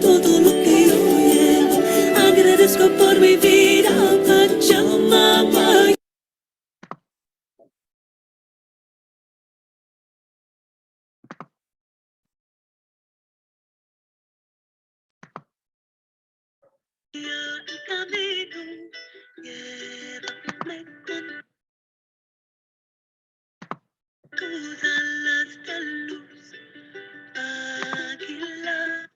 Todo lo que yo llevo, agradezco por mi vida, Pachamama. El camino, llévame con tus alas de luz, águila.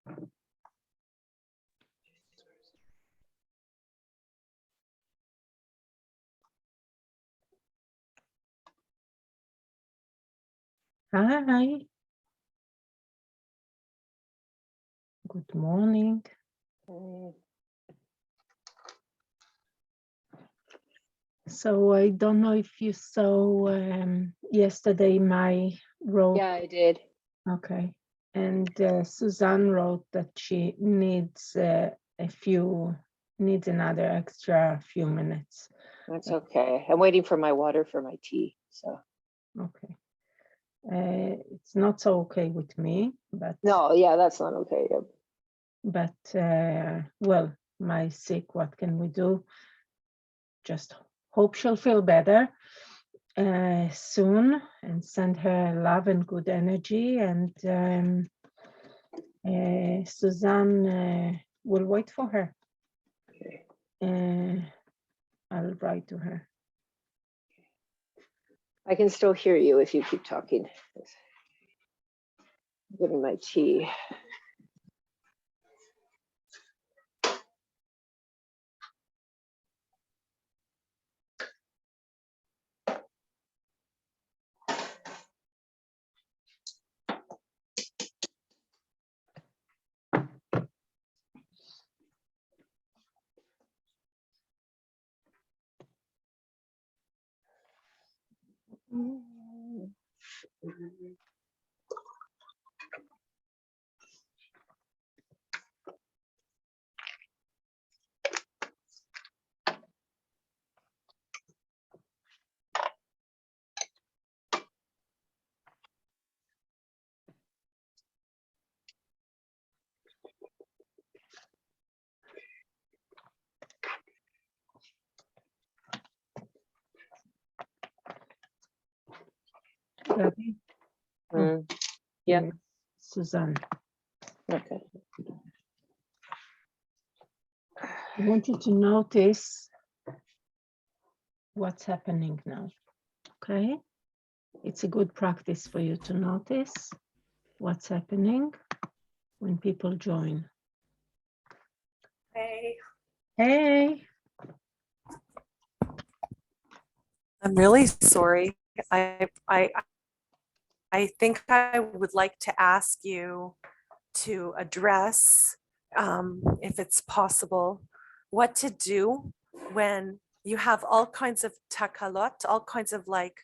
Hi. Good morning. So I don't know if you saw yesterday my wrote. Yeah, I did. Okay. And Suzanne wrote that she needs needs another extra few minutes. That's okay. I'm waiting for my water for my tea. So Okay. It's not so okay with me, but no, yeah, that's not okay. Yep. But well, my sick, what can we do? Just hope she'll feel better soon, and send her love and good energy. And Suzanne will wait for her. I'll write to her. I can still hear you if you keep talking. I'm getting my tea. Ready? Oh, Yeah. yes, Suzanne. Okay. I want you to notice what's happening now. Okay? It's a good practice for you to notice what's happening when people join. Hey, Hey. I'm really sorry. I think I would like to ask you to address, if it's possible, what to do when you have all kinds of takalot, all kinds of like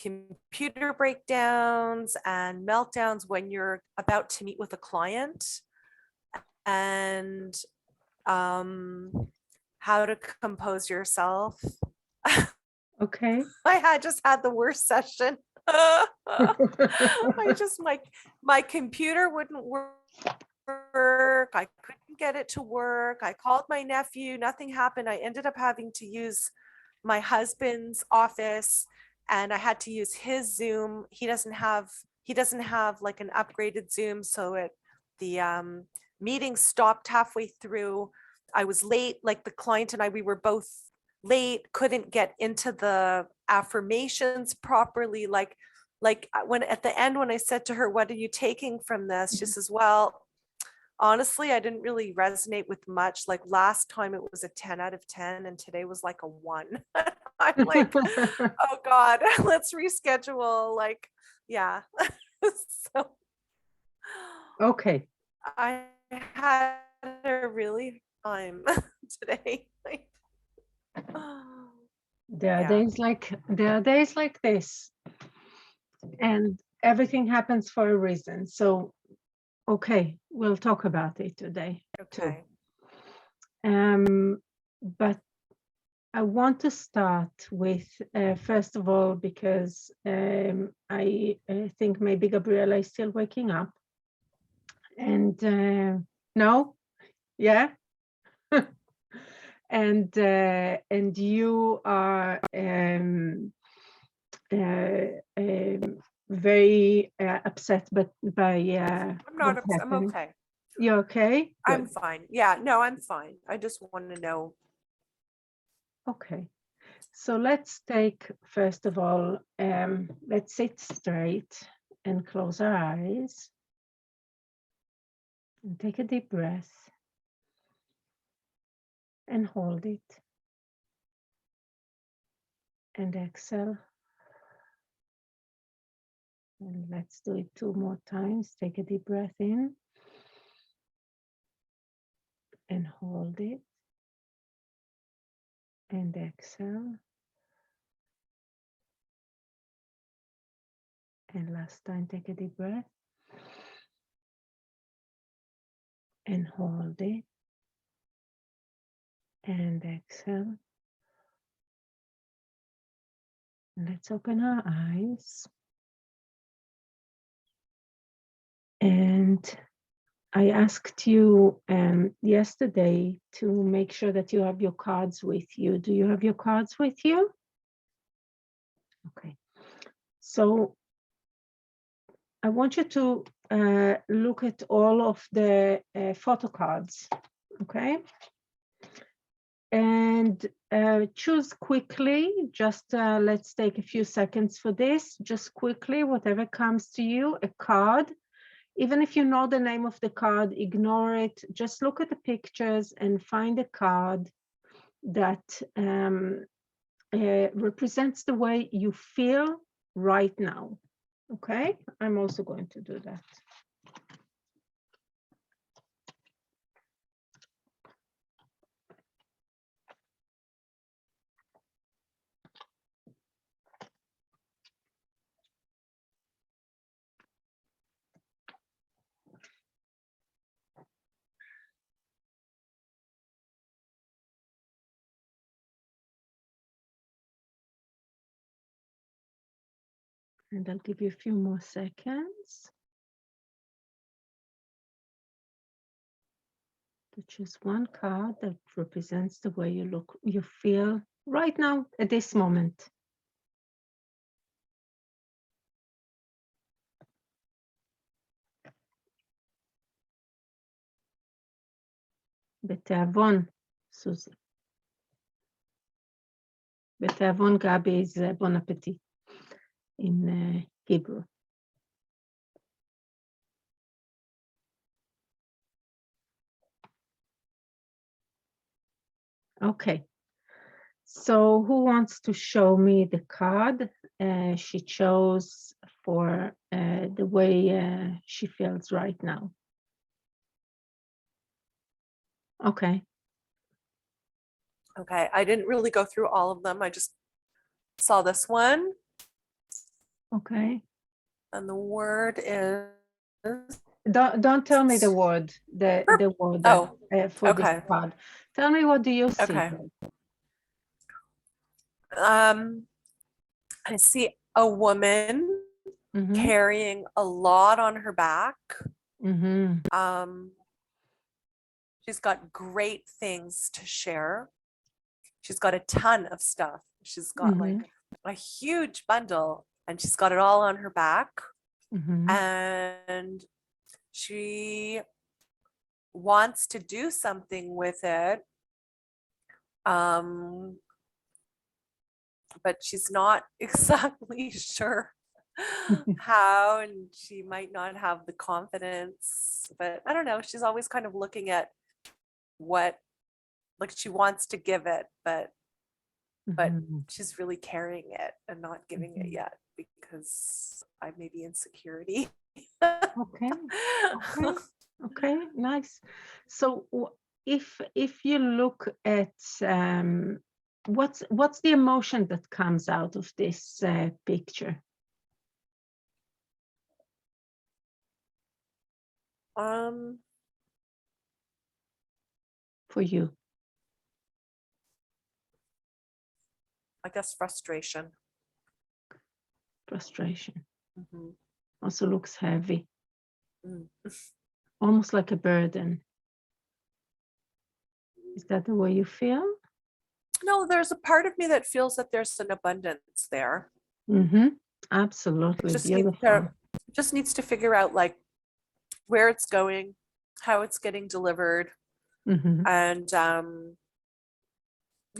computer breakdowns and meltdowns when you're about to meet with a client, and how to compose yourself. Okay. I just had the worst session. I just my computer wouldn't work. I couldn't get it to work. I called my nephew, nothing happened. I ended up having to use my husband's office, and I had to use his Zoom. He doesn't have like an upgraded Zoom, so the meeting stopped halfway through. I was late, like the client and I, we were both late, couldn't get into the affirmations properly. Like when at the end, when I said to her, what are you taking from this? She says, well, honestly, I didn't really resonate with much. Like last time it was a 10 out of 10 and today was like a 1. I'm like, oh God, let's reschedule. Like, yeah. So Okay. I had a really time today. There are Yeah. days like this, and everything happens for a reason. So, okay, we'll talk about it today. Okay. But I want to start with first of all, because I think maybe Gabriella is still waking up, and no, yeah. And you are very upset, but by I'm not what upset. I'm happened. okay. You okay? I'm Good. fine. Yeah, no, I'm fine. I just want to know. Okay. So let's take, first of all, let's sit straight and close our eyes. And take a deep breath and hold it. And exhale. And let's do it 2 more times. Take a deep breath in and hold it. And exhale. And last time, take a deep breath and hold it. And exhale. Let's open our eyes. And I asked you yesterday to make sure that you have your cards with you. Do you have your cards with you? Okay. So I want you to look at all of the photo cards, okay? And choose quickly, just let's take a few seconds for this, just quickly, whatever comes to you, a card. Even if you know the name of the card, ignore it. Just look at the pictures and find a card that represents the way you feel right now. Okay, I'm also going to do that. And I'll give you a few more seconds to choose one card that represents the way you look, you feel right now at this moment. בתיאבון, סוזי. בתיאבון גבי זה bon appetit in Hebrew. Okay, so who wants to show me the card she chose for the way she feels right now? Okay. Okay, I didn't really go through all of them. I just saw this one, Okay. and the word is Don't tell me the word, the word Oh, for okay. this card. Tell me, what do you see? Okay. I see a woman Mhm, carrying a lot on her back. mhm, She's got great things to share. She's got a ton of stuff. She's got like a huge bundle, and she's got it all on her back. mhm, And she wants to do something with it. But she's not exactly sure how, and she might not have the confidence, but I don't know. She's always kind of looking at what, like, she wants to give it, but mhm. she's really carrying it and not giving it yet because I maybe insecurity. Okay, okay, okay, nice. So if you look at what's the emotion that comes out of this picture for you? I guess frustration. Frustration. Mhm. Also looks heavy, Mm. almost like a burden. Is that the way you feel? No, there's a part of me that feels that there's an abundance there. Absolutely, Just beautiful. needs to figure out like where it's going, how it's getting delivered, and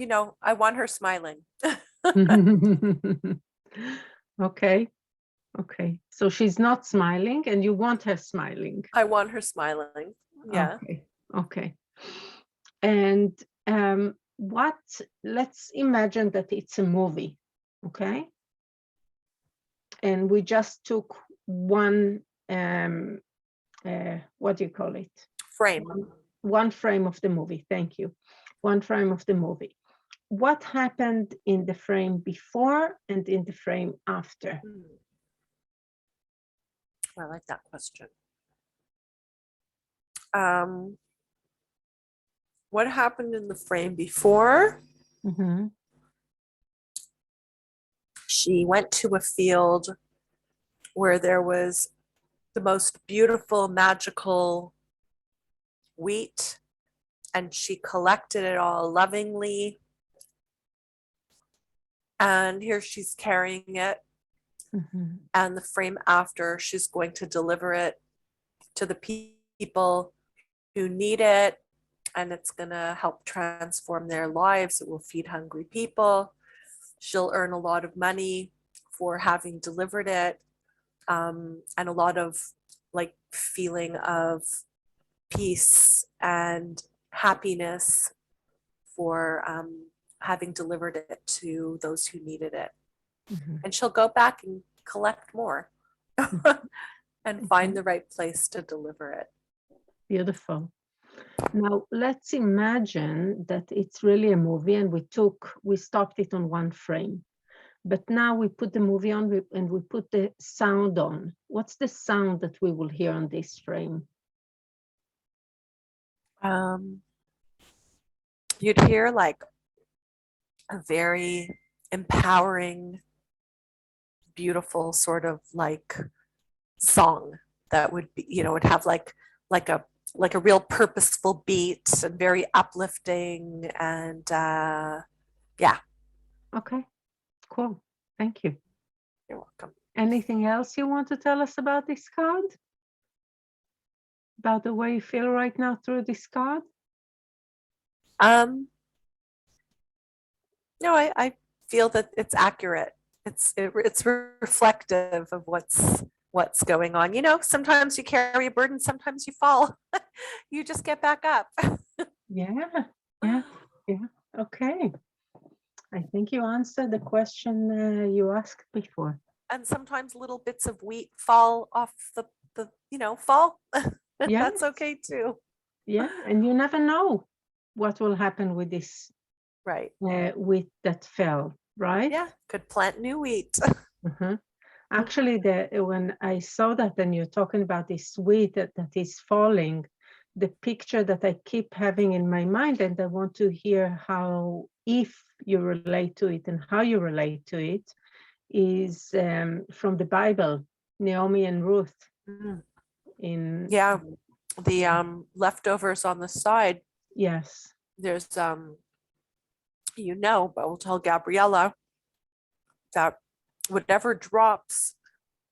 you know, I want her smiling. Okay, okay. So she's not smiling, and you want her smiling. I want her smiling. Yeah. Okay. Okay. And let's imagine that it's a movie, okay? And we just took one, what do you call it? Frame. One frame of the movie, thank you. One frame of the movie. What happened in the frame before and in the frame after? I like that question. What happened in the frame before? Mm-hmm. She went to a field where there was the most beautiful, magical wheat, and she collected it all lovingly. And here she's carrying it. Mm-hmm. And the frame after, she's going to deliver it to the people who need it. And it's going to help transform their lives. It will feed hungry people. She'll earn a lot of money for having delivered it, and a lot of like feeling of peace and happiness for having delivered it to those who needed it. Mm-hmm. And she'll go back and collect more and find the right place to deliver it. Beautiful. Now let's imagine that it's really a movie and we stopped it on one frame. But now we put the movie on and we put the sound on. What's the sound that we will hear on this frame? You'd hear like a very empowering, beautiful sort of like song that would be, would have like a real purposeful beat and very uplifting and yeah. Okay, cool. Thank you. You're welcome. Anything else you want to tell us about this card? About the way you feel right now through this card? No, I feel that it's accurate. It's reflective of what's going on. Sometimes you carry a burden, sometimes you fall. You just get back up. Yeah. Okay. I think you answered the question you asked before. And sometimes little bits of wheat fall off the fall. Yeah. That's okay too. Yeah, and you never know what will happen with this Right. wheat that fell, right? Yeah, could plant new wheat. Uh-huh. Actually, when I saw that and you're talking about this wheat that is falling, the picture that I keep having in my mind, and I want to hear if you relate to it and how you relate to it, is from the Bible, Naomi and Ruth. Yeah, the leftovers on the side. Yes. There's but we'll tell Gabriella that whatever drops.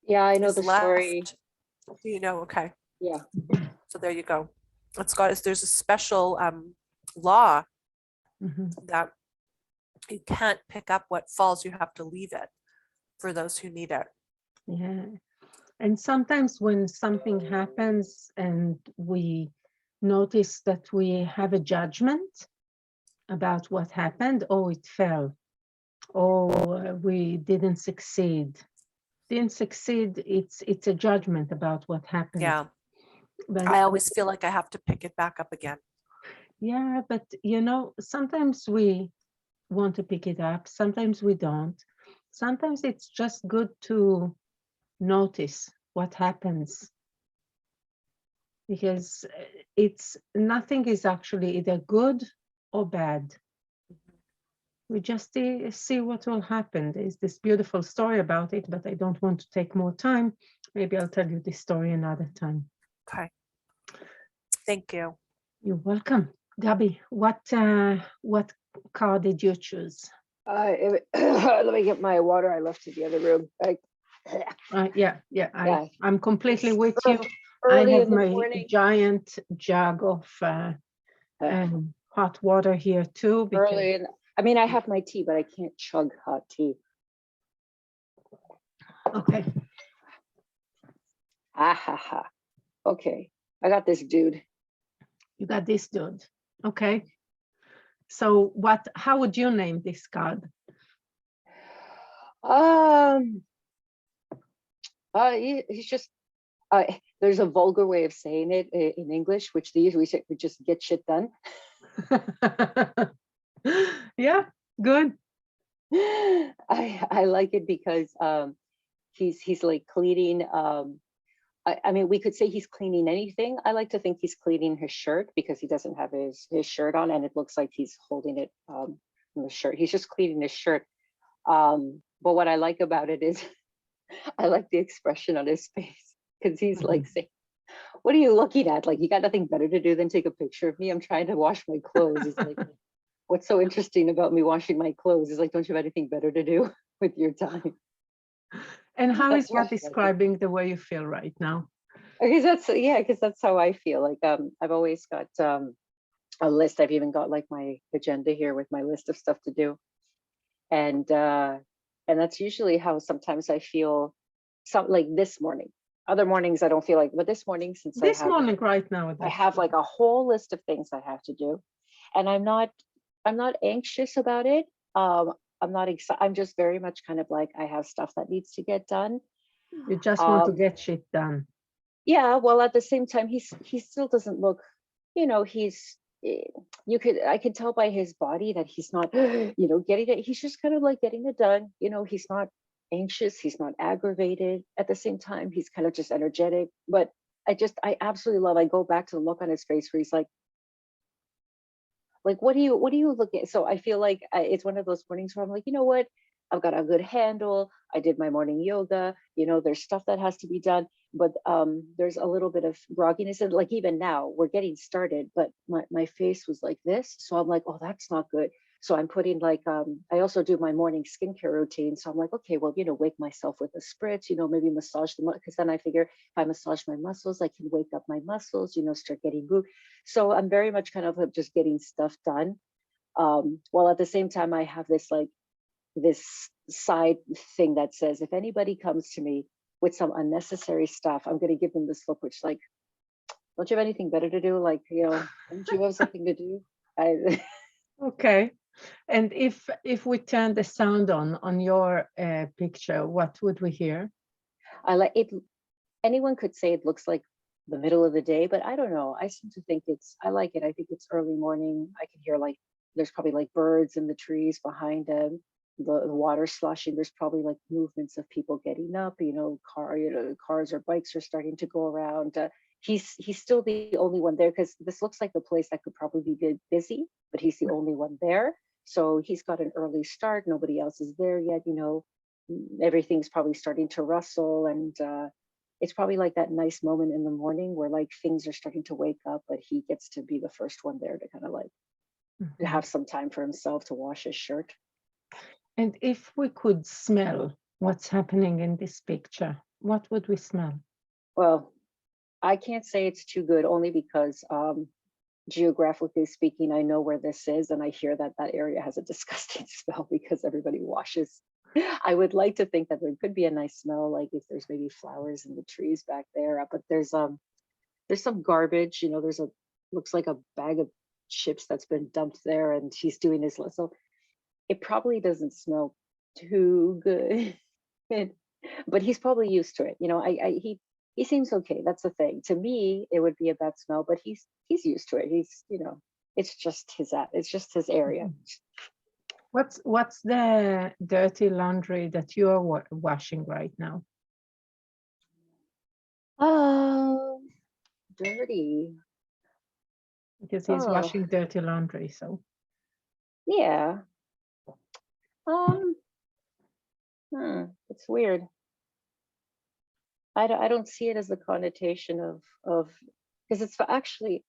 Yeah, I know the left. story. Okay. Yeah. So there you go. There's a special law that you can't pick up what falls. You have to leave it for those who need it. Yeah. And sometimes when something happens and we notice that we have a judgment about what happened, it fell, we didn't succeed. It's a judgment about what happened. Yeah. But I always feel like I have to pick it back up again. Yeah, but sometimes we want to pick it up, sometimes we don't. Sometimes it's just good to notice what happens, because nothing is actually either good or bad. We just see what will happen. There's this beautiful story about it, but I don't want to take more time. Maybe I'll tell you this story another time. Okay. Thank you. You're welcome. Gabi, what card did you choose? Let me get my water. I left in the other room. I'm completely with you. Early I have in the my morning. giant jug of hot water here too. I have my tea, but I can't chug hot tea. Okay. Ha ha ha. Okay, I got this, dude. You got this dude. Okay. So how would you name this card? He's just, there's a vulgar way of saying it in English, which they usually say, we just get shit done. Yeah, good. I like it because he's like cleaning. I mean, we could say he's cleaning anything. I like to think he's cleaning his shirt because he doesn't have his shirt on, and it looks like he's holding it in the shirt. He's just cleaning his shirt. But what I like about it is I like the expression on his face because he's like saying, "What are you looking at? Like, you got nothing better to do than take a picture of me? I'm trying to wash my clothes." He's like, "What's so interesting about me washing my clothes?" He's like, "Don't you have anything better to do with your time?" And how is That's why I that like it. describing the way you feel right now? Because that's how I feel. Like I've always got a list. I've even got like my agenda here with my list of stuff to do. And that's usually how sometimes I feel, some like this morning. Other mornings I don't feel like, but this morning, since This morning, right now, I have like a whole list of things I have to do, and I'm not anxious about it. I'm not excited. I'm just very much kind of like, I have stuff that needs to get done. you just want to get shit done. Yeah, well, at the same time, he still doesn't look, he's I can tell by his body that he's not, getting it. He's just kind of like getting it done. He's not anxious, he's not aggravated. At the same time, he's kind of just energetic. But I absolutely love, I go back to the look on his face where he's like, what do you look at? So I feel like it's one of those mornings where I'm like, you know what? I've got a good handle. I did my morning yoga. There's stuff that has to be done, but there's a little bit of grogginess. And like, even now we're getting started, but my face was like this. So I'm like, oh, that's not good. So I'm putting like, I also do my morning skincare routine. So I'm like, okay, well, wake myself with a spritz, maybe massage them, because then I figure if I massage my muscles, I can wake up my muscles, start getting moved. So I'm very much kind of just getting stuff done. While at the same time, I have this side thing that says, if anybody comes to me with some unnecessary stuff, I'm going to give them this look, which like, don't you have anything better to do? Like, don't you have something to do? Okay. And if we turn the sound on your picture, what would we hear? I like it. Anyone could say it looks like the middle of the day, but I don't know. I seem to think I like it. I think it's early morning. I can hear like, there's probably like birds in the trees behind them, the water sloshing. There's probably like movements of people getting up, cars or bikes are starting to go around. He's still the only one there, because this looks like the place that could probably be busy, but he's the only one there. So he's got an early start. Nobody else is there yet. Everything's probably starting to rustle, and it's probably like that nice moment in the morning where like things are starting to wake up, but he gets to be the first one there to kind of like to have some time for himself to wash his shirt. And if we could smell what's happening in this picture, what would we smell? Well, I can't say it's too good, only because geographically speaking, I know where this is, and I hear that area has a disgusting smell because everybody washes. I would like to think that there could be a nice smell, like if there's maybe flowers in the trees back there, but there's some garbage, looks like a bag of chips that's been dumped there, and he's doing his list. So it probably doesn't smell too good. But he's probably used to it. He seems okay. That's the thing. To me, it would be a bad smell, but he's used to it. It's just his area. What's the dirty laundry that you are washing right now? Oh, dirty. Because he's washing dirty laundry, so. Yeah. It's weird. I don't see it as the connotation of because it's actually,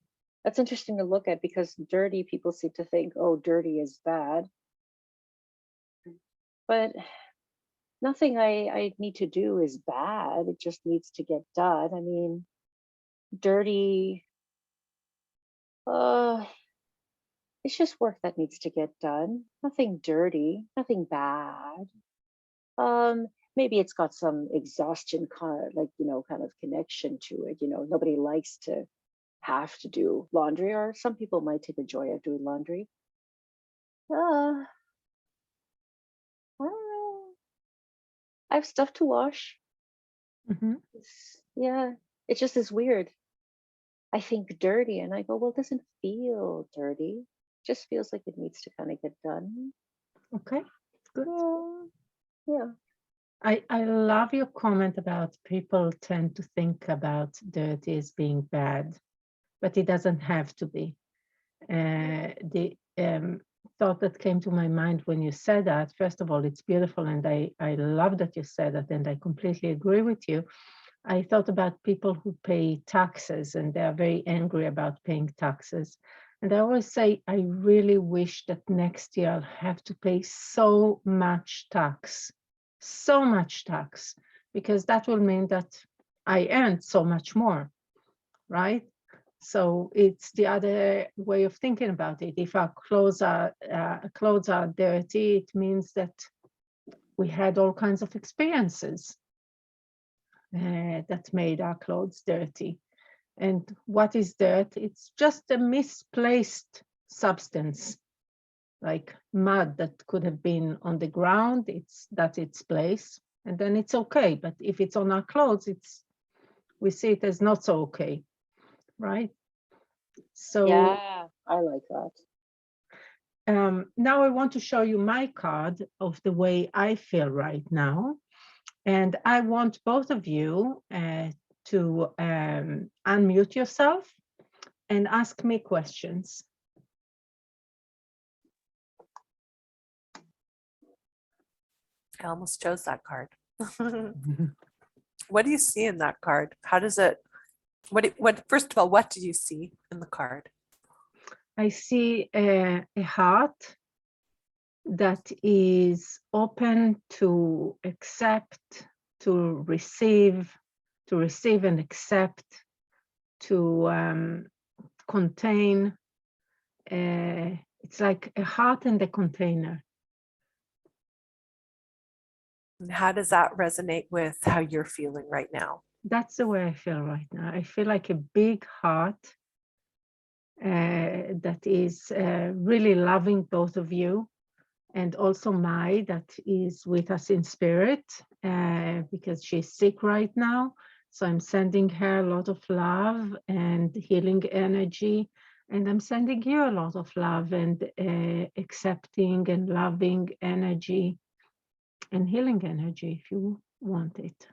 that's interesting to look at, because dirty, people seem to think, oh, dirty is bad. But nothing I need to do is bad. It just needs to get done. I mean, dirty, it's just work that needs to get done. Nothing dirty, nothing bad. Maybe it's got some exhaustion kind of connection to it. Nobody likes to have to do laundry, or some people might take a joy of doing laundry. I don't know. I have stuff to wash. Mhm. Yeah, it just is weird. I think dirty, and I go, well, it doesn't feel dirty. It just feels like it needs to kind of get done. Okay, good. Yeah. I love your comment about people tend to think about dirty as being bad, but it doesn't have to be. The thought that came to my mind when you said that, first of all, it's beautiful, and I love that you said that, and I completely agree with you. I thought about people who pay taxes, and they are very angry about paying taxes. And I always say, I really wish that next year I'll have to pay so much tax, because that will mean that I earned so much more, right? So it's the other way of thinking about it. If our clothes are dirty, it means that we had all kinds of experiences that made our clothes dirty. And what is dirt? It's just a misplaced substance, like mud that could have been on the ground. That's its place, and then it's okay. But if it's on our clothes, we see it as not so okay, right? So Yeah, I like that. now I want to show you my card of the way I feel right now. And I want both of you to unmute yourself and ask me questions. I almost chose that card. What do you see in that card? How does it, first of all, what do you see in the card? I see a heart that is open to accept, to receive and accept, to contain. It's like a heart and a container. And how does that resonate with how you're feeling right now? That's the way I feel right now. I feel like a big heart that is really loving both of you, and also Mai that is with us in spirit because she's sick right now. So I'm sending her a lot of love and healing energy. And I'm sending you a lot of love and accepting and loving energy and healing energy if you want it.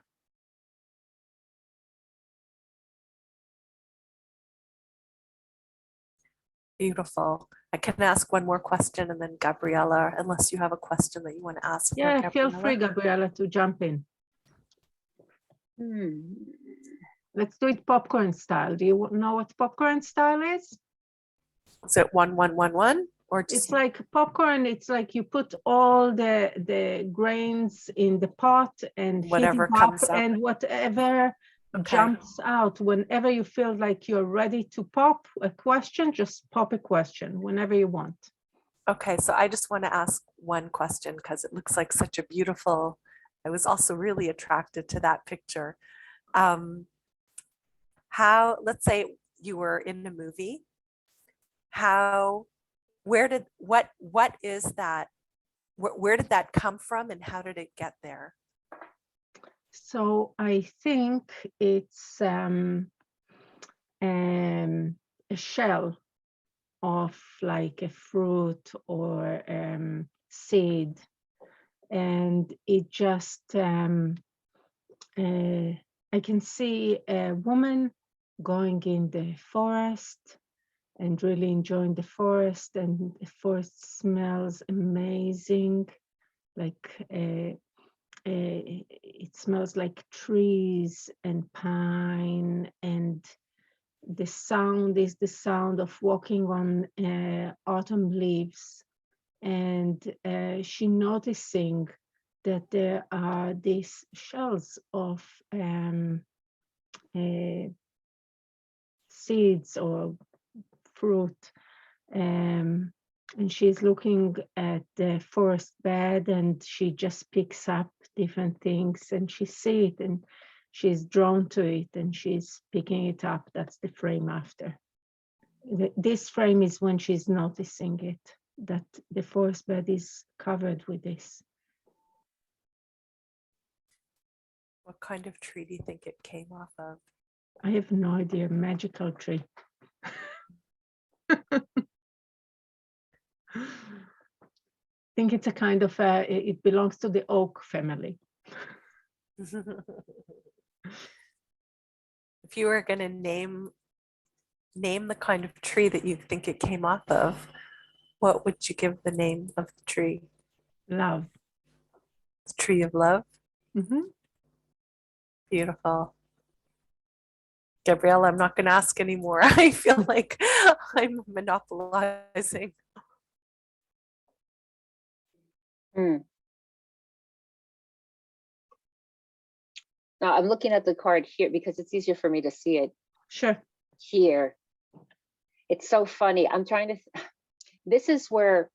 Beautiful. I can ask one more question, and then Gabriella, unless you have a question that you want to ask. Yeah, Gabriella. feel free, Gabriella, to jump in. Let's do it popcorn style. Do you know what popcorn style is? Is it 1-1-1-1 or just? It's like popcorn. It's like you put all the grains in the pot and Whatever heat it comes up, up. and whatever Okay. jumps out. Whenever you feel like you're ready to pop a question, just pop a question whenever you want. Okay, so I just want to ask one question because it looks like such a beautiful, I was also really attracted to that picture. Let's say you were in a movie, what is that? Where did that come from and how did it get there? So I think it's a shell of like a fruit or seed, and it just I can see a woman going in the forest and really enjoying the forest, and the forest smells amazing, like it smells like trees and pine, and the sound is the sound of walking on autumn leaves, and she noticing that there are these shells of seeds or fruit, and she's looking at the forest bed, and she just picks up different things, and she sees it, and she's drawn to it and she's picking it up. That's the frame after. This frame is when she's noticing it, that the forest bed is covered with this. What kind of tree do you think it came off of? I have no idea. Magical tree. I think it's a kind of it belongs to the oak family. If you were going to name the kind of tree that you think it came off of, what would you give the name of the tree? Love. The tree of love? Mhm. Beautiful. Gabrielle, I'm not going to ask anymore. I feel like I'm monopolizing. Hmm. Now I'm looking at the card here because it's easier for me to see it Sure. here. It's so funny. I'm trying to, this is where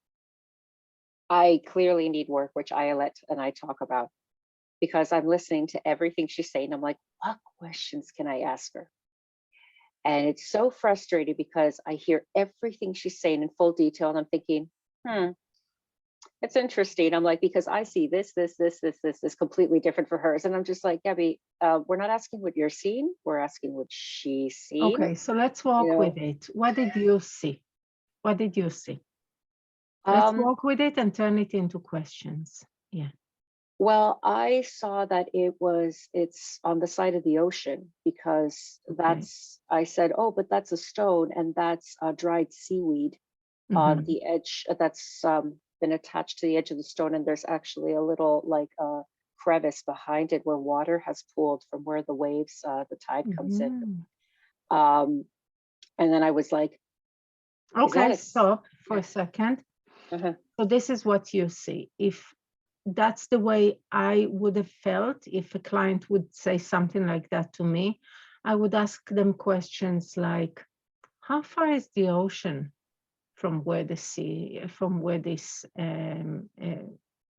I clearly need work, which Ayelet and I talk about, because I'm listening to everything she's saying. I'm like, what questions can I ask her? And it's so frustrating because I hear everything she's saying in full detail and I'm thinking, it's interesting. I'm like, because I see this completely different for hers. And I'm just like, Gabby, we're not asking what you're seeing. We're asking what she's seeing. Okay, so let's walk with it. What did you see? What did you see? Let's walk with it and turn it into questions. Yeah. Well, I saw that it's on the side of the ocean because I said, oh, but that's a stone and that's dried seaweed on the edge that's been attached to the edge of the stone. And there's actually a little like a crevice behind it where water has pooled from where the waves, the tide comes in. And then I was like, okay, stop for a second. So this is what you see. If that's the way I would have felt if a client would say something like that to me, I would ask them questions like, how far is the ocean from where the sea, from where this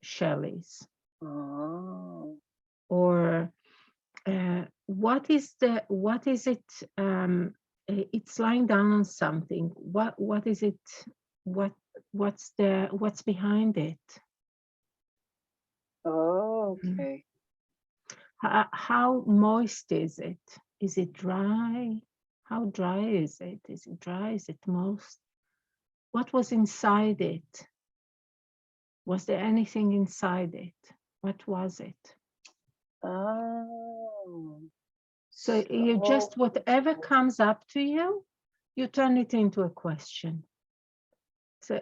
shell is? Oh. Or what is it? It's lying down on something. What is it? What's behind it? Oh, okay. How moist is it? Is it dry? How dry is it? Is it dry? Is it moist? What was inside it? Was there anything inside it? What was it? Oh. So you just, whatever comes up to you, you turn it into a question. So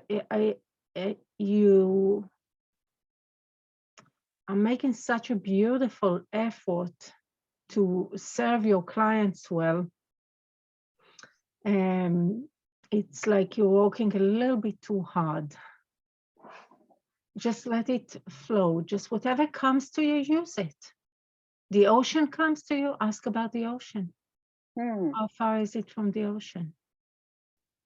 you are making such a beautiful effort to serve your clients well. It's like you're working a little bit too hard. Just let it flow. Just whatever comes to you, use it. The ocean comes to you, ask about the ocean. How far is it from the ocean?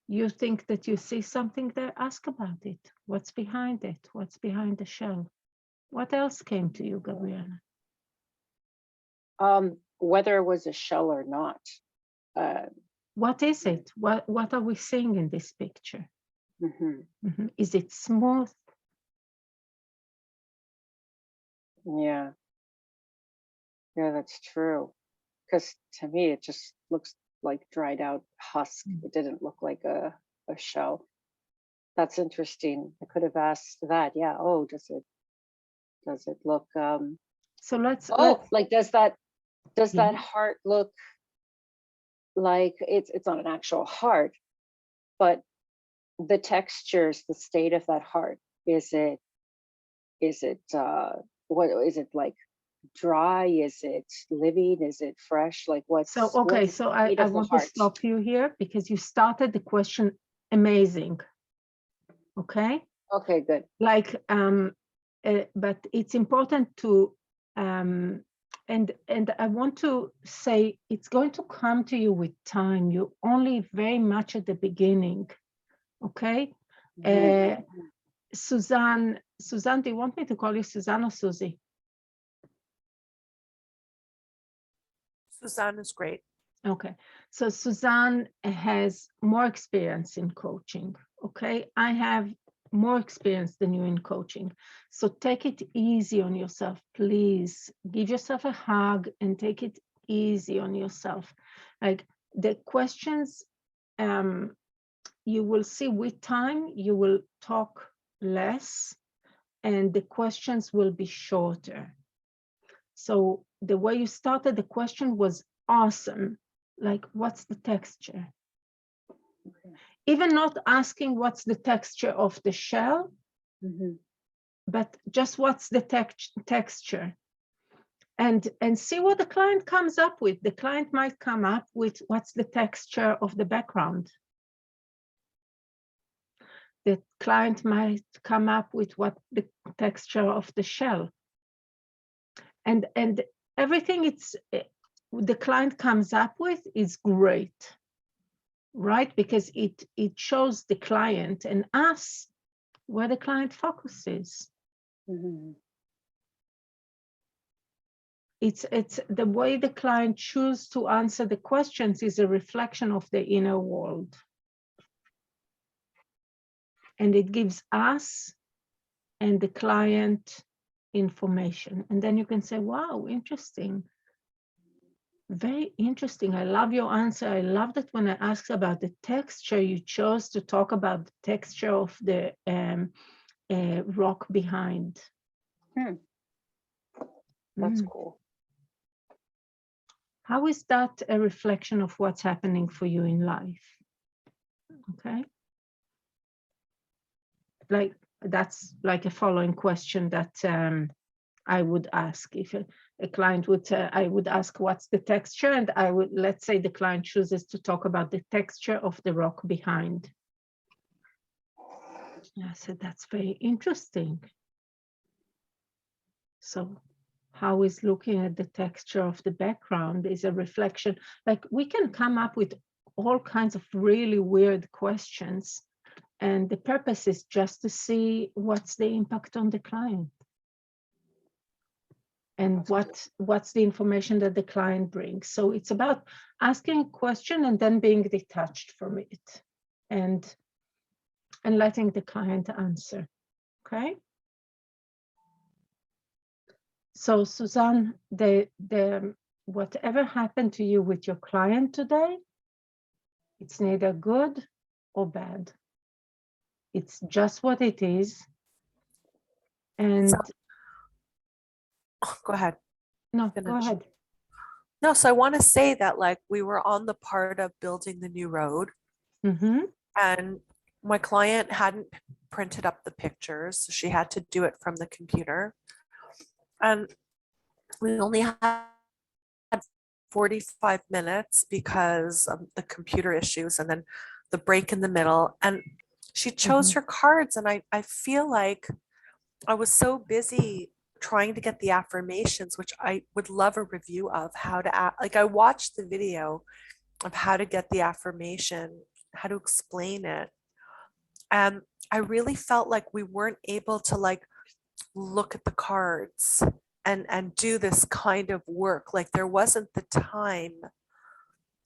You think that you see something there, ask about it. What's behind it? What's behind the shell? What else came to you, Gabriella? Whether it was a shell or not. What is it? What are we seeing in this picture? Is it smooth? Yeah, that's true. Because to me, it just looks like dried out husk. It didn't look like a shell. That's interesting. I could have asked that. Yeah. Oh, does it look? So let's. Like does that heart look like it's not an actual heart, but the textures, the state of that heart, is it what is it like? Dry? Is it living? Is it fresh? Like what's so okay? So I want to stop you here because you started the question amazing. Okay. Okay, good. Like but it's important to and I want to say it's going to come to you with time. You're only very much at the beginning. Okay. Suzanne, do you want me to call you Suzanne or Susie? Suzanne is great. Okay, so Suzanne has more experience in coaching. Okay, I have more experience than you in coaching. So take it easy on yourself, please. Give yourself a hug and take it easy on yourself. Like the questions, you will see with time, you will talk less and the questions will be shorter. So the way you started the question was awesome. Like, what's the texture? Okay. Even not asking what's the texture of the shell, but just what's the texture. And see what the client comes up with. The client might come up with what's the texture of the background. The client might come up with what the texture of the shell. And everything the client comes up with is great, right? Because it shows the client and us where the client focuses. It's the way the client chooses to answer the questions is a reflection of the inner world. And it gives us and the client information. And then you can say, wow, interesting. Very interesting. I love your answer. I love that when I asked about the texture, you chose to talk about the texture of the rock behind. That's cool. How is that a reflection of what's happening for you in life? Okay. Like, that's like a following question that I would ask if a client would, I would ask what's the texture, and I would, let's say the client chooses to talk about the texture of the rock behind. I said, that's very interesting. So how is looking at the texture of the background is a reflection. Like, we can come up with all kinds of really weird questions, and the purpose is just to see what's the impact on the client. And what's the information that the client brings. So it's about asking a question and then being detached from it and letting the client answer, okay? So Suzanne, whatever happened to you with your client today, it's neither good or bad. It's just what it is. And Go ahead. no, Finish. go ahead. No, so I want to say that like we were on the part of building the new road, and my client hadn't printed up the pictures, so she had to do it from the computer. And we only had 45 minutes because of the computer issues and then the break in the middle. And she chose her cards, and I feel like I was so busy trying to get the affirmations, which I would love a review of how to, like, I watched the video of how to get the affirmation, how to explain it. And I really felt like we weren't able to like look at the cards and do this kind of work. Like there wasn't the time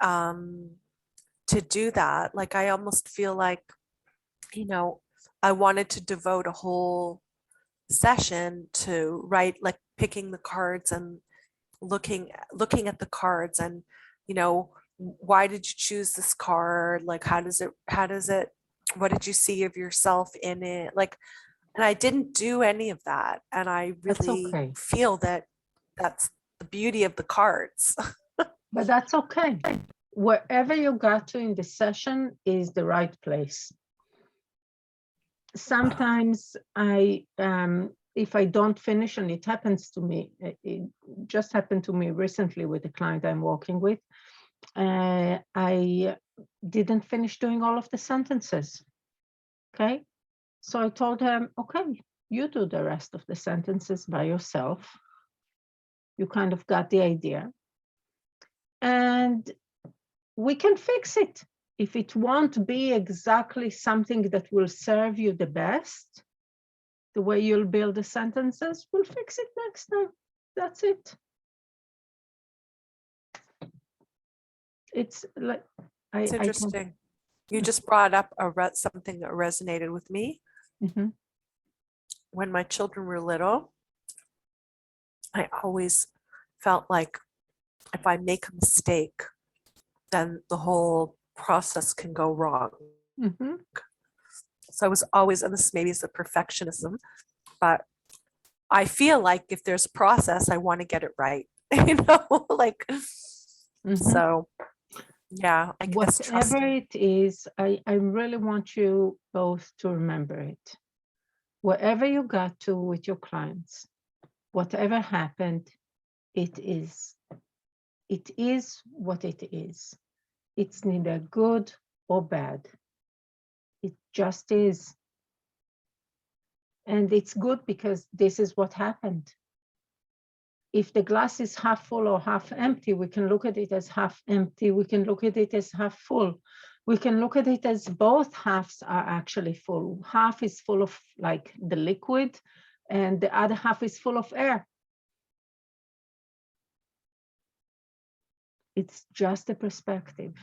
to do that. Like I almost feel like, you know, I wanted to devote a whole session to write, like picking the cards and looking at the cards and, you know, why did you choose this card? Like how does it, what did you see of yourself in it? Like, and I didn't do any of that. And I really feel that that's the beauty of the cards. But that's okay. Wherever you got to in the session is the right place. Sometimes if I don't finish, and it happens to me, it just happened to me recently with a client I'm working with, I didn't finish doing all of the sentences, okay? So I told him, okay, you do the rest of the sentences by yourself. You kind of got the idea. And we can fix it. If it won't be exactly something that will serve you the best, the way you'll build the sentences, we'll fix it next time. That's it. It's like It's I can. interesting. You just brought up something that resonated with me. Mhm. When my children were little, I always felt like if I make a mistake, then the whole process can go wrong. Mhm. So I was always, and this maybe is the perfectionism, but I feel like if there's a process, I want to get it right. Like, Mhm. so yeah, I guess Whatever trusting. it is, I really want you both to remember it. Wherever you got to with your clients, whatever happened, it is. It is what it is. It's neither good or bad. It just is. And it's good because this is what happened. If the glass is half full or half empty, we can look at it as half empty. We can look at it as half full. We can look at it as both halves are actually full. Half is full of like the liquid and the other half is full of air. It's just a perspective.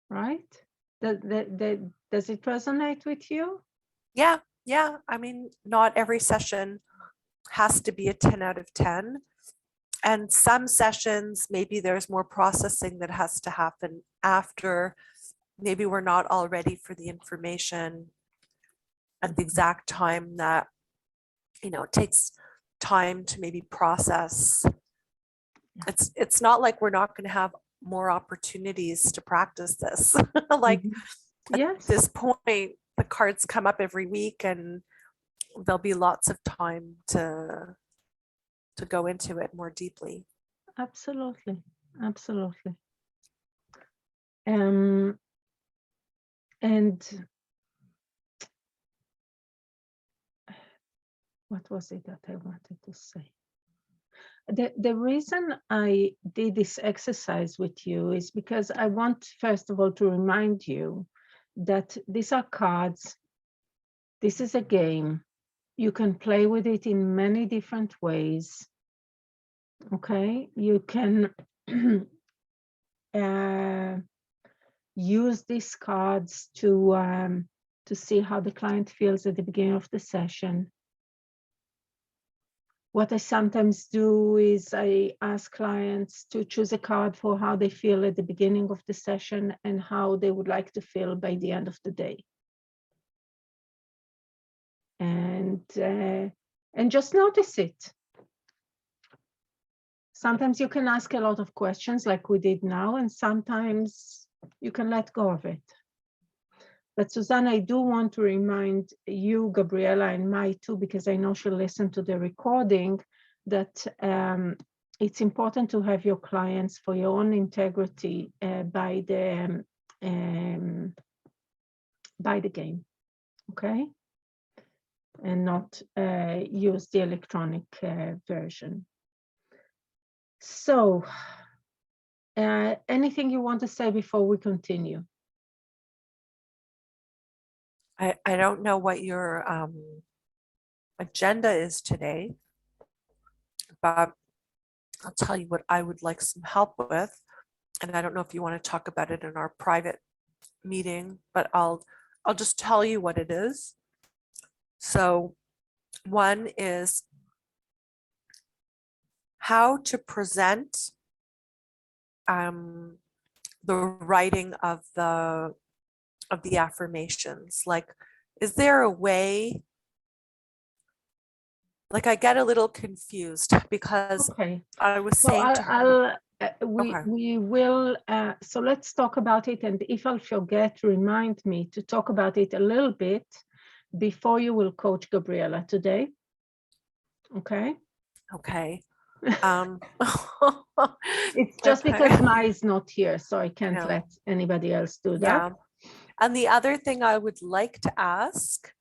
Right? Does it resonate with you? Yeah, yeah. I mean, not every session has to be a 10 out of 10. And some sessions, maybe there's more processing that has to happen after. Maybe we're not all ready for the information at the exact time that, it takes time to maybe process. It's not like we're not going to have more opportunities to practice this. Like Mhm. at Yes, this point, the cards come up every week and there'll be lots of time to go into it more deeply. absolutely. Absolutely. And what was it that I wanted to say? The reason I did this exercise with you is because I want, first of all, to remind you that these are cards. This is a game. You can play with it in many different ways. Okay, you can use these cards to see how the client feels at the beginning of the session. What I sometimes do is I ask clients to choose a card for how they feel at the beginning of the session and how they would like to feel by the end of the day. And just notice it. Sometimes you can ask a lot of questions like we did now, and sometimes you can let go of it. But Susanna, I do want to remind you, Gabriella, and Mai too, because I know she'll listen to the recording, that it's important to have your clients for your own integrity by the game, okay? And not use the electronic version. So, anything you want to say before we continue? I don't know what your agenda is today, but I'll tell you what I would like some help with. And I don't know if you want to talk about it in our private meeting, but I'll just tell you what it is. So one is how to present the writing of the affirmations. Like, is there a way? Like, I get a little confused because Okay. I was So saying to her, okay, we will, so let's talk about it. And if I'll forget, remind me to talk about it a little bit before you will coach Gabriella today. Okay. okay. It's just because Mai is not here, so I can't Yeah. let anybody else do that. Yeah. And the other thing I would like to ask,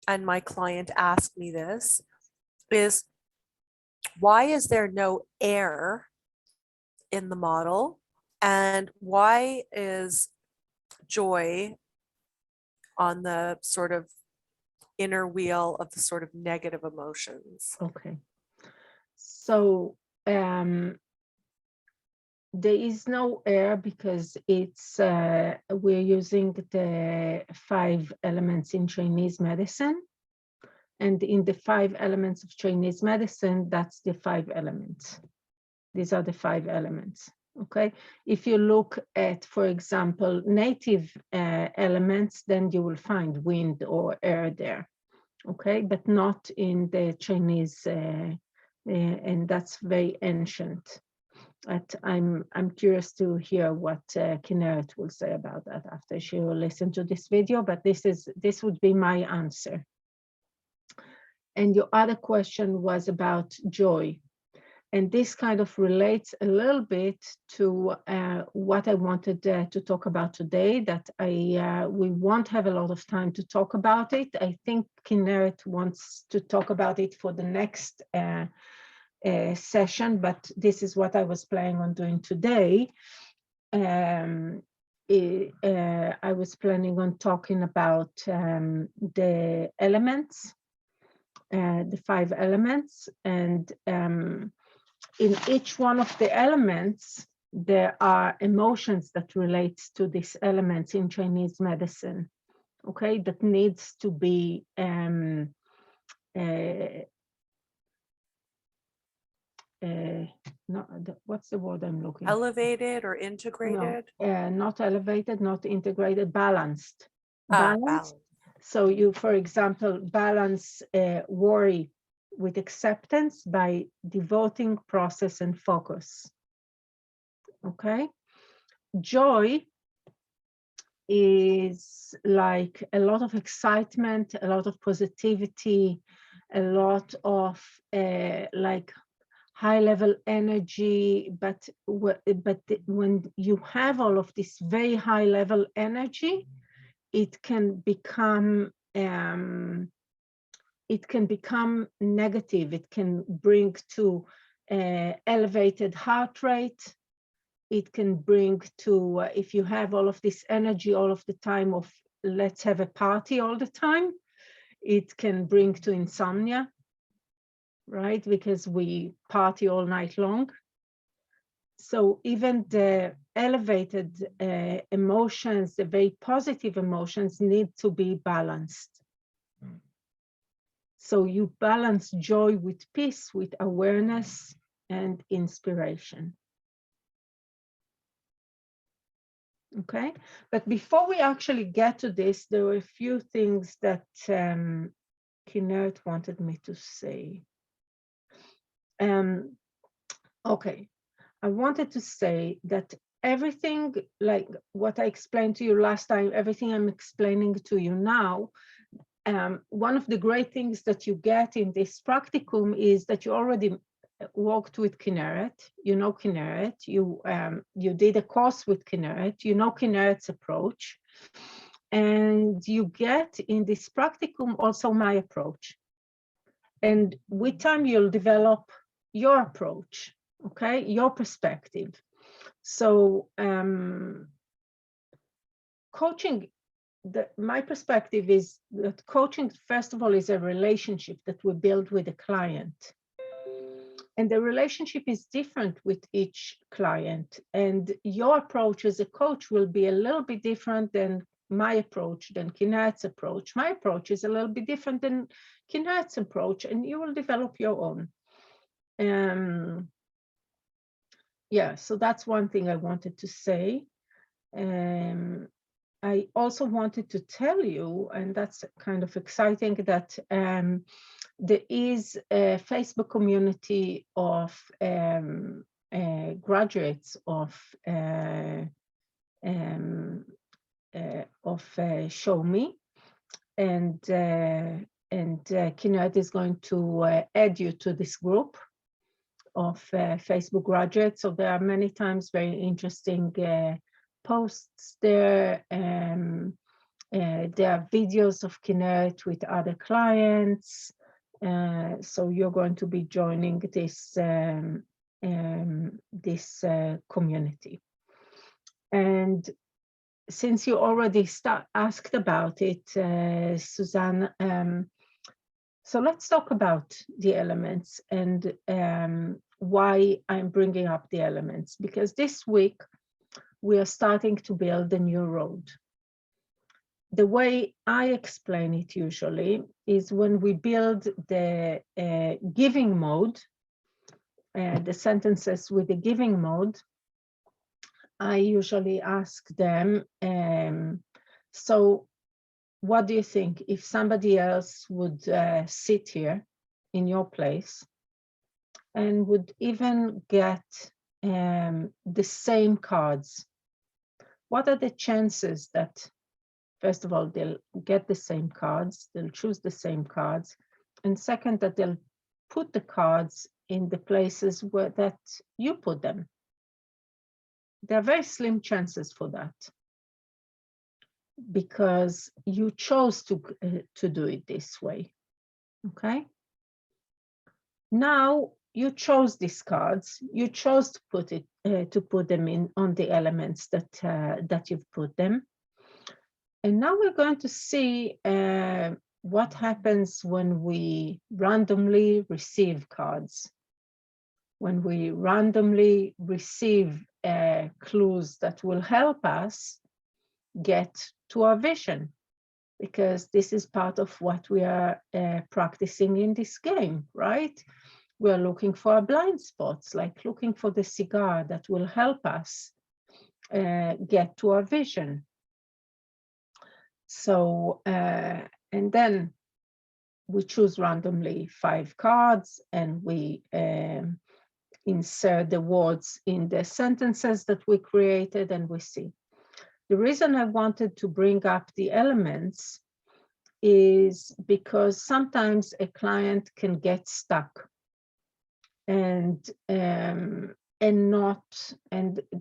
and my client asked me this, is why is there no air in the model? And why is joy on the sort of inner wheel of the sort of negative emotions. Okay. So there is no air because it's we're using the 5 elements in Chinese medicine. And in the 5 elements of Chinese medicine, that's the 5 elements. These are the 5 elements. Okay. If you look at, for example, native elements, then you will find wind or air there. Okay, but not in the Chinese, and that's very ancient. But I'm curious to hear what Kinneret will say about that after she will listen to this video. But this would be my answer. And your other question was about joy. And this kind of relates a little bit to what I wanted to talk about today, that we won't have a lot of time to talk about it. I think Kinneret wants to talk about it for the next session, but this is what I was planning on doing today. I was planning on talking about the elements, the 5 elements, and in each one of the elements, there are emotions that relate to these elements in Chinese medicine, okay, that needs to be what's the word I'm looking for? Elevated or integrated? No, not elevated, not integrated, balanced. Balance. So you, for example, balance worry with acceptance by devoting, process, and focus. Okay. Joy is like a lot of excitement, a lot of positivity, a lot of like high-level energy. But when you have all of this very high-level energy, it can become negative. It can bring to elevated heart rate. It can bring to, if you have all of this energy all of the time of let's have a party all the time, it can bring to insomnia, right? Because we party all night long. So even the elevated emotions, the very positive emotions, need to be balanced. So you balance joy with peace, with awareness and inspiration. Okay, but before we actually get to this, there were a few things that Kinneret wanted me to say. Okay, I wanted to say that everything, like what I explained to you last time, everything I'm explaining to you now, one of the great things that you get in this practicum is that you already worked with Kinneret, you know Kinneret, you did a course with Kinneret, you know Kinneret's approach, and you get in this practicum also my approach. And with time you'll develop your approach, okay, your perspective. So coaching, my perspective is that coaching, first of all, is a relationship that we build with a client. And the relationship is different with each client. And your approach as a coach will be a little bit different than my approach, than Kinneret's approach. My approach is a little bit different than Kinneret's approach, and you will develop your own. Yeah, so that's one thing I wanted to say. I also wanted to tell you, and that's kind of exciting, that there is a Facebook community of graduates of Show Me, and Kinneret is going to add you to this group of Facebook graduates. So there are many times very interesting posts there. There are videos of Kinneret with other clients. So you're going to be joining this community. And since you already asked about it, Suzanne, so let's talk about the elements and why I'm bringing up the elements, because this week we are starting to build a new road. The way I explain it usually is when we build the giving mode, the sentences with the giving mode, I usually ask them, so what do you think if somebody else would sit here in your place and would even get the same cards? What are the chances that, first of all, they'll get the same cards, they'll choose the same cards, and second, that they'll put the cards in the places where that you put them? There are very slim chances for that, because you chose to do it this way, okay? Now you chose these cards, you chose to put them in on the elements that you've put them. And now we're going to see what happens when we randomly receive cards, when we randomly receive clues that will help us get to our vision, because this is part of what we are practicing in this game, right? We're looking for blind spots, like looking for the cigar that will help us get to our vision. So, and then we choose randomly 5 cards, and we insert the words in the sentences that we created, and we see. The reason I wanted to bring up the elements is because sometimes a client can get stuck and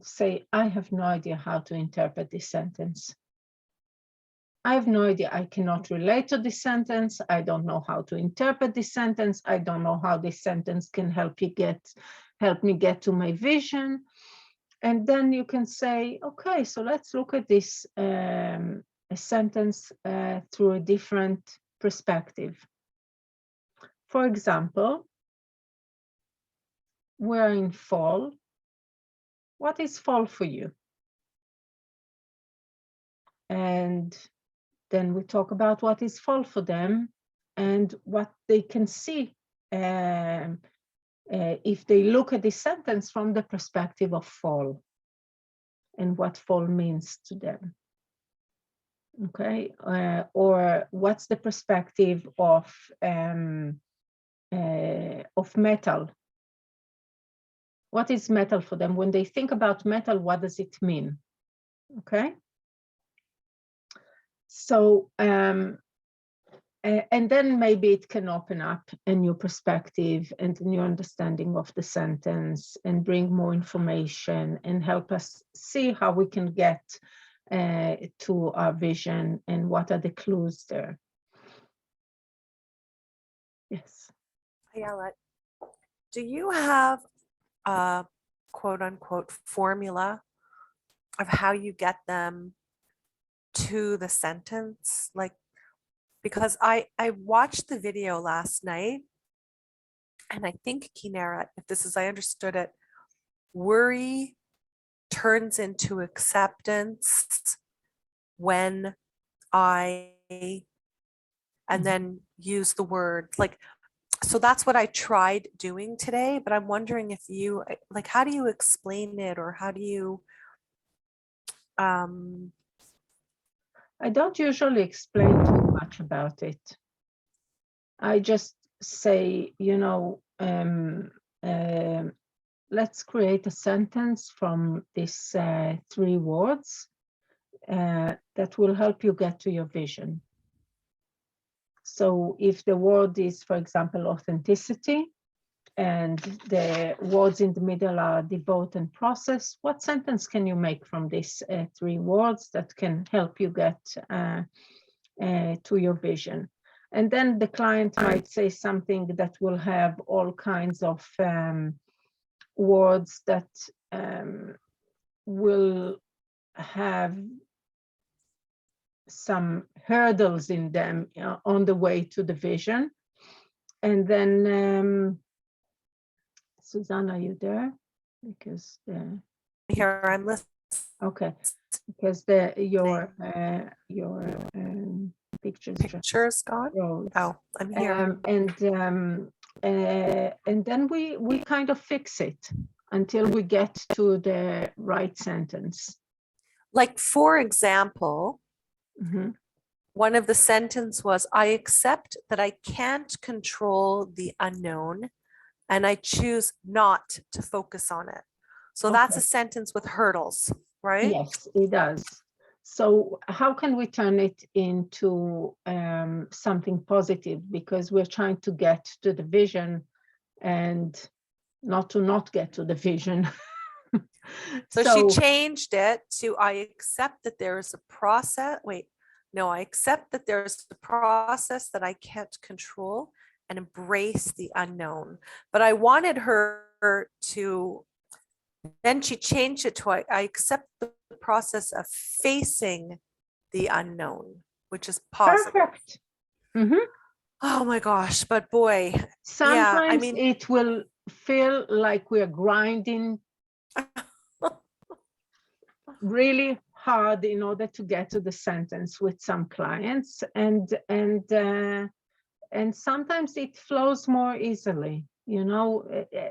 say, I have no idea how to interpret this sentence. I have no idea, I cannot relate to this sentence. I don't know how to interpret this sentence. I don't know how this sentence can help me get to my vision. And then you can say, okay, so let's look at this a sentence through a different perspective. For example, we're in fall. What is fall for you? And then we talk about what is fall for them and what they can see if they look at this sentence from the perspective of fall and what fall means to them. Okay, or what's the perspective of metal? What is metal for them? When they think about metal, what does it mean? Okay. So, and then maybe it can open up a new perspective and a new understanding of the sentence and bring more information and help us see how we can get to our vision and what are the clues there. Yes. Ayala, do you have a quote unquote formula of how you get them to the sentence? Like, because I watched the video last night, and I think, Kinara, if this is, I understood it, worry turns into acceptance when I, and then use the word, like, so that's what I tried doing today, but I'm wondering if you, like, how do you explain it, or how do you, I don't usually explain too much about it. I just say, you know, let's create a sentence from these 3 words that will help you get to your vision. So if the word is, for example, authenticity, and the words in the middle are devote and process, what sentence can you make from these 3 words that can help you get to your vision? And then the client might say something that will have all kinds of words that will have some hurdles in them on the way to the vision. And then, Susanna, are you there? Because Here, I'm listening. okay, because your pictures just Picture's gone. froze. Oh, I'm here. And then we kind of fix it until we get to the right sentence. Like, for example, Mhm. one of the sentence was, I accept that I can't control the unknown and I choose not to focus on it. So that's a Okay. sentence with hurdles, right? Yes, it does. So how can we turn it into something positive? Because we're trying to get to the vision and not get to the vision. So she changed it to, I accept that there is a process. Wait, no, I accept that there's a process that I can't control and embrace the unknown. But I wanted her to, then she changed it to, I accept the process of facing the unknown, which is positive. Perfect. Mhm. Oh my gosh, but boy, Sometimes I mean, it will feel like we're grinding really hard in order to get to the sentence with some clients, and sometimes it flows more easily. You know,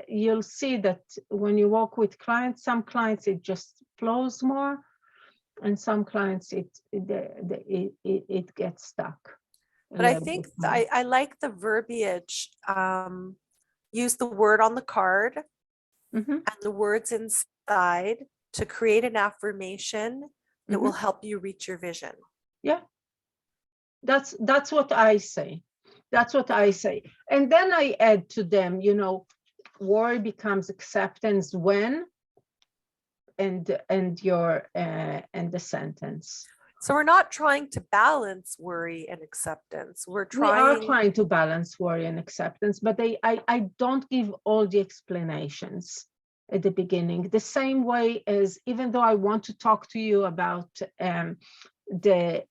you'll see that when you work with clients, some clients it just flows more, and some clients it gets stuck. but I think I like the verbiage. Use the word on the card Mm-hmm. and the words inside to create an affirmation that will help you reach your vision. Yeah, that's what I say. That's what I say. And then I add to them, you know, worry becomes acceptance when, and the sentence. So we're not trying to balance worry and acceptance. We are trying to balance worry and acceptance, but I don't give all the explanations at the beginning. The same way as, even though I want to talk to you about the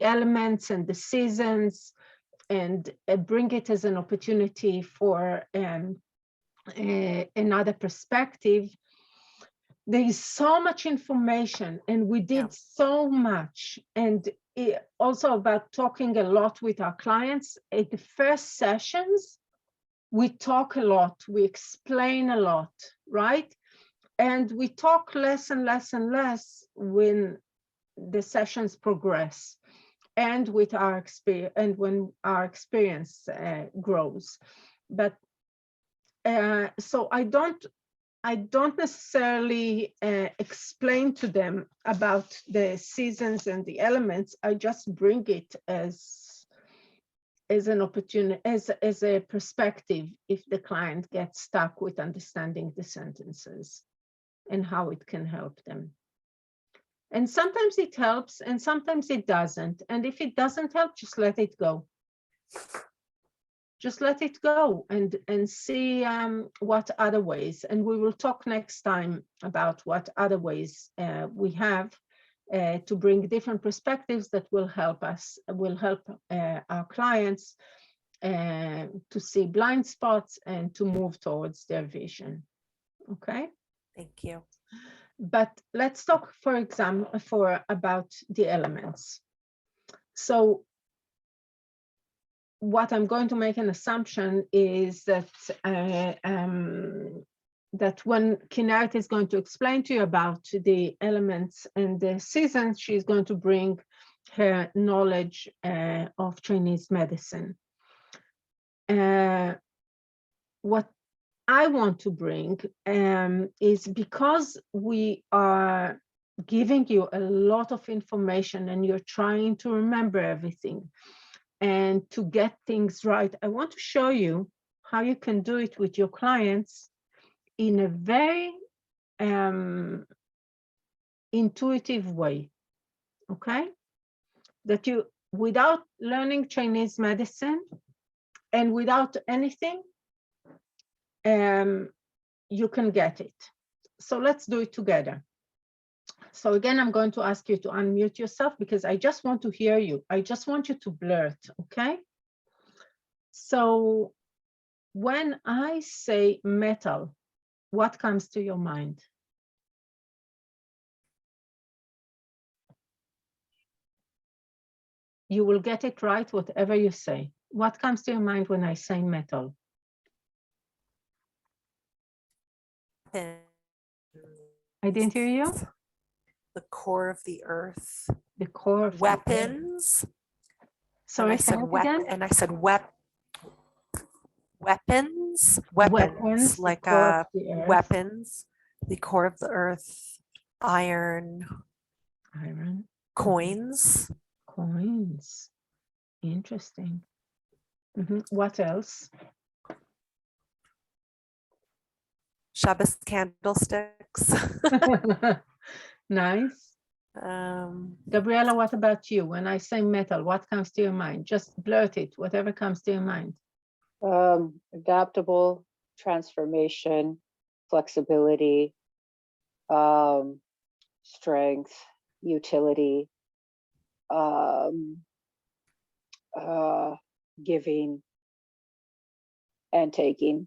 elements and the seasons, and bring it as an opportunity for another perspective, there is so much information, and we did so much, and also about talking a lot with our clients. At the first sessions, we talk a lot, we explain a lot, right? And we talk less and less and less when the sessions progress, and with our experience, and when our experience grows. But so I don't necessarily explain to them about the seasons and the elements. I just bring it as an opportunity, as a perspective, if the client gets stuck with understanding the sentences and how it can help them. And sometimes it helps and sometimes it doesn't. And if it doesn't help, just let it go. Just let it go and see what other ways. And we will talk next time about what other ways we have to bring different perspectives that will help us, will help our clients to see blind spots and to move towards their vision. Okay? Thank you. But let's talk, for example, about the elements. So what I'm going to make an assumption is that that when Kinneret is going to explain to you about the elements and the seasons, she's going to bring her knowledge of Chinese medicine. What I want to bring is, because we are giving you a lot of information and you're trying to remember everything and to get things right, I want to show you how you can do it with your clients in a very intuitive way, okay? That you, without learning Chinese medicine and without anything, you can get it. So let's do it together. So again, I'm going to ask you to unmute yourself because I just want to hear you. I just want you to blurt, okay? So when I say metal, what comes to your mind? You will get it right, whatever you say. What comes to your mind when I say metal? I didn't hear you. The core of the earth. The core of the earth. Weapons. Sorry, And I said again. and I said weapons. Weapons, the Like core of the earth. weapons. The core of the earth. Iron. Iron. Coins. Coins. Interesting. What else? Shabbos candlesticks. Nice. Gabriela, what about you? When I say metal, what comes to your mind? Just blurt it, whatever comes to your mind. Adaptable, transformation, flexibility, strength, utility, giving and taking.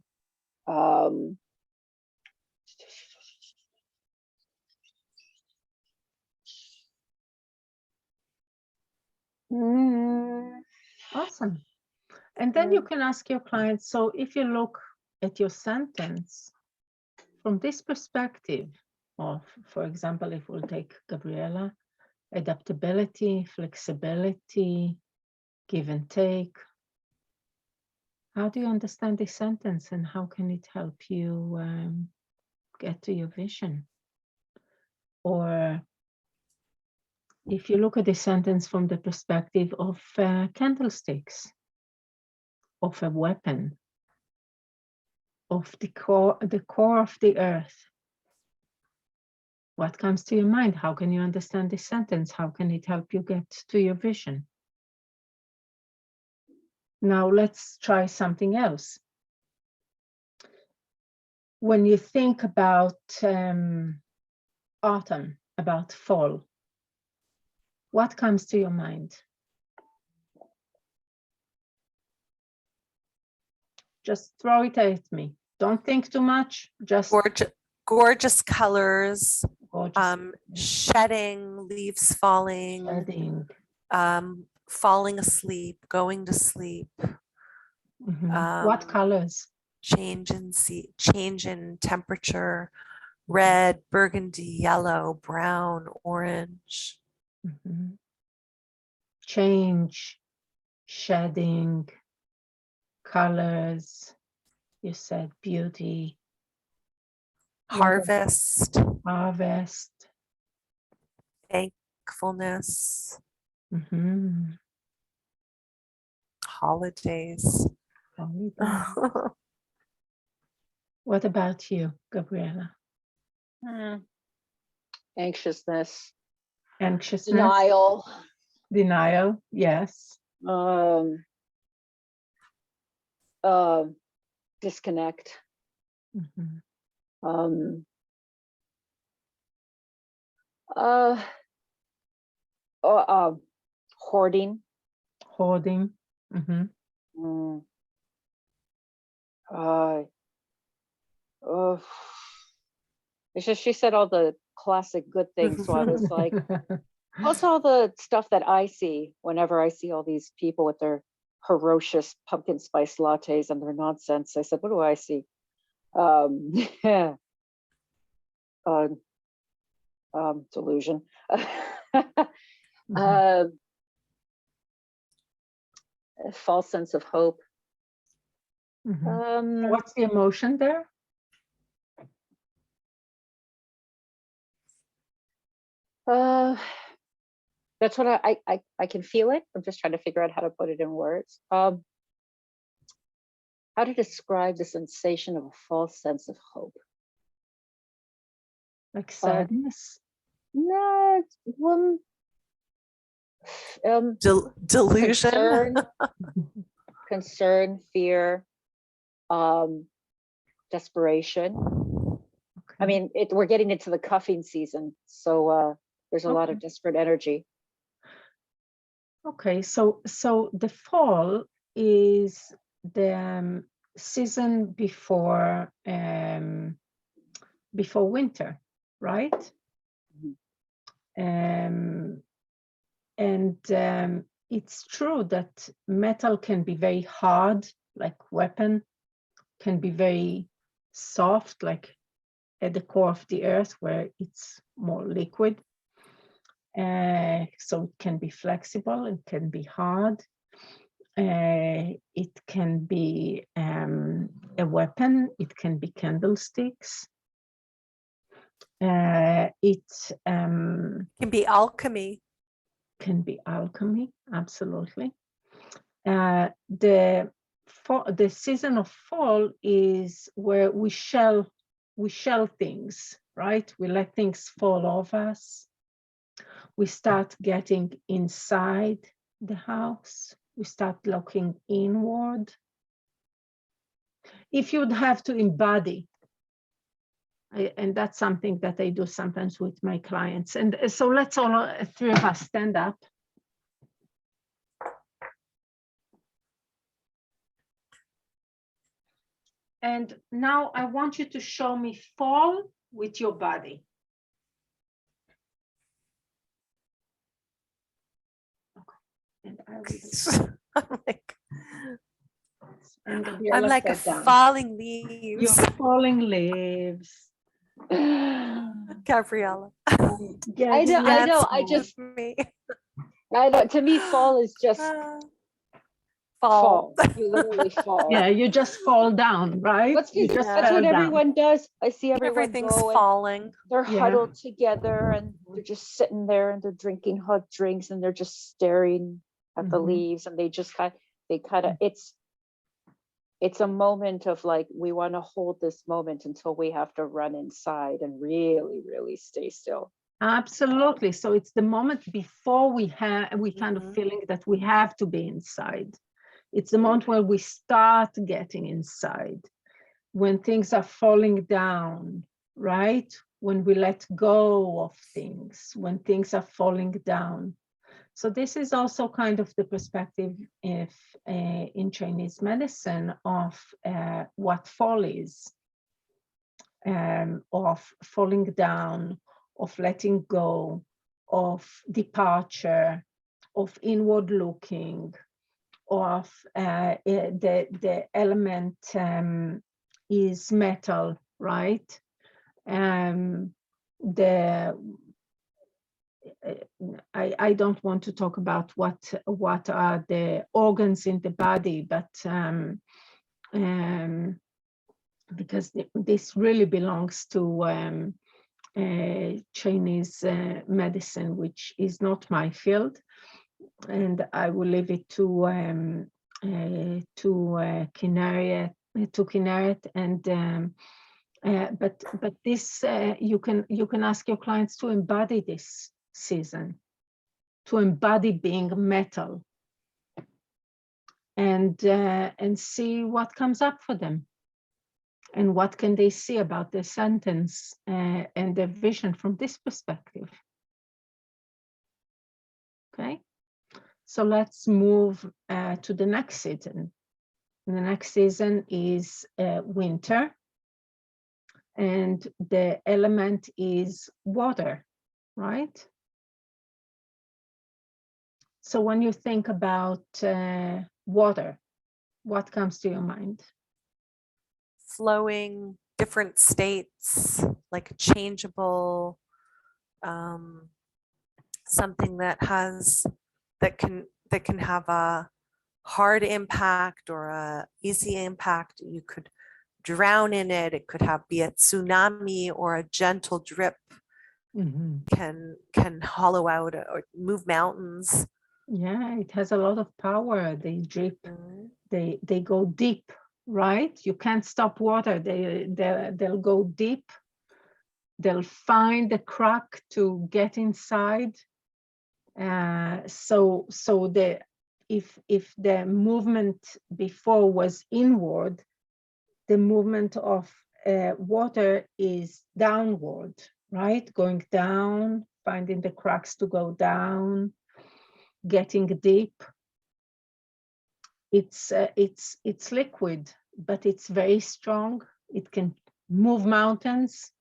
Awesome. And then you can ask your clients, so if you look at your sentence from this perspective of, for example, if we'll take Gabriela, adaptability, flexibility, give and take. How do you understand this sentence and how can it help you get to your vision? Or if you look at the sentence from the perspective of candlesticks, of a weapon, of the core of the earth, what comes to your mind? How can you understand this sentence? How can it help you get to your vision? Now let's try something else. When you think about autumn, about fall, what comes to your mind? Just throw it at me. Don't think too much. Just gorgeous colors, gorgeous. shedding, leaves falling, Shedding. Falling asleep, going to sleep. What colors? Change in temperature, red, burgundy, yellow, brown, orange. Change, shedding, colors. You said beauty. Harvest. Harvest. Thankfulness. Holidays. Holidays. What about you, Gabriela? Anxiousness. Anxiousness. Denial. Denial, yes. Disconnect. Hoarding. Hoarding. It's just she said all the classic good things, so I was like, also all the stuff that I see whenever I see all these people with their ferocious pumpkin spice lattes and their nonsense. I said, what do I see? Delusion. A false sense of hope. What's the emotion there? That's what I can feel it. I'm just trying to figure out how to put it in words. How to describe the sensation of a false sense of hope? Like sadness? No, delusion. Concern, fear, desperation. I mean, we're getting into the cuffing season, so there's a lot of desperate energy. Okay, so the fall is the season before winter, right? And it's true that metal can be very hard, like weapon, can be very soft, like at the core of the earth where it's more liquid. So it can be flexible, it can be hard. It can be a weapon, it can be candlesticks. It Can be alchemy. Can be alchemy, absolutely. The season of fall is where we shell things, right? We let things fall off us. We start getting inside the house. We start looking inward. If you'd have to embody, and that's something that I do sometimes with my clients. And so let's all three of us stand up. And now I want you to show me fall with your body. Okay. And I will. I'm like falling leaves. You're falling leaves. Gabriella. I know. I know. To me, fall is just fall. You literally fall. Yeah, you just fall down, right? That's what everyone does. I see everyone Everything's falling. They're huddled together and they're just sitting there and they're drinking hot drinks and they're just staring at the leaves, and they just kind of it's a moment of like, we want to hold this moment until we have to run inside and really, really stay still. Absolutely. So it's the moment before we kind of feeling that we have to be inside. It's the moment where we start getting inside, when things are falling down, right? When we let go of things, when things are falling down. So this is also kind of the perspective in Chinese medicine of what fall is, of falling down, of letting go, of departure, of inward looking, of the element is metal, right? I don't want to talk about what are the organs in the body, but because this really belongs to Chinese medicine, which is not my field, and I will leave it to Kinneret, and but this you can ask your clients to embody this season, to embody being metal, and see what comes up for them, and what can they see about their sentence and their vision from this perspective. Okay, so let's move to the next season. The next season is winter, and the element is water, right? So when you think about water, what comes to your mind? Flowing, different states, like changeable, something that can have a hard impact or a easy impact. You could drown in it. It could be a tsunami, or a gentle drip can hollow out or move mountains. Yeah, it has a lot of power. They drip, they go deep, right? You can't stop water. They'll go deep. They'll find a crack to get inside. So if the movement before was inward, the movement of water is downward, right? Going down, finding the cracks to go down, getting deep. It's liquid, but it's very strong. It can move mountains.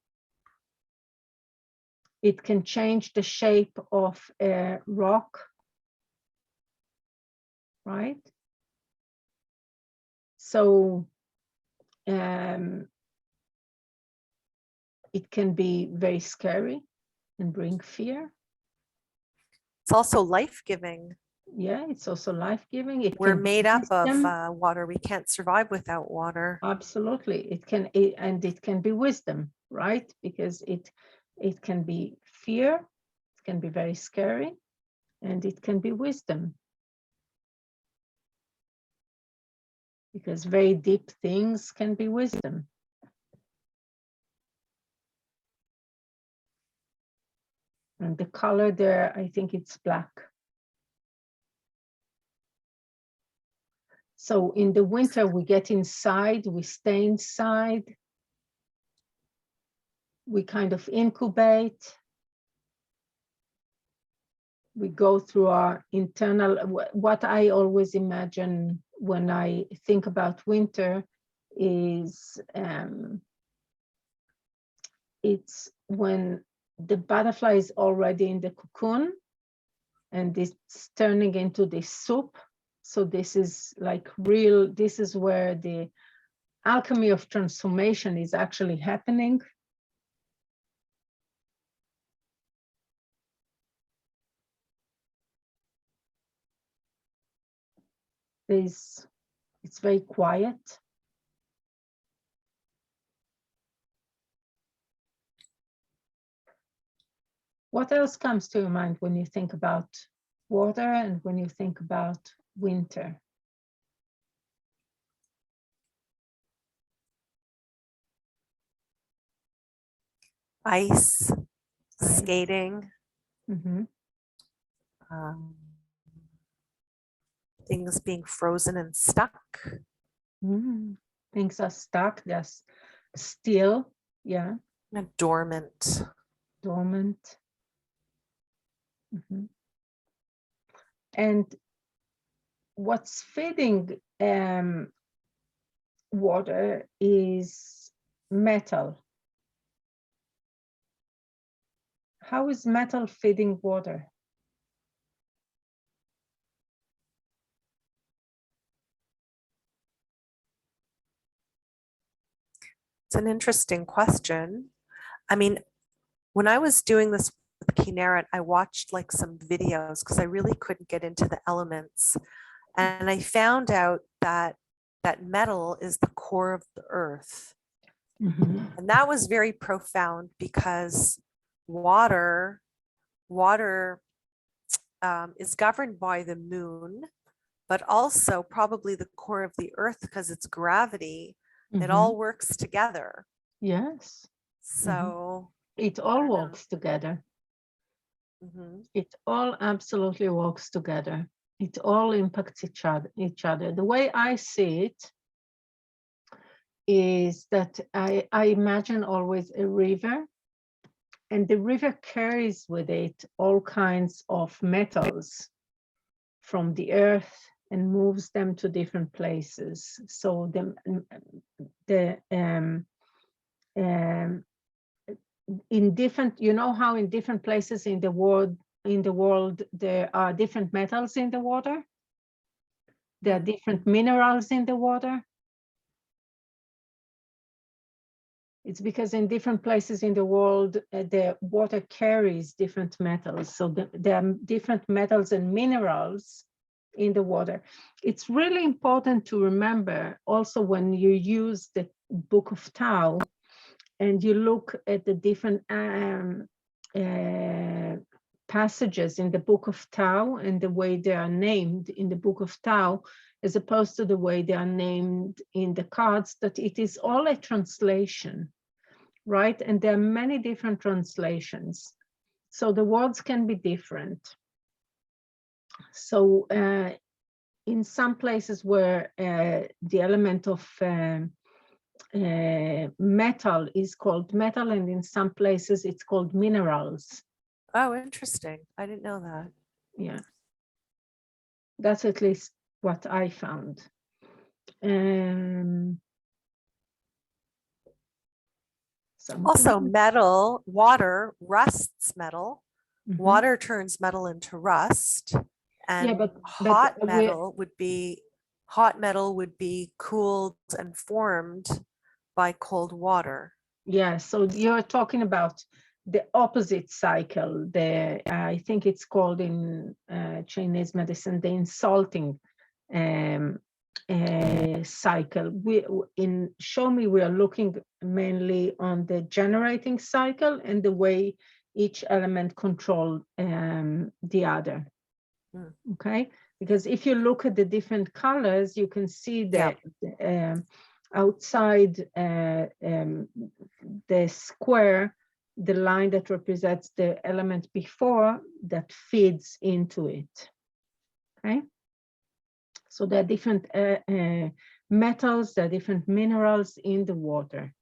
It can change the shape of a rock, right? So it can be very scary and bring fear. It's also life-giving. Yeah, it's also life-giving. It We're can made up of wisdom. water. We can't survive without water. Absolutely, it can, and it can be wisdom, right? Because it can be fear, it can be very scary, and it can be wisdom. Because very deep things can be wisdom. And the color there, I think it's black. So in the winter, we get inside, we stay inside. We kind of incubate. We go through our internal, what I always imagine when I think about winter is it's when the butterfly is already in the cocoon and it's turning into this soup. So this is like real, this is where the alchemy of transformation is actually happening. It's very quiet. What else comes to your mind when you think about water and when you think about winter? Ice, skating, Mm-hmm. Things being frozen and stuck. Mm. Things are stuck, they're still, yeah. And dormant. Dormant. Mm-hmm. And what's feeding water is metal. How is metal feeding water? It's an interesting question. I mean, when I was doing this with Kinneret, I watched like some videos because I really couldn't get into the elements. And I found out that metal is the core of the earth. Mm-hmm. And that was very profound because water is governed by the moon, but also probably the core of the earth because it's gravity. It Mm-hmm. all works together. Yes. So it all works together. mm-hmm. It all absolutely works together. It all impacts each other. The way I see it is that I imagine always a river, and the river carries with it all kinds of metals from the earth and moves them to different places. So in different, you know how in different places in the world there are different metals in the water? There are different minerals in the water. It's because in different places in the world, the water carries different metals. So there are different metals and minerals in the water. It's really important to remember also when you use the Book of Tao and you look at the different passages in the Book of Tao and the way they are named in the Book of Tao, as opposed to the way they are named in the cards, that it is all a translation, right? And there are many different translations. So the words can be different. So in some places where the element of metal is called metal, and in some places it's called minerals. Oh, interesting. I didn't know that. Yeah, that's at least what I found. Also, metal, water rusts metal. Mhm. Water turns metal into rust. And but hot we're- metal would be cooled and formed by cold water. Yeah, so you're talking about the opposite cycle. I think it's called in Chinese medicine the insulting cycle. In Show Me, we are looking mainly on the generating cycle and the way each element control the other. Okay, because if you look at the different colors, you can see that outside the square, the line that represents the element before that feeds into it. Okay, so there are different metals, there are different minerals in the water.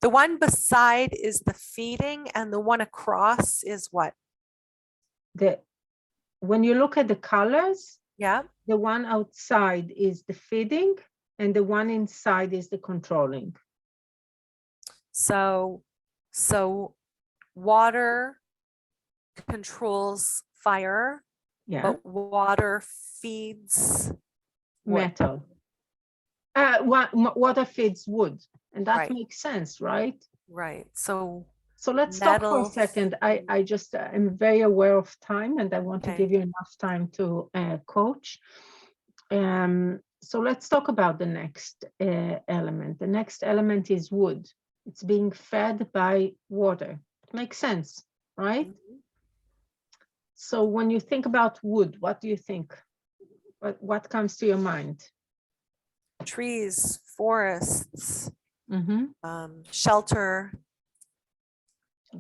The one beside is the feeding, and the one across is what? When you look at the colors, Yeah. the one outside is the feeding, and the one inside is the controlling. So water controls fire, Yeah, but water feeds what? metal. Water feeds wood, and that Right. makes sense, right? Right. So let's stop for a metal second. I just am very aware of time, and I want to Okay. give you enough time to coach. So let's talk about the next element. The next element is wood. It's being fed by water. It makes sense, right? So when you think about wood, what do you think? What comes to your mind? trees, forests, Mm-hmm. Shelter,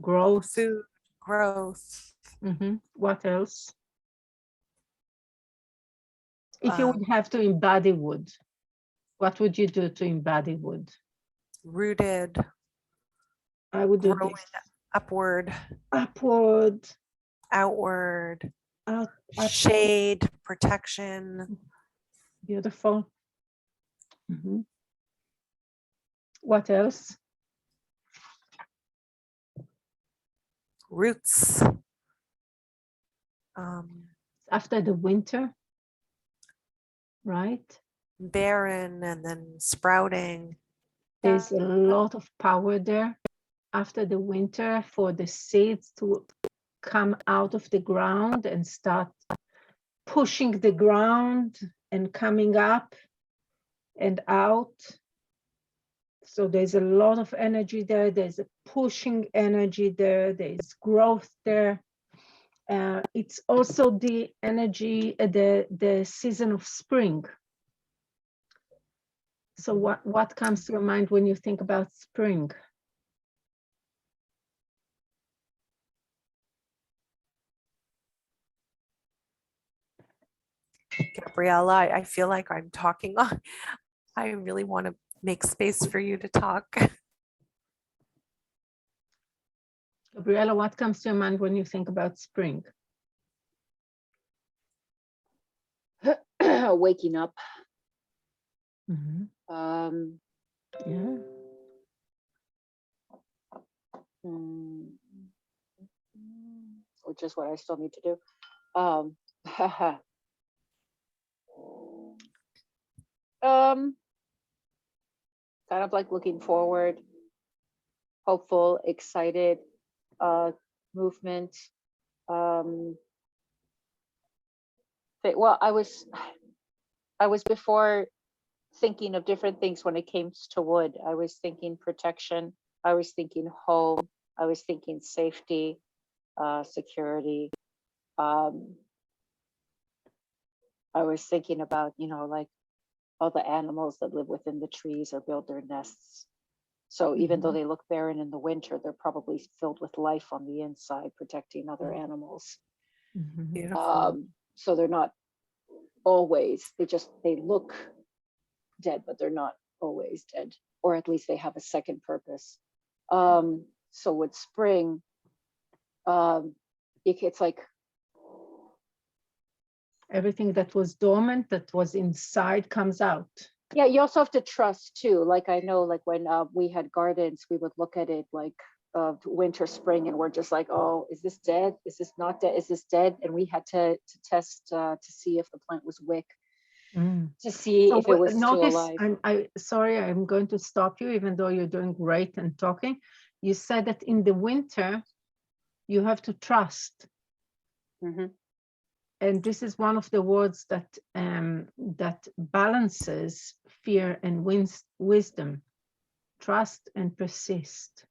Growth. food, growth. Mm-hmm. What else? If you Um, would have to embody wood, what would you do to embody wood? Rooted, I would do growing this. upward, Upward, outward, up, shade, protection. Beautiful. Mm-hmm. What else? Roots. After the winter, right? Barren and then sprouting. There's a lot of power there after the winter for the seeds to come out of the ground and start pushing the ground and coming up and out. So there's a lot of energy there. There's a pushing energy there. There's growth there. It's also the energy, the season of spring. So what comes to your mind when you think about spring? Gabriella, I feel like I'm talking on. I really want to make space for you to talk. Gabriella, what comes to your mind when you think about spring? Waking up. Mm-hmm. Yeah. Which is what I still need to do. Kind of like looking forward, hopeful, excited, movement. Well, I was before thinking of different things when it came to wood. I was thinking protection. I was thinking home. I was thinking safety, security. I was thinking about, like all the animals that live within the trees or build their nests. So even though they look barren in the winter, they're probably filled with life on the inside, protecting other animals. Beautiful. So they're not always, they look dead, but they're not always dead. or at least they have a second purpose. So with spring, it's like everything that was dormant, that was inside, comes out. yeah, you also have to trust too. Like I know, like when we had gardens, we would look at it like winter, spring, and we're just like, oh, is this dead? Is this not dead? Is this dead? And we had to test to see if the plant was wick, to see if it was still Notice, alive. sorry, I'm going to stop you, even though you're doing great and talking. You said that in the winter, you have to trust. And this is one of the words that that balances fear and wisdom, trust and persist.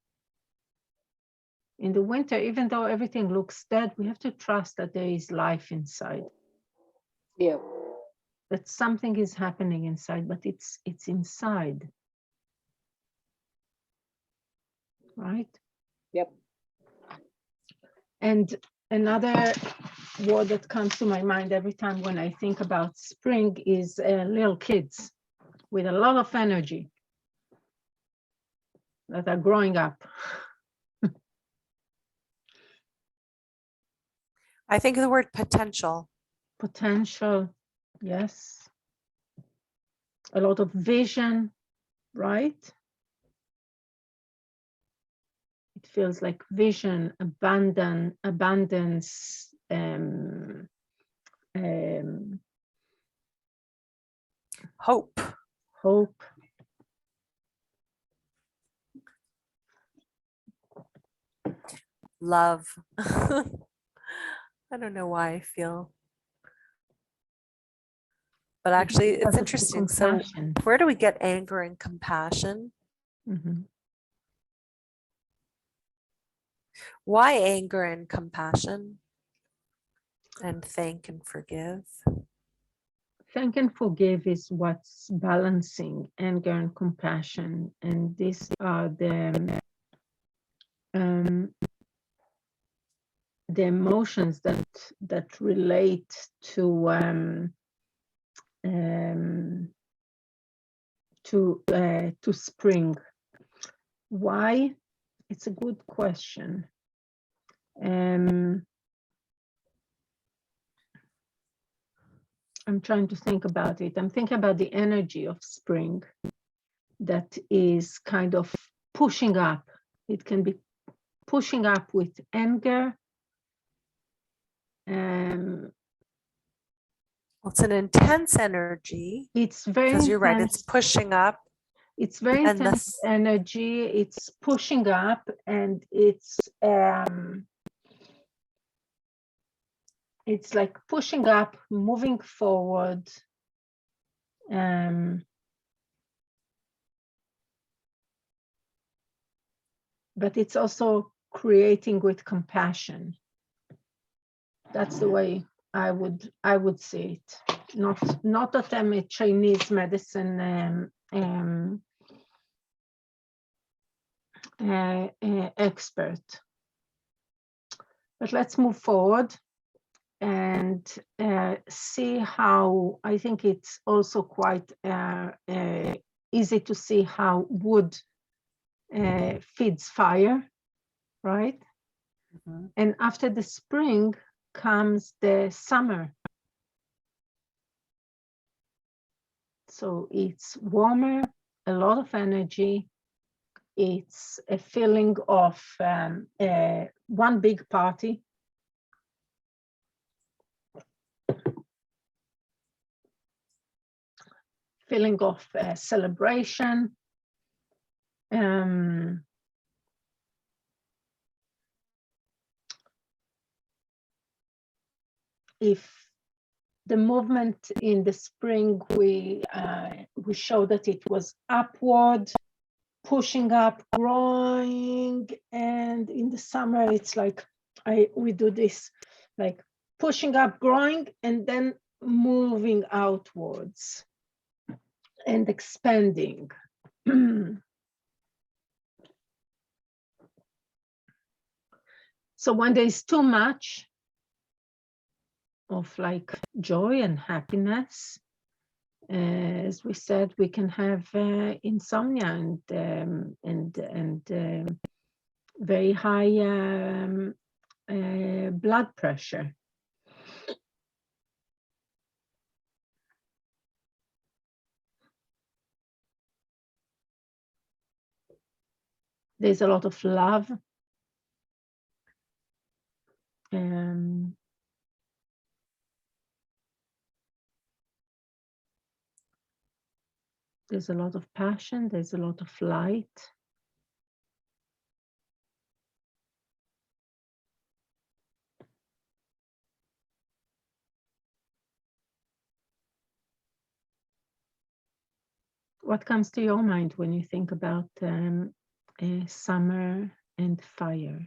In the winter, even though everything looks dead, we have to trust that there is life inside. Yeah. That something is happening inside, but it's inside. Right? Yep. And another word that comes to my mind every time when I think about spring is little kids with a lot of energy that are growing up. I think of the word potential. Potential, yes. A lot of vision, right? It feels like vision, abundance, Hope. hope. Love. I don't know why I feel. But actually, it's interesting. So where do we get anger and compassion? Why anger and compassion? And thank and forgive? Thank and forgive is what's balancing anger and compassion. And these are the emotions that relate to spring. Why? It's a good question. I'm trying to think about it. I'm thinking about the energy of spring that is kind of pushing up. It can be pushing up with anger. Well, it's an intense energy. It's very because you're right, intense. it's pushing up. It's very And intense energy. It's pushing up, and it's like pushing up, moving forward. But it's also creating with compassion. That's the way I would see it. Not that I'm a Chinese medicine expert. But let's move forward and see how, I think it's also quite easy to see how wood feeds fire, right? And after the spring comes the summer. So it's warmer, a lot of energy. It's a feeling of one big party. Feeling of celebration. If the movement in the spring, we show that it was upward, pushing up, growing, and in the summer it's like we do this, like pushing up, growing, and then moving outwards and expanding. So when there's too much of like joy and happiness, as we said, we can have insomnia and very high blood pressure. There's a lot of love. There's a lot of passion. There's a lot of light. What comes to your mind when you think about summer and fire?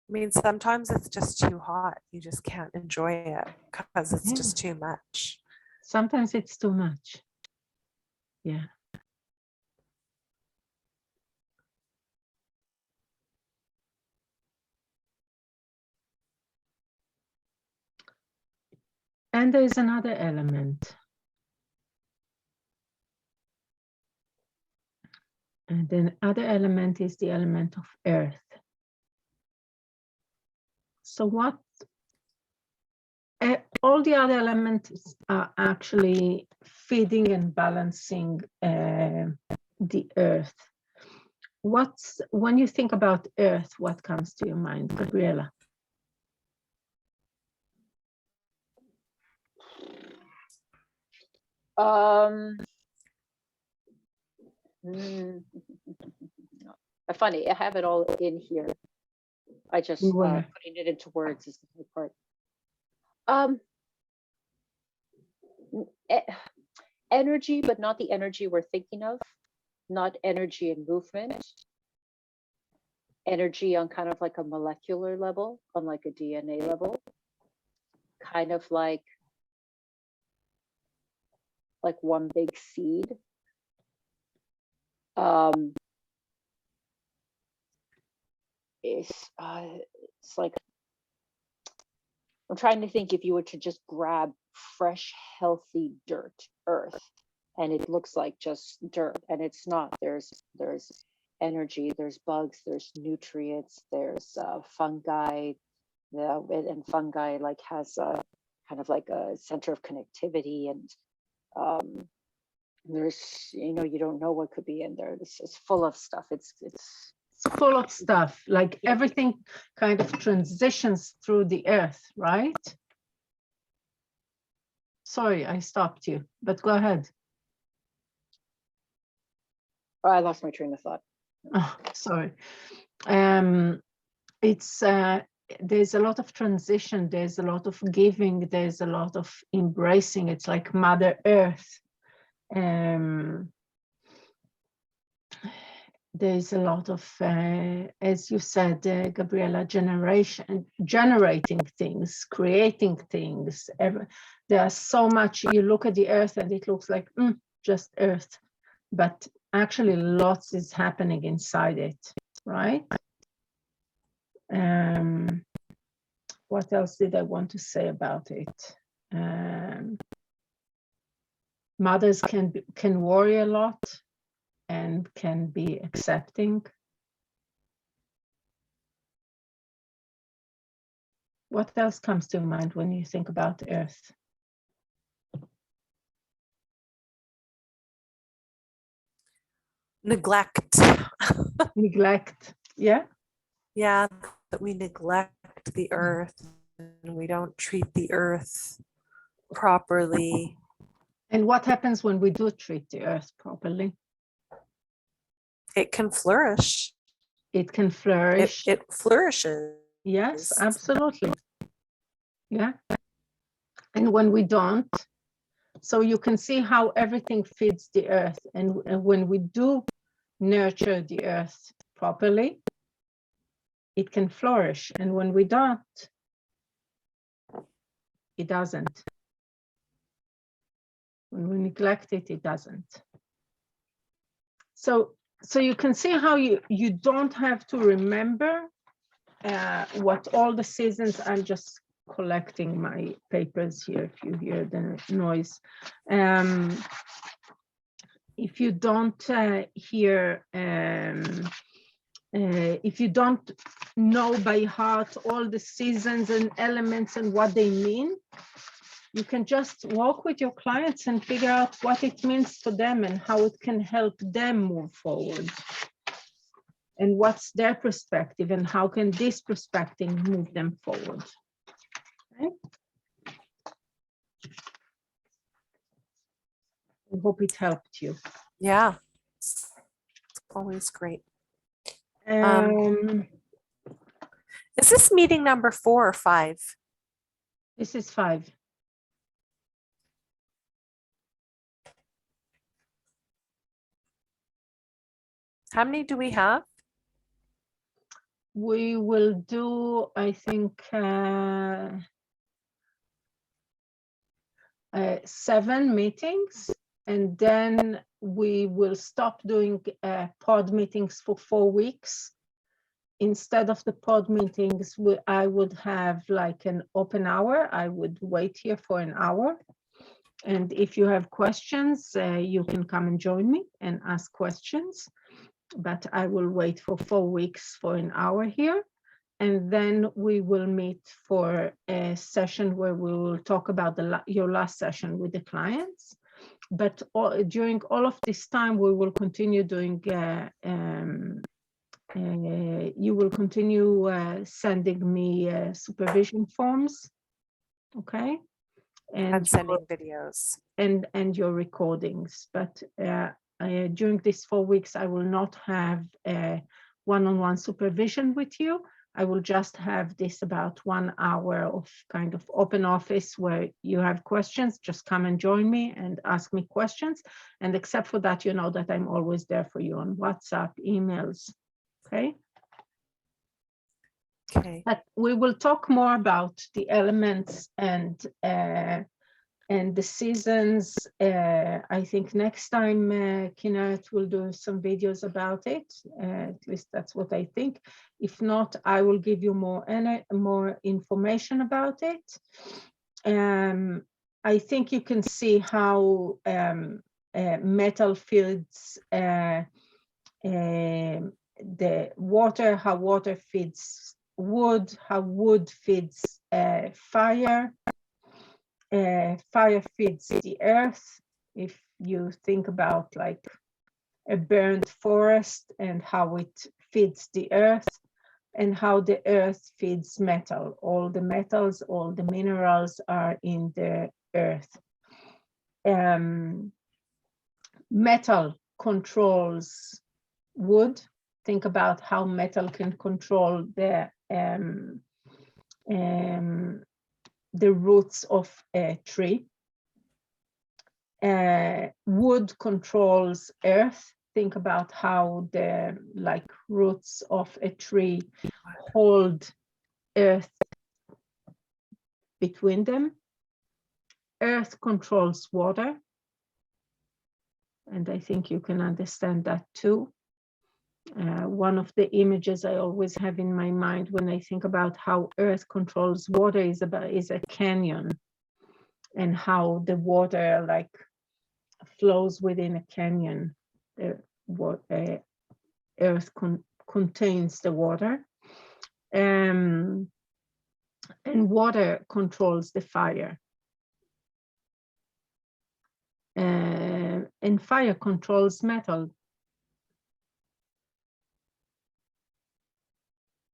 I mean, sometimes it's just too hot. You just can't enjoy it because it's just too much. Sometimes it's too much. Yeah. And there's another element. And the other element is the element of earth. So what all the other elements are actually feeding and balancing the earth. When you think about earth, what comes to your mind, Gabriela? Funny, I have it all in here. I just putting it into words is the hard part. Energy, but not the energy we're thinking of, not energy and movement. Energy on kind of like a molecular level, on like a DNA level, kind of like one big seed. It's like, I'm trying to think, if you were to just grab fresh, healthy dirt, earth, and it looks like just dirt, and it's not. There's energy, there's bugs, there's nutrients, there's fungi, and fungi like has a kind of like a center of connectivity, and there's, you don't know what could be in there. This is full of stuff. It's full of stuff, like everything kind of transitions through the earth, right? Sorry, I stopped you, but go ahead. I lost my train of thought. Oh, sorry. It's there's a lot of transition, there's a lot of giving, there's a lot of embracing. It's like Mother Earth. There's a lot of, as you said, Gabriela, generating things, creating things. There's so much. You look at the earth and it looks like just earth, but actually lots is happening inside it, right? What else did I want to say about it? Mothers can worry a lot and can be accepting. What else comes to mind when you think about earth? Neglect. Neglect, yeah? Yeah, that we neglect the earth and we don't treat the earth properly. And what happens when we do treat the earth properly? It can flourish. It can flourish. It flourishes. Yes, absolutely. Yeah. And when we don't, so you can see how everything feeds the earth. And when we do nurture the earth properly, it can flourish. And when we don't, it doesn't. When we neglect it, it doesn't. So you can see how you don't have to remember what all the seasons, I'm just collecting my papers here if you hear the noise. If you don't hear, if you don't know by heart all the seasons and elements and what they mean, you can just walk with your clients and figure out what it means for them and how it can help them move forward. And what's their perspective and how can this perspective move them forward. Okay? I hope it helped you. Yeah, it's always great. Is this meeting number 4 or 5? This is 5. How many do we have? We will do, I think, 7 meetings, and then we will stop doing pod meetings for 4 weeks. Instead of the pod meetings, I would have like an open hour. I would wait here for an hour. And if you have questions, you can come and join me and ask questions. But I will wait for 4 weeks for an hour here. And then we will meet for a session where we will talk about your last session with the clients. But during all of this time, we will continue doing, you will continue sending me supervision forms, okay? And sending videos. And your recordings. But during these 4 weeks, I will not have one-on-one supervision with you. I will just have this about 1 hour of kind of open office where you have questions, just come and join me and ask me questions. And except for that, you know that I'm always there for you on WhatsApp, emails, okay? Okay. But we will talk more about the elements and the seasons. I think next time Kinneret will do some videos about it. At least that's what I think. If not, I will give you more information about it. I think you can see how metal feeds the water, how water feeds wood, how wood feeds fire. Fire feeds the earth. If you think about like a burnt forest and how it feeds the earth, and how the earth feeds metal. All the metals, all the minerals are in the earth. Metal controls wood. Think about how metal can control the roots of a tree. Wood controls earth. Think about how the roots of a tree hold earth between them. Earth controls water. And I think you can understand that too. One of the images I always have in my mind when I think about how earth controls water is a canyon, and how the water flows within a canyon. Earth contains the water, and water controls the fire, and fire controls metal.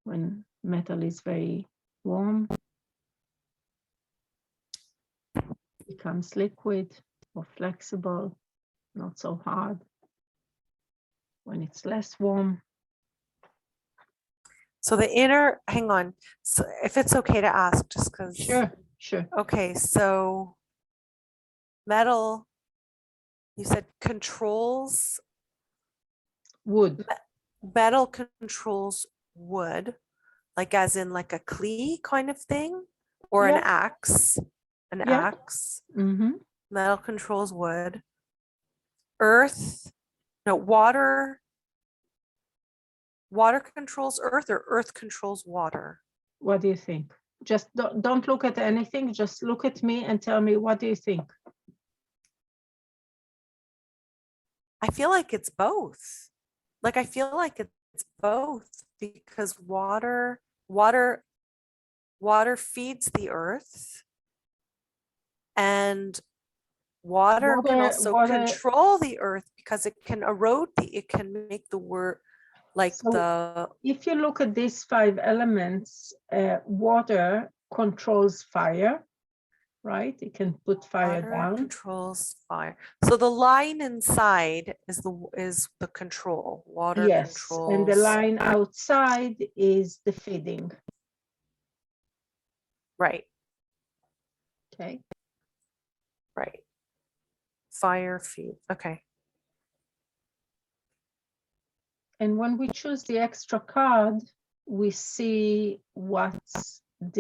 When metal is very warm, it becomes liquid or flexible, not so hard. When it's less warm. So the inner, hang on, so if it's okay to ask, just because. Sure. Okay, so metal, you said controls wood. Metal controls wood, like as in like a clee kind of thing, or an axe. Axe. Mm-hmm. Metal controls wood. Earth, no, water water controls earth or earth controls water? What do you think? Just don't look at anything. Just look at me and tell me, what do you think? I feel like it's both. Like I feel like it's both because water feeds the earth, and water can also control the earth because it can erode it can make the word like if you look at these 5 elements, water controls fire, right? It can put fire down. Controls fire. So the line inside is the control. Water controls. And the line outside is the feeding. Right. Okay. Right. Fire feed. Okay. And when we choose the extra card, we see what's not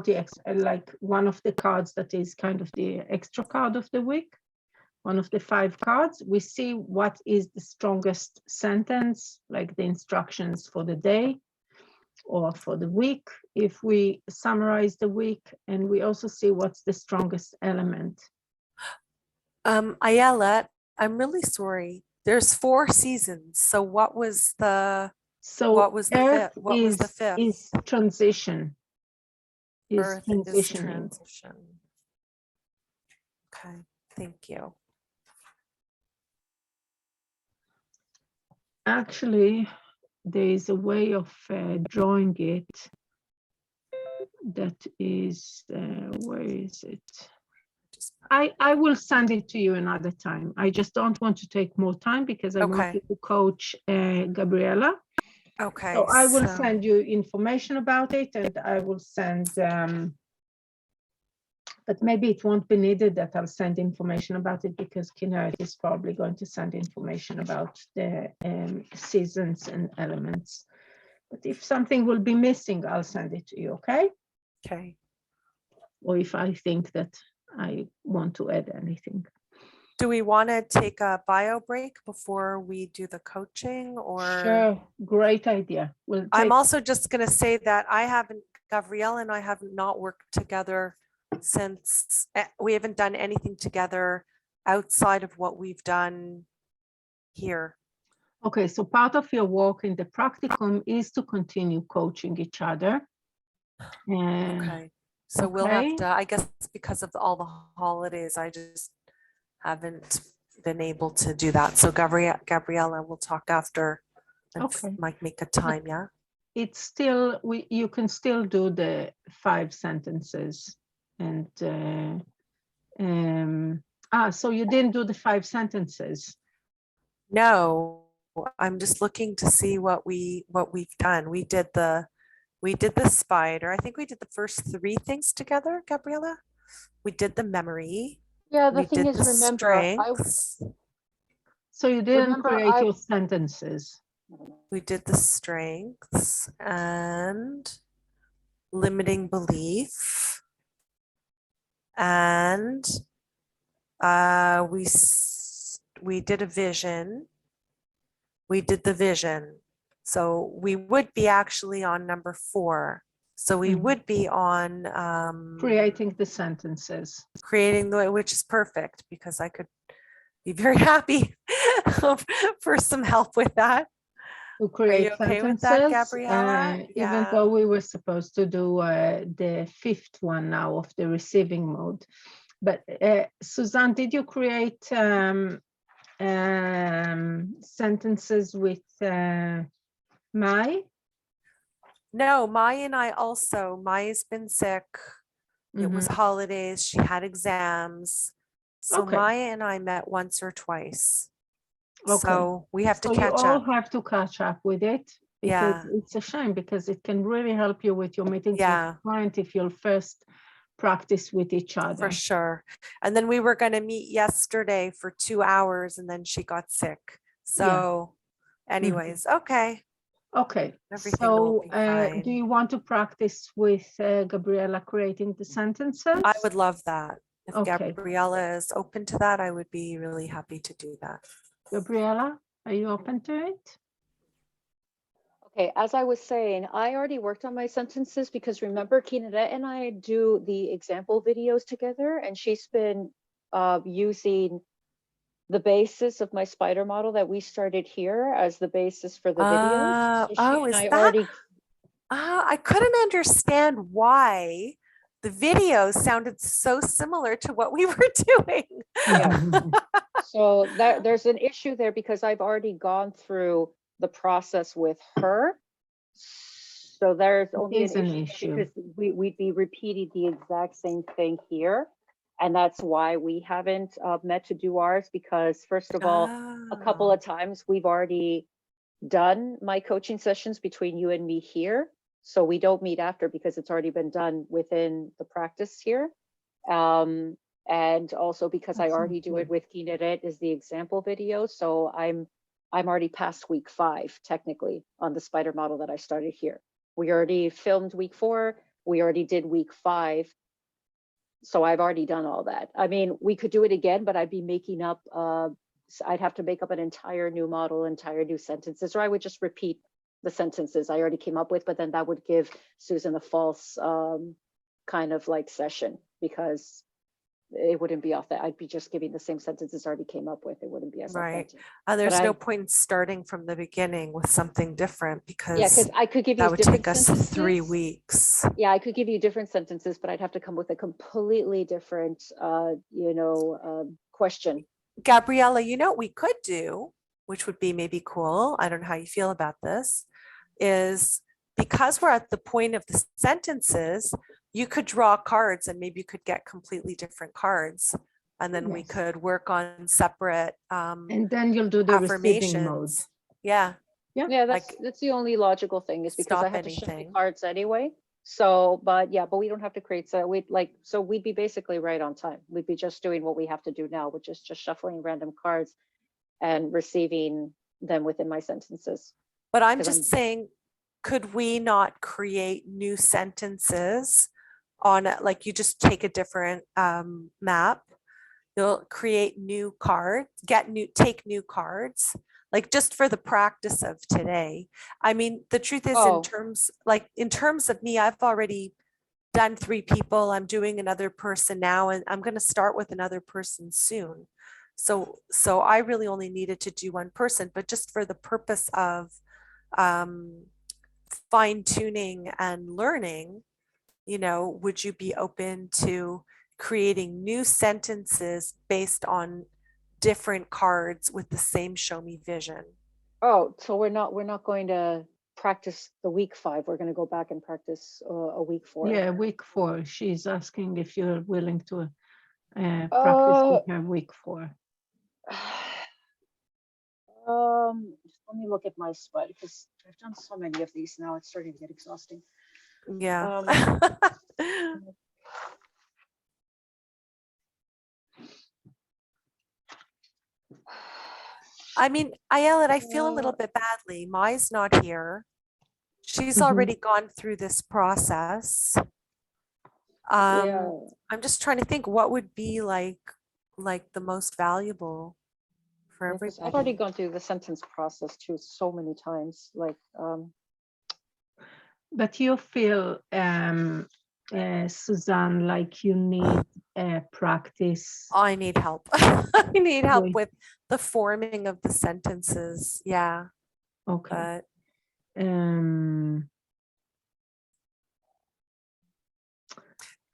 the like one of the cards that is kind of the extra card of the week, one of the 5 cards. We see what is the strongest sentence, like the instructions for the day or for the week, if we summarize the week, and we also see what's the strongest element. Ayala, I'm really sorry. There's 4 seasons. So what was the what was the fifth? What was the 5th? Is transition. Earth is transition. Okay, thank you. Actually, there is a way of drawing it that is, where is it? I will send it to you another time. I just don't want to take more time because I want you to coach Gabriella. Okay. So I will send you information about it, and I will send, but maybe it won't be needed that I'll send information about it because Kinneret is probably going to send information about the seasons and elements. But if something will be missing, I'll send it to you, okay? Okay. Or if I think that I want to add anything. Do we want to take a bio break before we do the or? Sure, great idea. I'm also just going to say that Gabrielle and I have not worked together since we haven't done anything together outside of what we've done here. Okay, so part of your work in the practicum is to continue coaching each other. Okay, so we'll have to, I guess because of all the holidays, I just haven't been able to do that. So Gabriella, we'll talk after and might make a time, yeah? It's still, you can still do the 5 sentences. And, so you didn't do the 5 sentences? No, I'm just looking to see what we've done. We did the spider. I think we did the first 3 things together, Gabriella. We did the memory. Yeah, the thing is, remember, so you didn't create your sentences. We did the strengths and limiting belief, and we did a vision. We did the vision. So we would be actually on number 4. So we would be on creating the sentences. Which is perfect because I could be very happy for some help with that. To create Are you okay sentences, with that, Gabriella? even though we were supposed to do the 5th one now of the receiving mode. But Suzanne, did you create sentences with Mai? No, Mai and I also. Mai's been sick. It was holidays. She had exams. So Maya and I met once or twice. So we have to catch up. You all have to catch up with it because it's a shame because it can really help you with your meetings with the client if you'll first practice with each other. For sure. And then we were going to meet yesterday for 2 hours and then she got sick. So anyways, okay. Okay, so do you want to practice with Gabriella creating the sentences? I would love that. If Gabriella is open to that, I would be really happy to do that. Gabriella, are you open to it? Okay, as I was saying, I already worked on my sentences because remember, Kinette and I do the example videos together, and she's been using the basis of my spider model that we started here as the basis for the videos. So she and Is I that? already, I couldn't understand why the videos sounded so similar to what we were doing. yeah. So there's an issue there because I've already gone through the process with her. So there's only is an an issue issue. because we'd be repeating the exact same thing here. And that's why we haven't met to do ours, because first of all, a couple Oh, of times we've already done my coaching sessions between you and me here. So we don't meet after because it's already been done within the practice here. And also because I That's not already do good. it with Kineret is the example video. So I'm already past week 5 technically on the spider model that I started here. We already filmed week 4. We already did week 5. So I've already done all that. I mean, we could do it again, but I'd be making up, I'd have to make up an entire new model, entire new sentences, or I would just repeat the sentences I already came up with, but then that would give Susan a false kind of like session because it wouldn't be authentic. I'd be just giving the same sentences I already came up with. It wouldn't be as right. authentic. There's no I, point in starting from the beginning with something different yeah, because because I could give you that would different take us 3 sentences. weeks. Yeah, I could give you different sentences, but I'd have to come with a completely different, question. Gabriella, you know what we could do, which would be maybe cool. I don't know how you feel about this, is because we're at the point of the sentences, you could draw cards and maybe you could get completely different cards. And then we Yes. could work on separate And then you'll do the receiving mode. affirmations. Yeah. Yeah, Like that's the only logical thing is because I stop have to shift the anything. cards anyway. So, but yeah, but we don't have to create, so we'd be basically right on time. We'd be just doing what we have to do now, which is just shuffling random cards and receiving them within my sentences. But I'm 'Cause just saying, could we not create new sentences on it? Like you just take a different map, you'll create new cards, take new cards, like just for the practice of today. I mean, the truth is Oh, in terms of me, I've already done 3 people. I'm doing another person now, and I'm going to start with another person soon. So I really only needed to do one person, but just for the purpose of um, fine tuning and learning, would you be open to creating new sentences based on different cards with the same show me vision? oh, so we're not going to practice the week 5. We're going to go back and practice a week 4. Yeah, week 4. She's asking if you're willing to practice Uh, with her week 4. Let me look at my spot because I've done so many of these now. It's starting to get exhausting. Yeah. I mean, Ayelet, I feel a little bit badly. Mai's not here. She's already gone through this process. Yeah. I'm just trying to think what would be like the most valuable for Because I've already everybody. gone through the sentence process too so many times. Like, But you feel, Suzanne, like you need practice I need help. I need help with, with the forming of the sentences. Yeah. okay.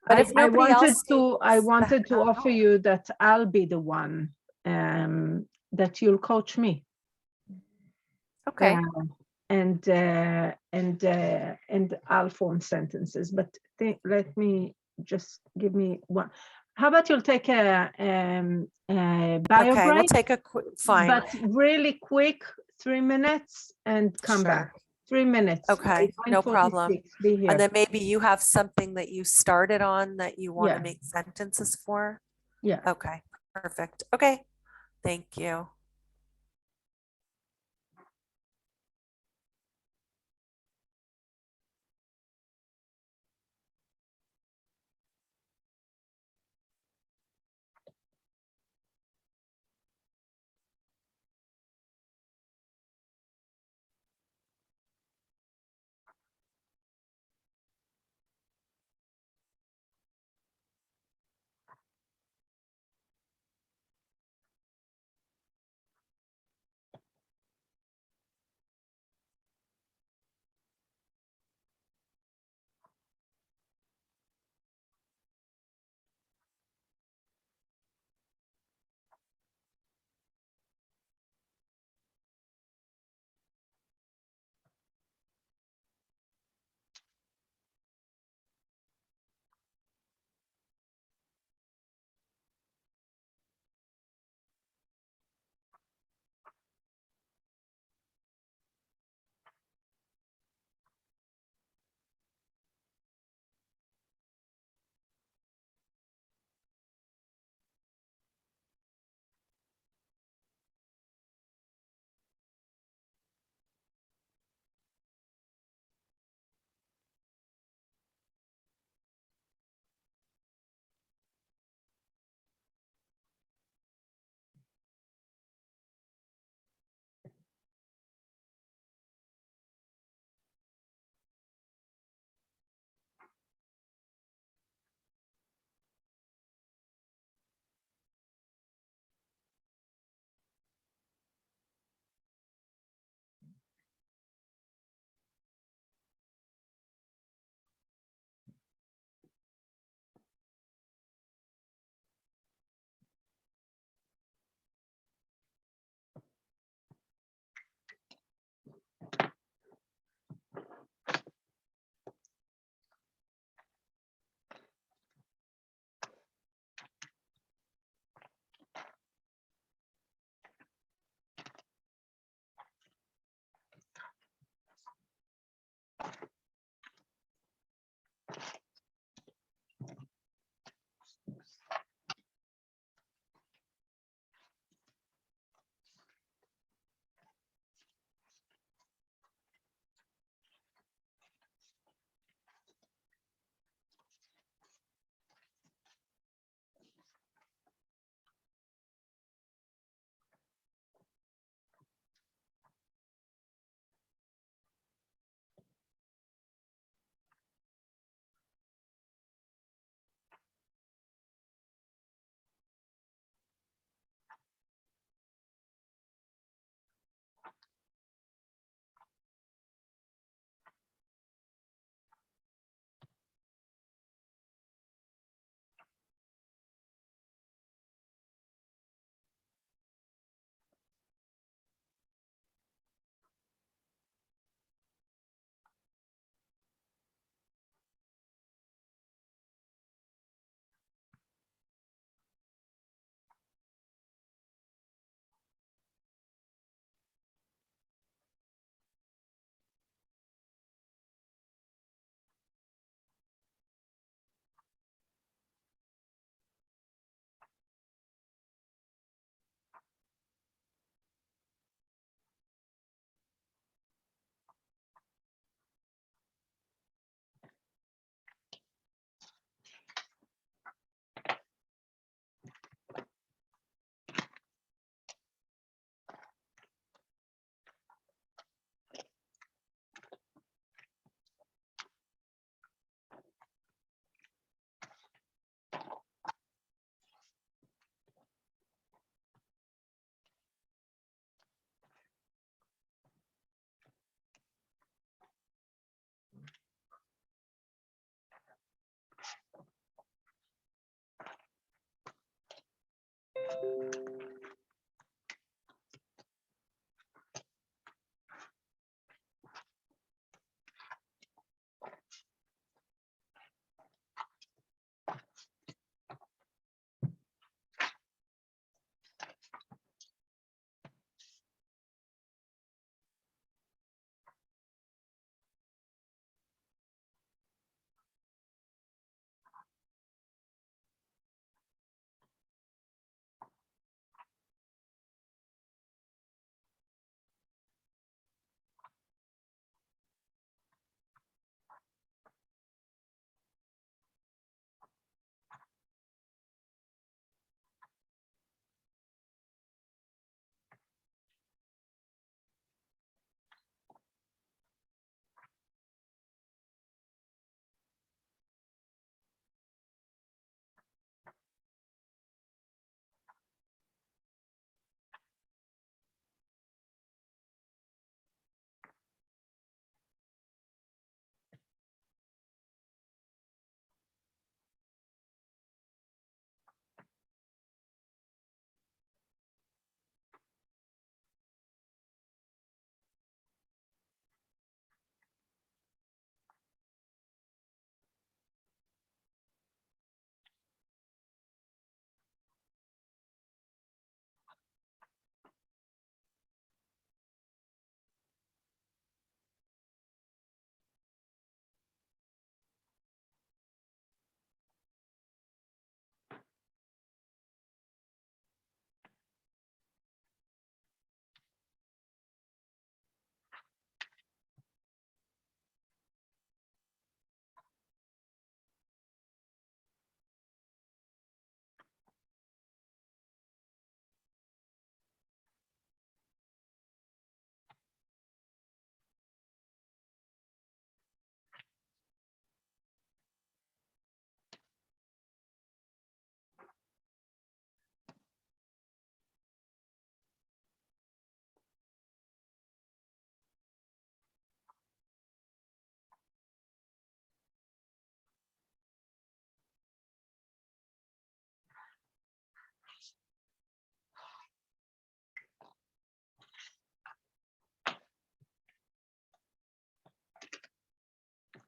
But if I nobody wanted else to needs the offer help. you that I'll be the one that you'll coach me. Okay. And I'll form sentences. But let me just give me one. How about you'll take a bio Okay, we'll break, take a quick, fine. but really quick, 3 minutes, and come back. Sure. 3 minutes. Okay, no problem. 9:46, be here. And then maybe you have something that you started on that you want to Yeah. make sentences for? Yeah. Okay, perfect. Okay, thank you.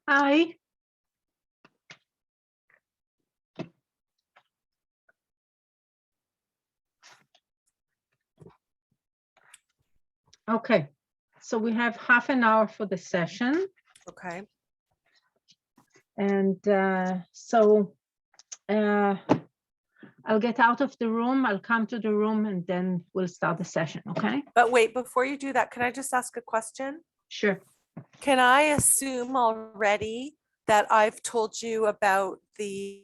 Hi. Okay, so we have half an hour for the session. Okay. And I'll get out of the room, I'll come to the room, and then we'll start the session, okay? But wait, before you do that, can I just ask a question? Sure. Can I assume already that I've told you about the,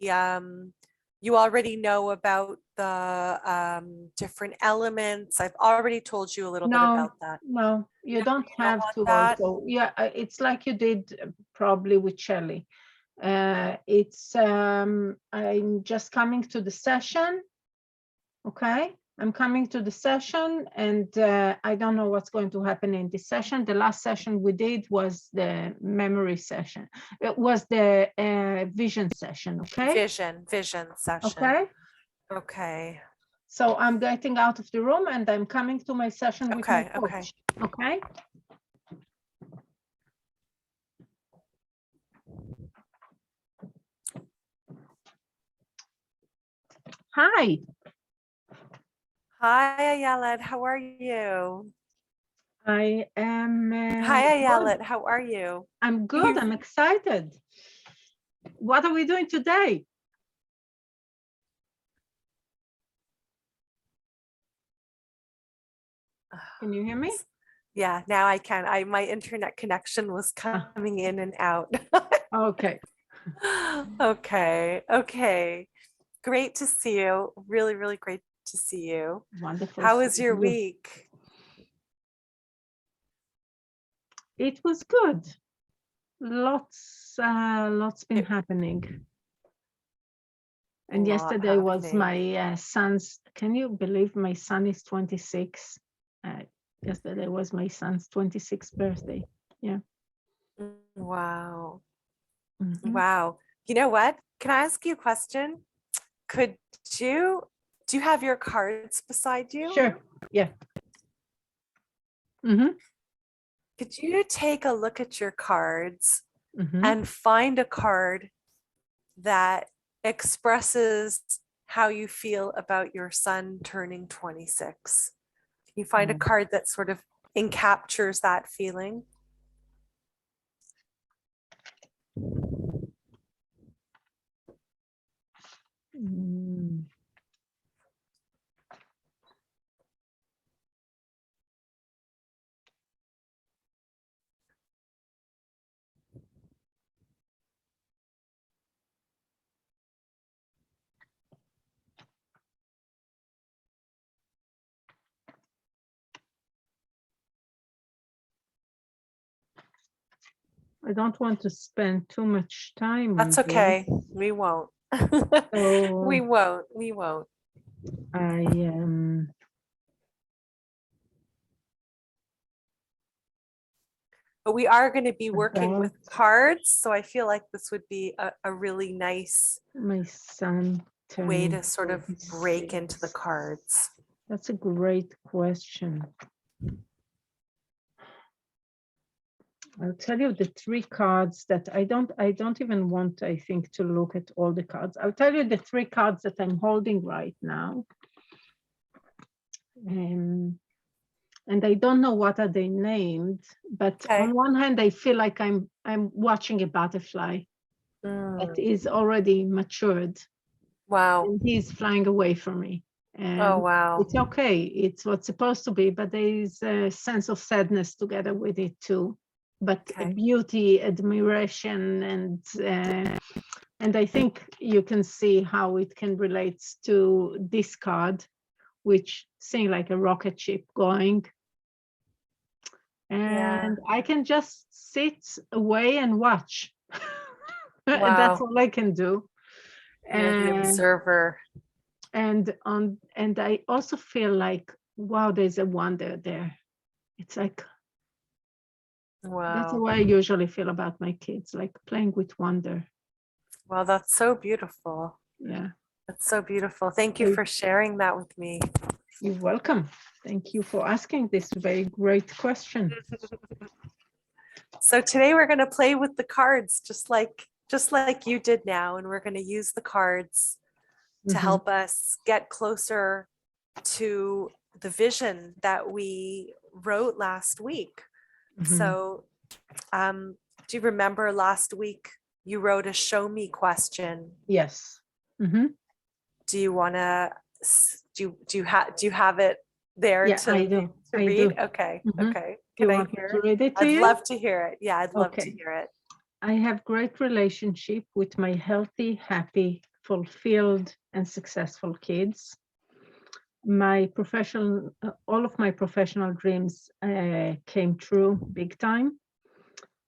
you already know about the different elements? I've already told you a little bit No, about that. no, you No, don't you don't have want to that? also. Yeah, it's like you did probably with Shelley. It's I'm just coming to the session, okay? I'm coming to the session, and I don't know what's going to happen in this session. The last session we did was the memory session. It was the vision session, okay? Vision session. Okay. Okay. So I'm getting out of the room and I'm coming to my session with my Okay, okay. coach. Okay. Hi. Hi, Ayelet. How are you? I am Hi, good. Ayelet. How are you? I'm good. I'm excited. What are we doing today? Can you hear me? Yeah, now I can. My internet connection was coming in and out. Okay. Okay, okay. Great to see you. Really, really great to see you. Wonderful. How was your week? It was good. Lots been happening. And yesterday was my son's, can you believe my son is 26? Yesterday was my son's 26th birthday. Yeah. Wow. Mhm. Wow. You know what? Can I ask you a question? Could you Do you have your cards beside you? Sure. Yeah. Mm-hmm. Could you take a look at your cards Mm-hmm. and find a card that expresses how you feel about your son turning 26? Can you find a card that sort of encaptures that feeling? Mm. I don't want to spend too much time That's on this. okay. We won't. So We won't. We won't. I But we are going to be working with about cards. So I feel like this would be a really nice my son way turning to sort of break into the 26. cards. That's a great question. I'll tell you the three cards that I don't even want, I think, to look at all the cards. I'll tell you the three cards that I'm holding right now. And I don't know what are they named, but Okay. on one hand, I feel like I'm watching a butterfly that is already matured Wow. and he's flying away from me. And Oh, wow. it's okay. It's what's supposed to be, but there is a sense of sadness together with it too. But Okay. beauty, admiration, and I think you can see how it can relate to this card, which seems like a rocket ship going. Yeah. And I can just sit away and watch. And that's Wow. all I can do. You're the observer. And I also feel like, wow, there's a wonder there. It's like that's the Wow. way I usually feel about my kids, like playing with wonder. Wow, that's so beautiful. Yeah. That's so beautiful. Thank you for sharing that with me. You're welcome. Thank you for asking this very great question. So today we're going to play with the cards just like you did now, and we're going to use the cards to help us get closer to the vision that we wrote last week. So do you remember last week you wrote a show me question? Yes. Do you want to do you have it there Yeah, to I do. to I read? do. Okay. Mhm. Okay. You Can I want me hear to it? read it to I'd you? love to hear it. Yeah, I'd love to Okay. hear it. I have great relationship with my healthy, happy, fulfilled, and successful kids. My professional, all of my professional dreams came true big time.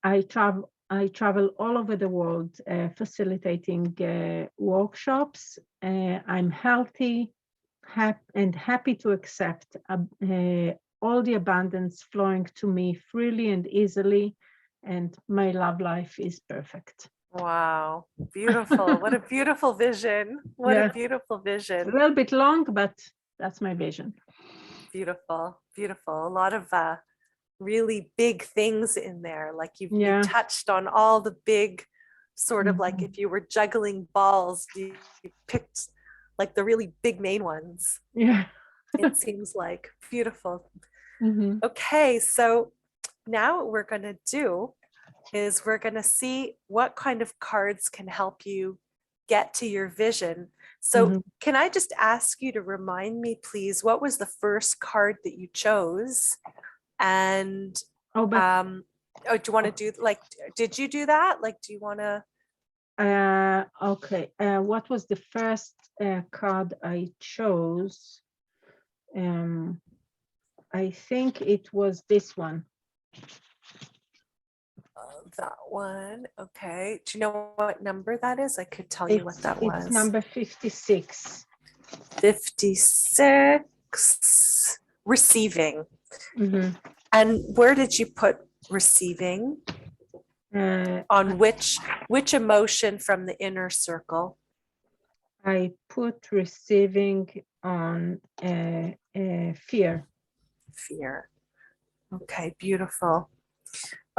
I travel all over the world facilitating workshops. I'm healthy, and happy to accept all the abundance flowing to me freely and easily, and my love life is perfect. Wow. Beautiful. What a beautiful vision. What Yeah. a beautiful A vision. little bit long, but that's my vision. Beautiful. Beautiful. A lot of really big things in there. Like you Yeah. touched on all the big sort of like if you were juggling balls, you picked like the really big main ones. Yeah. It seems like beautiful. Mhm. Okay, so now what we're going to do is we're going to see what kind of cards can help you get to your vision. So can I just ask you to remind me, please, what was the first card that you chose? And Oh, but do you want to do like, did you do that? Like, do you want to? okay. What was the first card I chose? I think it was this one. That one. Okay. Do you know what number that is? I could tell you what that was. It's number 56. 56. Receiving. And where did you put receiving? On which emotion from the inner circle? I put receiving on fear. Fear. Okay, beautiful.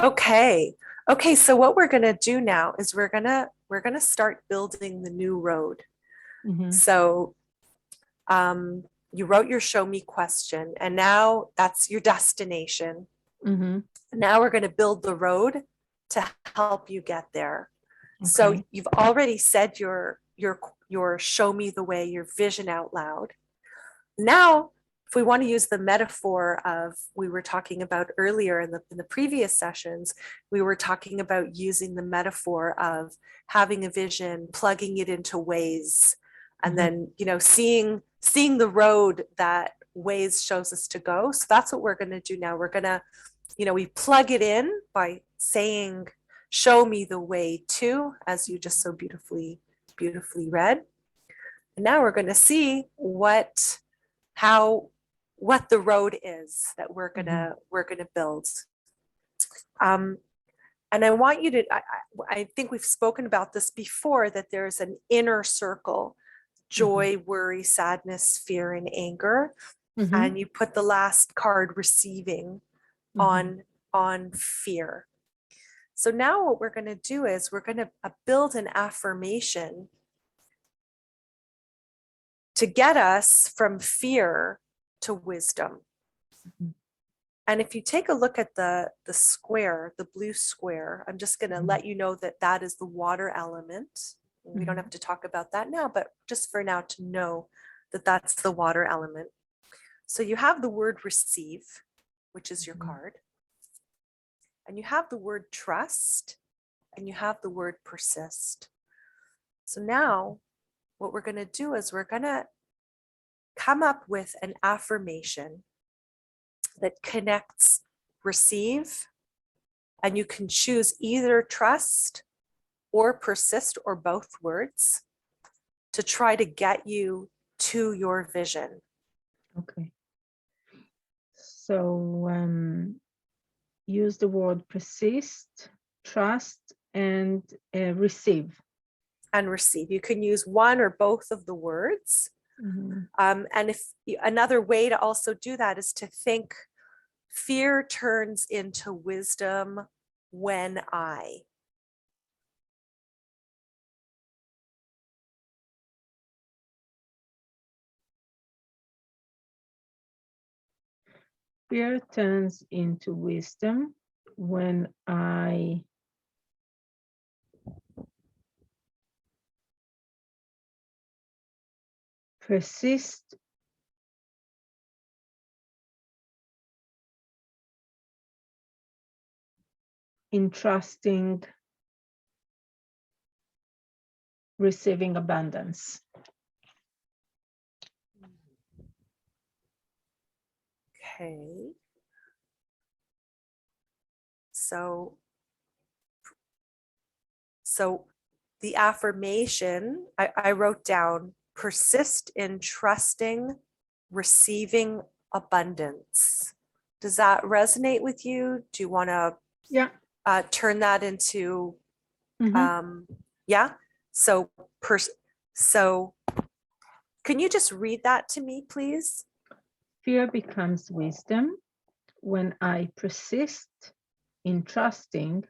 Okay. Okay, so what we're going to do now is we're going to start building the new road. Mhm, So you wrote your show me question, and now that's your destination. mhm. Now we're going to build the road to help you get there. So Okay. you've already said your show me the way, your vision out loud. Now, if we want to use the metaphor of we were talking about earlier in the previous sessions, we were talking about using the metaphor of having a vision, plugging it into Waze, and Mhm. then seeing the road that Waze shows us to go. So that's what we're going to do now. We're going to, we plug it in by saying, "Show me the way to," as you just so beautifully read. And now we're going to see what the road is that we're gonna build. And I want you to, I think we've spoken about this before, that there's an inner circle: joy, worry, sadness, fear, and anger. Mhm, And you put the last card, receiving, mhm. on fear. So now what we're going to do is we're going to build an affirmation to get us from fear to wisdom. Mhm. And if you take a look at the square, the blue square, I'm just going to let you know that that is the water element. We don't have to talk about that now, but just for now to know that that's the water element. So you have the word receive, which is your card. And you have the word trust, and you have the word persist. So now what we're going to do is we're going to come up with an affirmation that connects receive, and you can choose either trust or persist or both words to try to get you to your vision. Okay. So use the word persist, trust, and receive. And receive. You can use one or both of the words. Mhm. And if another way to also do that is to think fear turns into wisdom when I. Fear turns into wisdom when I persist in trusting, receiving abundance. Okay. So the affirmation I wrote down: persist in trusting, receiving abundance. Does that resonate with you? Do you want to Yeah. turn that into, Mhm. yeah? So, so can you just read that to me, please? Fear becomes wisdom when I persist in trusting,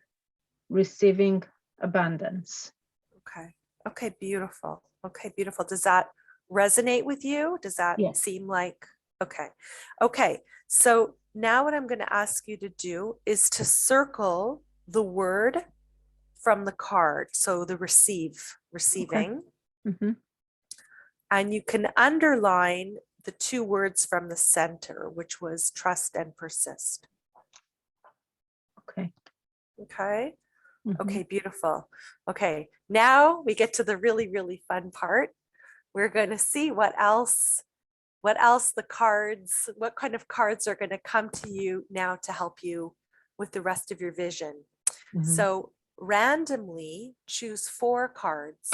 receiving abundance. Okay. Okay, beautiful. Okay, beautiful. Does that resonate with you? Does that Yes. seem like, okay. Okay, so now what I'm going to ask you to do is to circle the word from the card. So the receiving, Mhm. and you can underline the two words from the center, which was trust and persist. Okay. Okay. Mhm. Okay, beautiful. Okay, now we get to the really, really fun part. We're going to see what else the cards, what kind of cards are going to come to you now to help you with the rest of your vision. Mhm. So randomly choose 4 cards.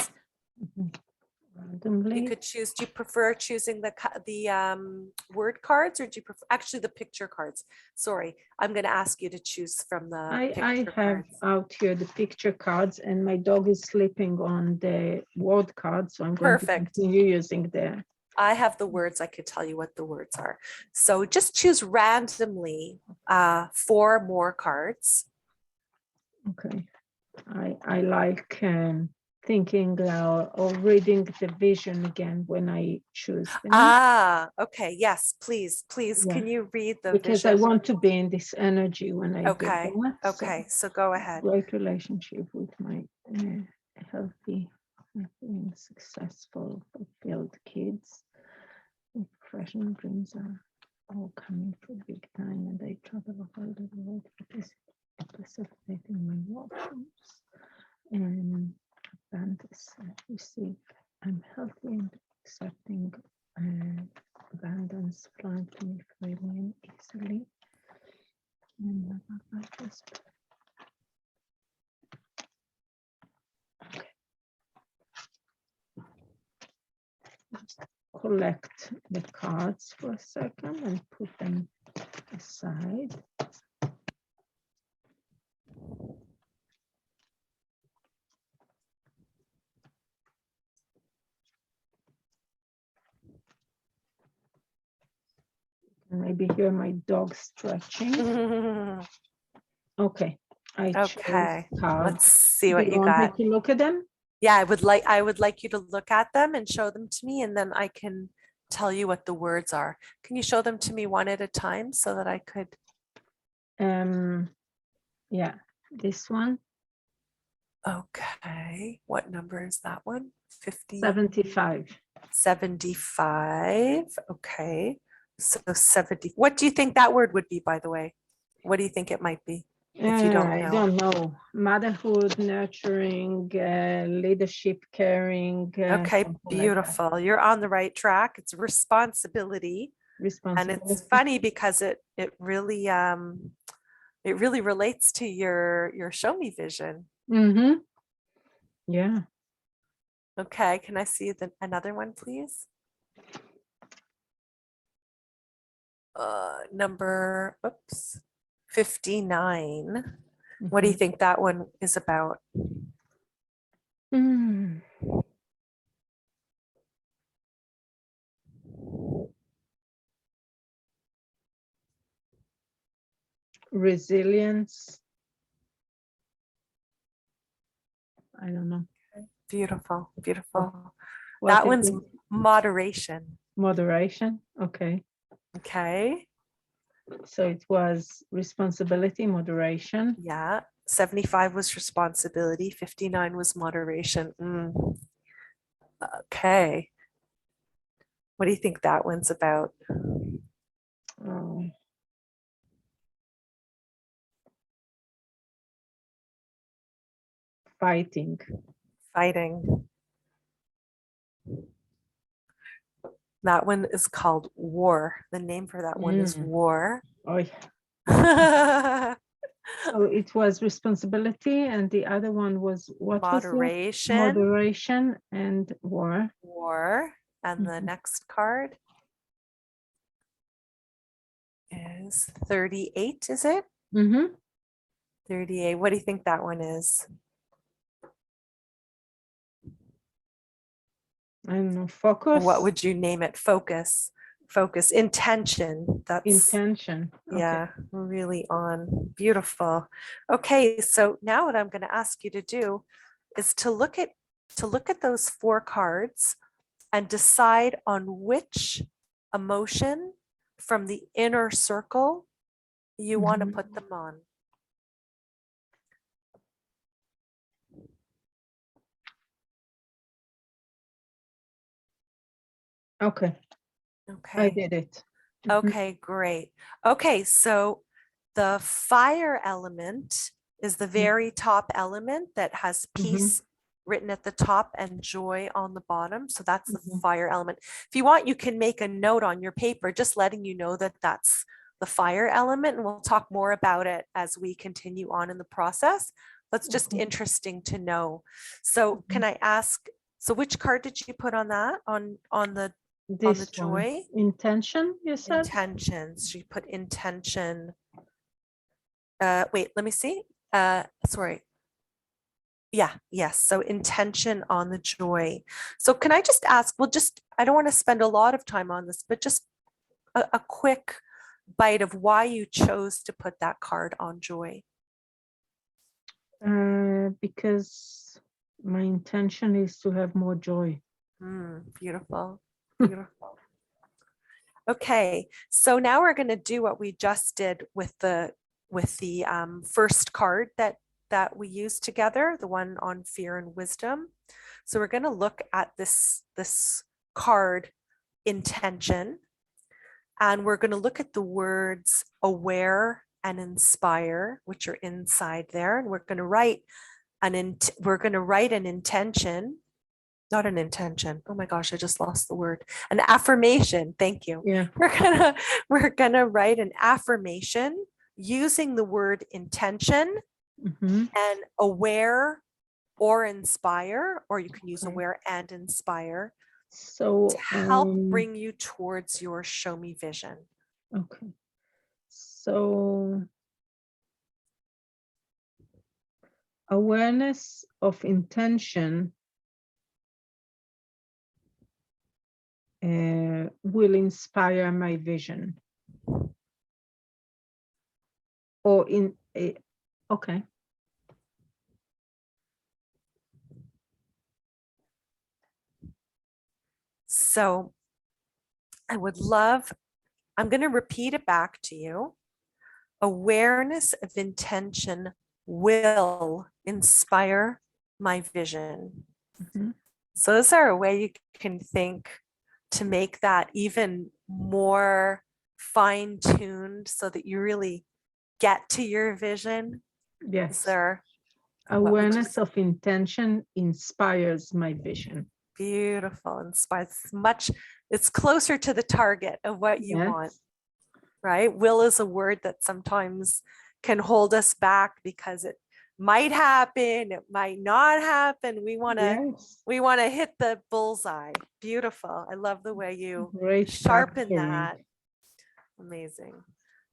Mhm. randomly. You could choose, do you prefer choosing the word cards, or do you prefer, actually the picture cards? Sorry, I'm going to ask you to choose from the I picture have cards. out here the picture cards, and my dog is sleeping on the word card, so I'm going to Perfect. continue using the. I have the words. I could tell you what the words are. So just choose randomly 4 more cards. Okay, I like thinking or reading the vision again when I choose them. Okay. Yes, please. Yeah. Can you read the Because I vision? want to be in this energy when I do Okay. that. Okay. So go ahead. Great relationship with my healthy, happy, successful, fulfilled kids. My professional dreams are all coming for big time, and I travel all over the world participating in my workshops and abundance. I receive. I'm healthy and accepting abundance flowing to me freely and easily. And my life is collect the cards for a second and put them aside. Maybe hear my dog stretching. Okay, I chose Okay. cards. Let's see Do what you you want me got. to look at them? Yeah, I would like you to look at them and show them to me, and then I can tell you what the words are. Can you show them to me one at a time so that I could? Yeah, this one. Okay. What number is that one? 50. 75. 75. Okay. So 70. What do you think that word would be, by the way? What do you think it might be? If you don't I know. don't know. Motherhood, nurturing, leadership, caring. Okay, something like that. beautiful. You're on the right track. It's responsibility. And Responsibility. it's funny because it really relates to your show me vision. Mm-hmm. Yeah. Okay, can I see another one, please? Number 59. What do you think that one is about? Mm. Resilience. I don't know. Beautiful, beautiful. What That is one's it? moderation. Moderation. Okay. Okay. So it was responsibility, moderation. Yeah. 75 was responsibility. 59 was moderation. Okay. What do you think that one's about? Oh. Fighting. Fighting. That one is called war. The name for that one is war. Oh, so it was responsibility, and the other one was what Moderation. was it? Moderation and war. War. And the next card is 38, is it? 38. What do you think that one is? I don't know. Focus. What would you name it? Focus. Focus. Intention. That's intention. yeah, really on. Beautiful. Okay, so now what I'm going to ask you to do is to look at those 4 cards and decide on which emotion from the inner circle you want to put them on. Okay. Okay. I did it. Okay, great. Okay, so the fire element is the very top element that has peace written at the top and joy on the bottom. So that's the fire element. If you want, you can make a note on your paper, just letting you know that that's the fire element. And we'll talk more about it as we continue on in the process. That's just interesting to know. So can I ask, So which card did you put on that? On the This one. joy? Intention, you said? Intentions. She put intention. Wait, let me see. Sorry. Yeah, yes. So intention on the joy. So can I just ask, I don't want to spend a lot of time on this, but just a quick bite of why you chose to put that card on joy. Because my intention is to have more joy. Beautiful, beautiful. Okay, so now we're going to do what we just did with the first card that we used together, the one on fear and wisdom. So we're going to look at this card, intention, and we're going to look at the words aware and inspire, which are inside there, and we're going to write an intention. Not an intention. Oh my gosh, I just lost the word. An affirmation. Thank you. Yeah. We're gonna write an affirmation using the word intention and aware or inspire, or you can use aware and inspire So to help bring you towards your show me vision. Okay. So awareness of intention will inspire my vision. Or okay. So I'm going to repeat it back to you. Awareness of intention will inspire my vision. So those are a way you can think to make that even more fine-tuned so that you really get to your vision. Yes. Awareness of intention inspires my vision. Beautiful. Inspires it's closer to the target of what you want, right? Will is a word that sometimes can hold us back because it might happen, it might not happen. We want to hit the bullseye. Beautiful. I love the way you sharpen that. Amazing.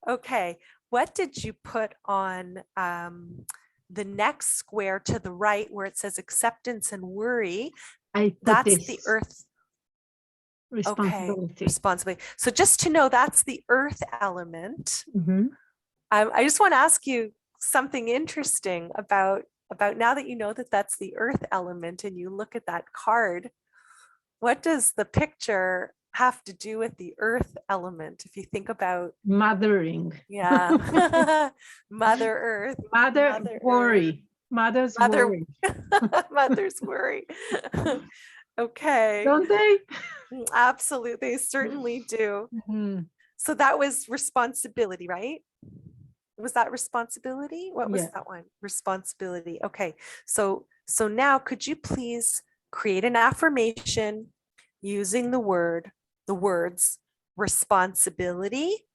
Okay. What did you put on the next square to the right where it says acceptance and worry? That's the earth. Responsibility. Okay. Responsibility. So just to know, that's the earth element. I just want to ask you something interesting about now that you know that that's the earth element and you look at that card. What does the picture have to do with the earth element? If you think about mothering. Yeah. Mother Earth. Mother worry. Earth. Mother's worry. Mother's worry. Okay. Don't they? Absolutely. They certainly do. So that was responsibility, right? Was that responsibility? What was that one? Responsibility. Okay. So now could you please create an affirmation using the words responsibility,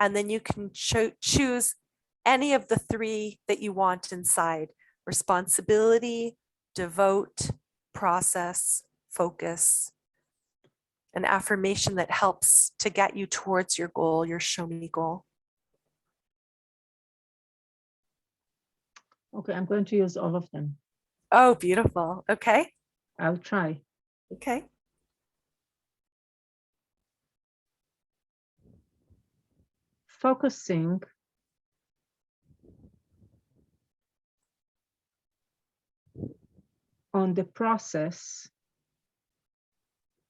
and then you can choose any of the three that you want inside: responsibility, devote, process, focus. An affirmation that helps to get you towards your goal, your show me goal. Okay, I'm going to use all of them. Oh, beautiful. Okay. I'll try. Okay. Focusing on the process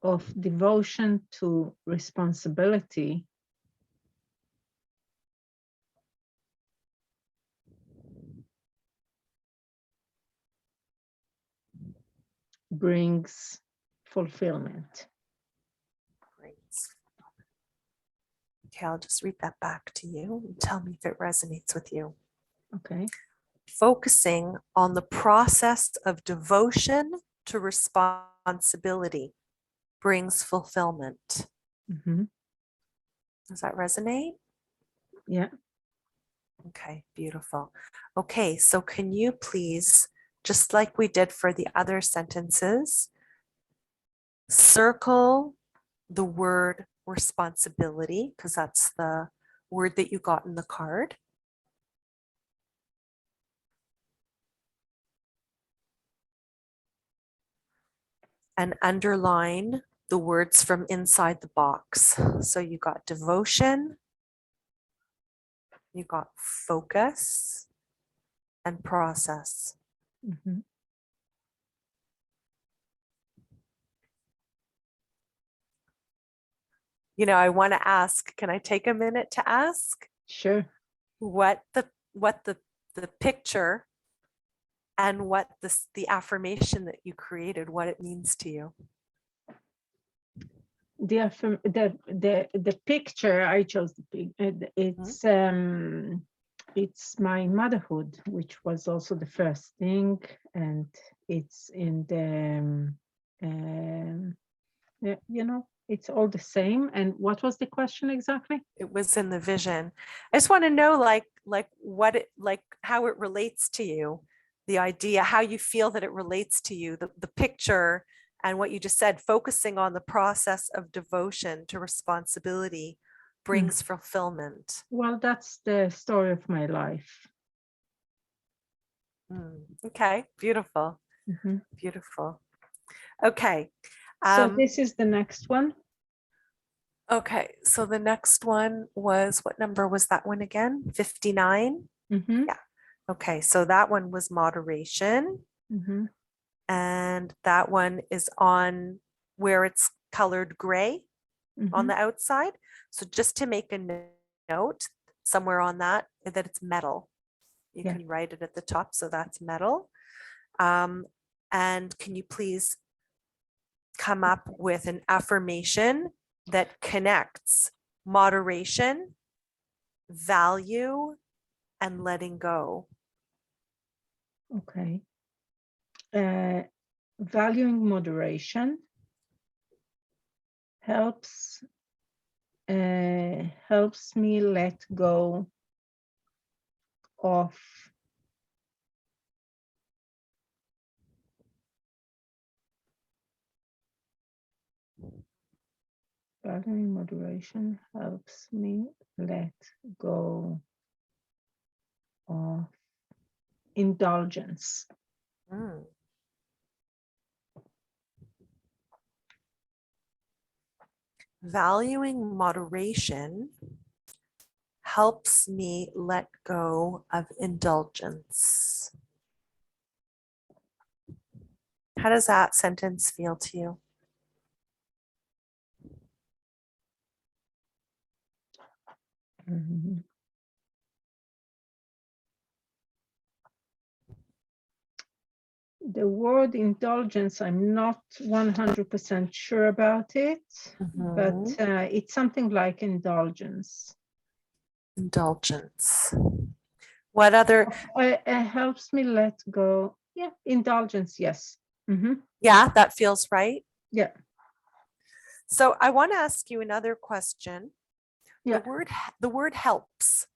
of devotion to responsibility brings fulfillment. Great. Okay, I'll just read that back to you and tell me if it resonates with you. Okay. Focusing on the process of devotion to responsibility brings fulfillment. Does that resonate? Yeah. Okay, beautiful. Okay, so can you please, just like we did for the other sentences, circle the word responsibility, because that's the word that you got in the card. And underline the words from inside the box. So you got devotion, you got focus, and process. Mhm. You know, I want to ask, can I take a minute to ask Sure. what the picture and what the affirmation that you created, what it means to you? The picture I chose, it's my motherhood, which was also the first thing, and it's in the yeah, you know, it's all the same. And what was the question exactly? It was in the vision. I just want to know like what it, like how it relates to you, the idea, how you feel that it relates to you, the picture and what you just said, focusing on the process of devotion to responsibility brings fulfillment. Well, that's the story of my life. Okay, beautiful, Mhm. beautiful. Okay. So this is the next one. Okay, so the next one was, what number was that one again? 59? Mhm. Yeah. Okay, so that one was moderation. Mhm. And that one is on where it's colored gray on Mhm. the outside. So just to make a note somewhere on that, that it's metal. You Yeah. can write it at the top. So that's metal. And can you please come up with an affirmation that connects moderation, value, and letting go? Okay. Valuing moderation helps me let go of valuing moderation helps me let go of indulgence. Mm. Valuing moderation helps me let go of indulgence. How does that sentence feel to you? Mhm. The word indulgence, I'm not 100% sure about it, but it's something like indulgence. Indulgence. What other? It helps me let go. Yeah, indulgence, yes. Mhm. Yeah, that feels right. Yeah, So I want to ask you another question. yeah. The word helps.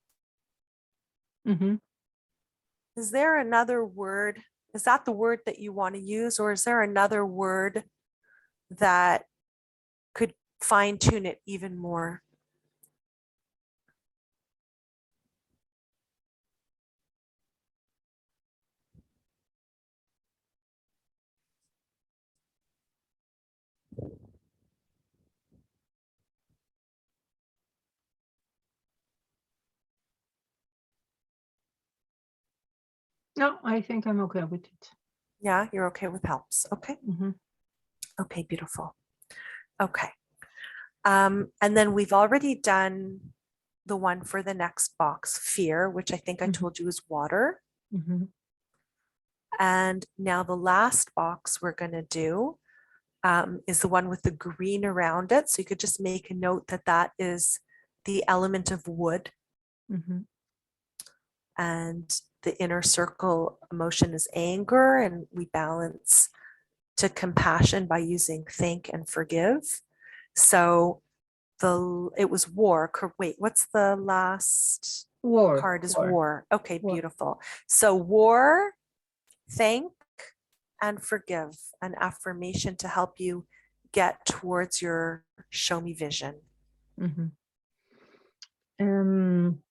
Mhm. Is there another word? Is that the word that you want to use, or is there another word that could fine tune it even more? No, I think I'm okay with it. Yeah, you're okay with helps. Okay. Mhm. Okay, beautiful. Okay. And then we've already done the one for the next box, fear, which I think I Mhm. told you is water. Mhm. And now the last box we're going to do is the one with the green around it. So you could just make a note that that is the element of wood. Mhm. And the inner circle emotion is anger, and we balance to compassion by using thank and forgive. So it was war. Wait, what's the last War. card? Is War. war. Okay, War. beautiful. So war, thank, and forgive, an affirmation to help you get towards your show me vision? Mhm. Um,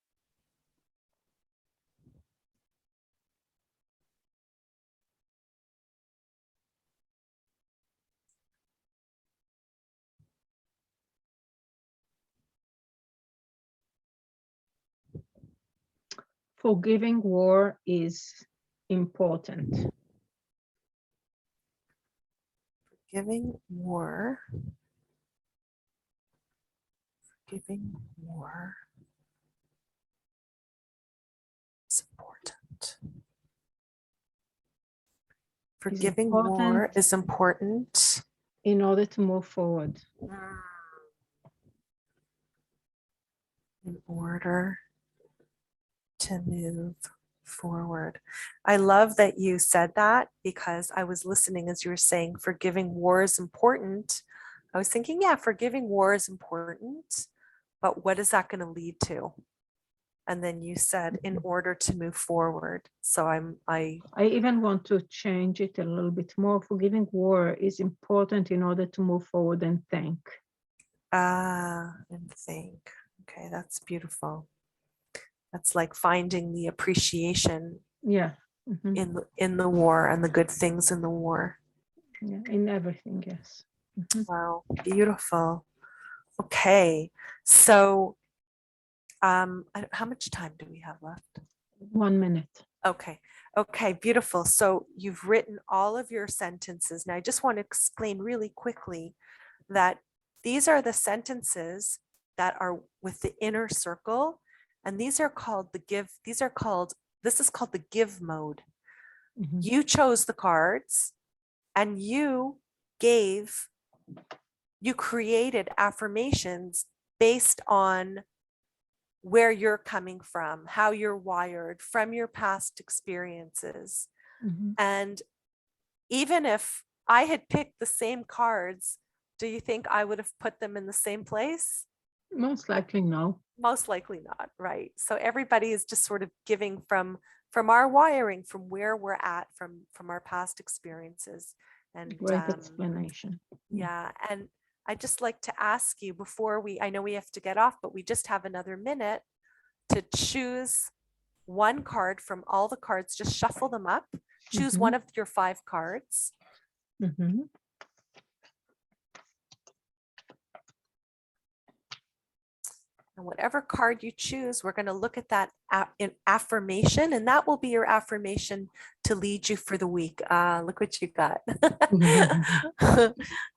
Forgiving war is important. Giving war. Giving war is important. Forgiving war important is important. in order to move forward. In order to move forward. I love that you said that because I was listening as you were saying forgiving war is important. I was thinking, yeah, forgiving war is important, but what is that going to lead to? And then you said in order to move forward. So I even want to change it a little bit more. Forgiving war is important in order to move forward and thank. and think. Okay, that's beautiful. That's like finding the appreciation Yeah. in the war and the good things in the war. Yeah, in everything, yes. Wow, beautiful. Okay, so how much time do we have left? 1 minute. Okay, okay, beautiful. So you've written all of your sentences. Now I just want to explain really quickly that these are the sentences that are with the inner circle, and these are called this is called the give mode. You chose the cards and you created affirmations based on where you're coming from, how you're wired, from your past experiences. And even if I had picked the same cards, do you think I would have put them in the same place? Most likely no. Most likely not, right? So everybody is just sort of giving from our wiring, from where we're at, from our past experiences. And Great explanation. yeah, and I'd just like to ask you before I know we have to get off, but we just have another minute to choose one card from all the cards. Just shuffle them up. Choose one of your 5 cards. And whatever card you choose, we're going to look at that in affirmation, and that will be your affirmation to lead you for the week. Look what you got.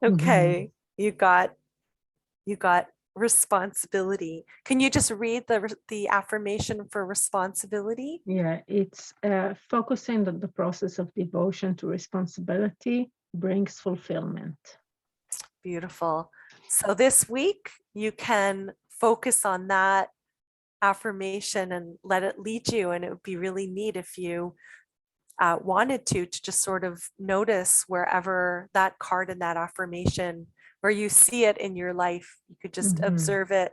Okay, you got responsibility. Can you just read the affirmation for responsibility? Yeah, it's focusing on the process of devotion to responsibility brings fulfillment. Beautiful. So this week you can focus on that affirmation and let it lead you. And it would be really neat if you wanted to just sort of notice wherever that card and that affirmation, where you see it in your life, you could just observe it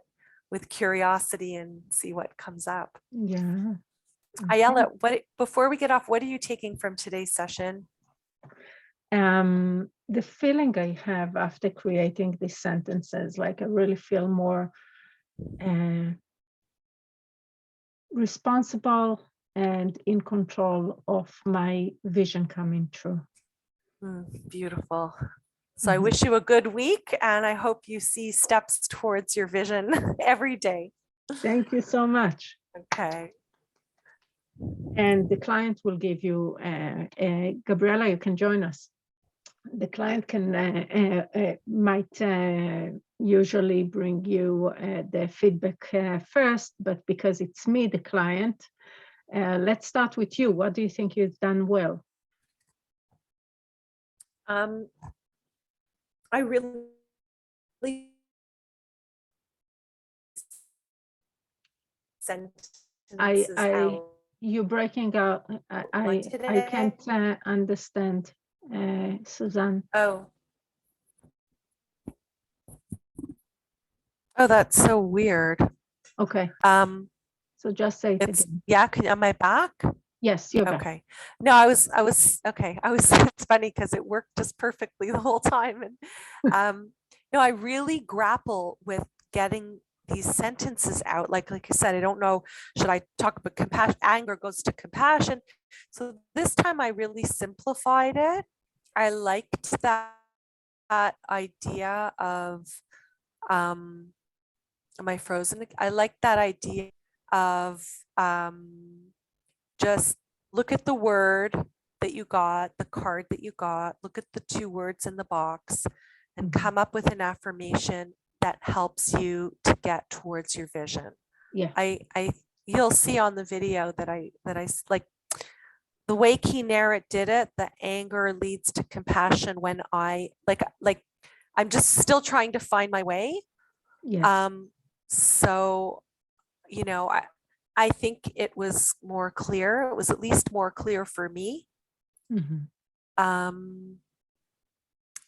with curiosity and see what comes up. Yeah. Ayala, before we get off, what are you taking from today's session? The feeling I have after creating these sentences, like I really feel more responsible and in control of my vision coming true. Beautiful. So I wish you a good week, and I hope you see steps towards your vision every day. Thank you so much. Okay. And the client will give you, Gabriela, you can join us. The client might usually bring you the feedback first, but because it's me, the client, let's start with you. What do you think you've done well? I really sentences out. You're breaking out. I can't understand, Suzanne. Oh, that's so weird. Okay. So just say it again. Yeah, am I back? Yes, yoga. Okay. No, okay. It's funny because it worked just perfectly the whole time. And no, I really grapple with getting these sentences out. Like I said, I don't know, should I talk about compassion? Anger goes to compassion. So this time I really simplified it. I liked that idea of, am I frozen? I like that idea of just look at the word that you got, the card that you got, look at the 2 words in the box, and Mhm. come up with an affirmation that helps you to get towards your vision. Yeah. You'll see on the video that like the way Kineret did it, the anger leads to compassion when I like I'm just still trying to find my way. Yes. So, you know, I think it was more clear. It was at least more clear for me. Mhm.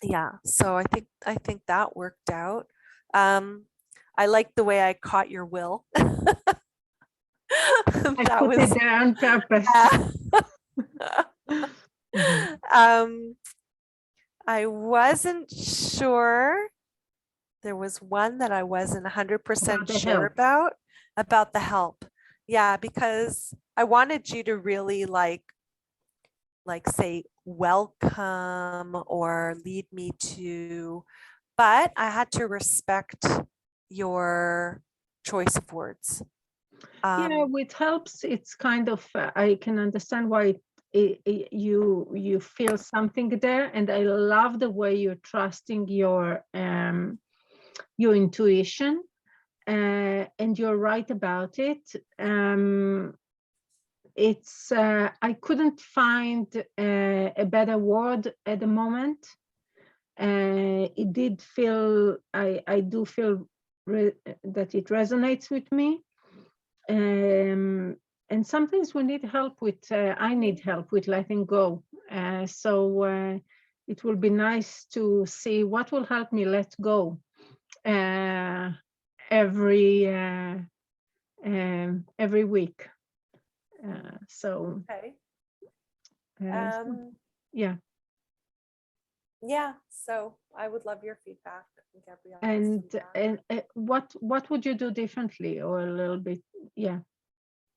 Yeah, so I think that worked out. I like the way I caught your will. I That put it was there on purpose. Mhm. I wasn't sure. There was one that I wasn't 100% About the sure help. about the help. Yeah, because I wanted you to really like say welcome or lead me to, but I had to respect your choice of words. Yeah, with helps, it's kind of, I can understand why you feel something there, and I love the way you're trusting your intuition, and you're right about it. It's I couldn't find a better word at the moment. It did feel, I do feel that it resonates with me. And sometimes we need help with, I need help with letting go. So it will be nice to see what will help me let go every week. So, Okay. so, yeah. Yeah, so I would love your feedback, Gabrielle. And what would you do differently, or a little bit? Yeah.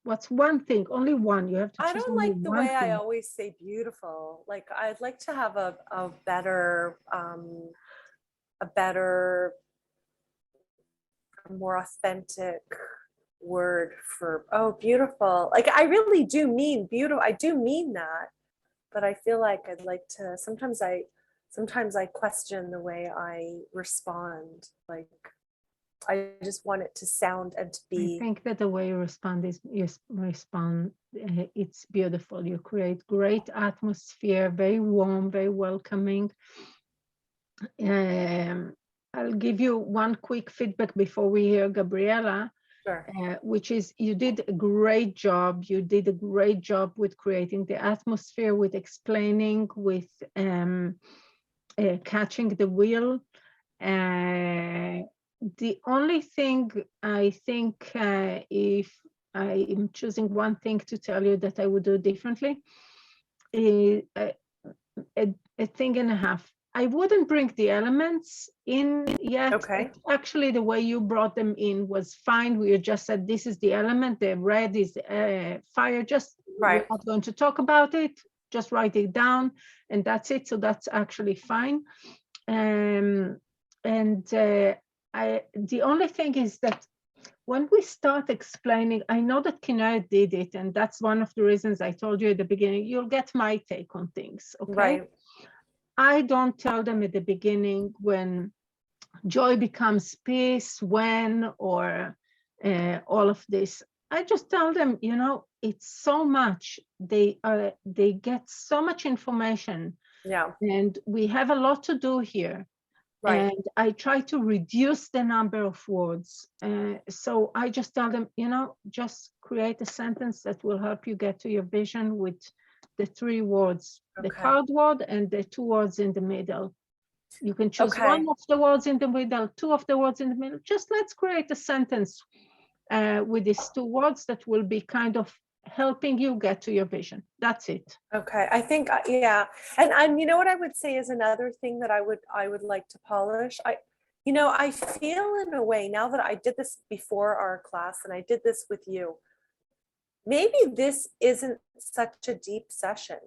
What's one thing? Only one. You have to I choose don't only like the one way I thing. always say beautiful. Like I'd like to have a better, more authentic word for, oh, beautiful. Like I really do mean beautiful. I do mean that, but I feel like I'd like to, sometimes I question the way I respond. Like I just want it to sound and to I be. think that the way you respond is it's beautiful. You create great atmosphere, very warm, very welcoming. I'll give you one quick feedback before we hear Gabriela, Sure. which is you did a great job. You did a great job with creating the atmosphere, with explaining, with catching the wheel. The only thing I think, if I am choosing one thing to tell you that I would do differently, is a thing and a half. I wouldn't bring the elements in yet. Okay. Actually, the way you brought them in was fine. We just said this is the element. The red is fire. Just Right. we're not going to talk about it. Just write it down, and that's it. So that's actually fine. And the only thing is that when we start explaining, I know that Kineret did it, and that's one of the reasons I told you at the beginning, you'll get my take on things, okay? Right. I don't tell them at the beginning when joy becomes peace, when, or all of this. I just tell them, it's so much. They get so much information, Yeah. and we have a lot to do here. Right. And I try to reduce the number of words. So I just tell them, just create a sentence that will help you get to your vision with the 3 words, the Okay. card word and the 2 words in the middle. You can choose Okay. one of the words in the middle, 2 of the words in the middle. Just let's create a sentence with these 2 words that will be kind of helping you get to your vision. That's it. Okay, I think yeah, and you know what I would say is another thing that I would like to polish. I feel in a way now that I did this before our class and I did this with you. Maybe this isn't such a deep session.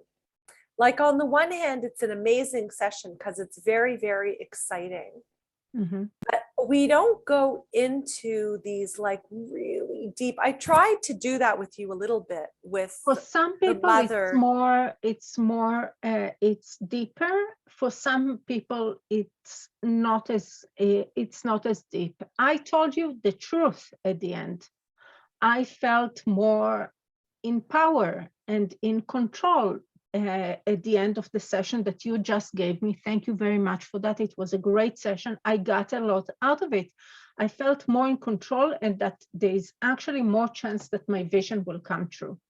Like on the one hand, it's an amazing session because it's very, very exciting. Mhm. But we don't go into these like really deep. I tried to do that with you a little bit with For some the people, mother. it's deeper. For some people, it's not as deep. I told you the truth at the end. I felt more in power and in control at the end of the session that you just gave me. Thank you very much for that. It was a great session. I got a lot out of it. I felt more in control and that there's actually more chance that my vision will come true.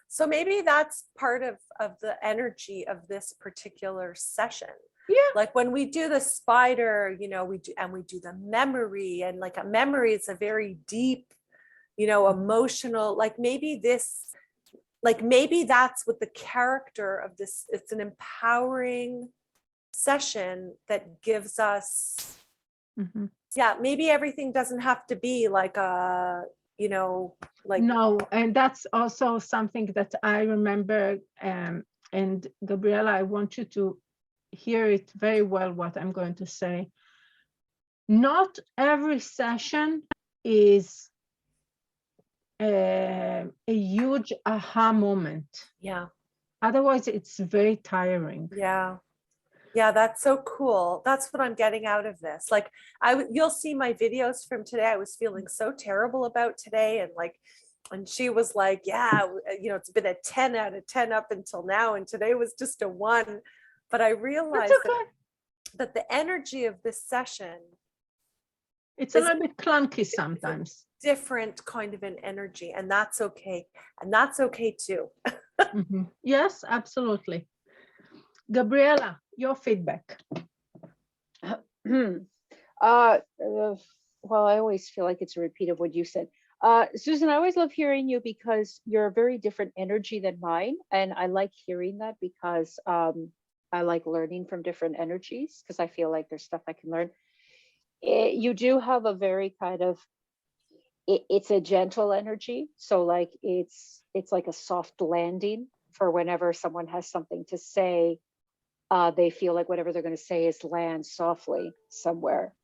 So maybe that's part of the energy of this particular session. Yeah. Like when we do the spider, we do the memory, and like a memory is a very deep, emotional, like maybe that's what the character of this, it's an empowering session that gives us, Mhm. yeah, maybe everything doesn't have to be like like No, and that's also something that I remember. And Gabriela, I want you to hear it very well, what I'm going to say. Not every session is a huge aha moment. yeah. Otherwise, it's very tiring. Yeah. Yeah, that's so cool. That's what I'm getting out of this. Like you'll see my videos from today. I was feeling so terrible about today, and she was like, yeah, it's been a 10 out of 10 up until now, and today was just a 1. But I That's realized okay. that the energy of this session It's a is little bit clunky sometimes. different kind of an energy, and that's okay. And that's okay too. Mhm. Yes, absolutely. Gabriela, your feedback. Well, I always feel like it's a repeat of what you said. Susan, I always love hearing you because you're a very different energy than mine. And I like hearing that because I like learning from different energies because I feel like there's stuff I can learn. You do have a very kind of, it's a gentle energy. So like it's like a soft landing for whenever someone has something to say. They feel like whatever they're going to say is land softly somewhere.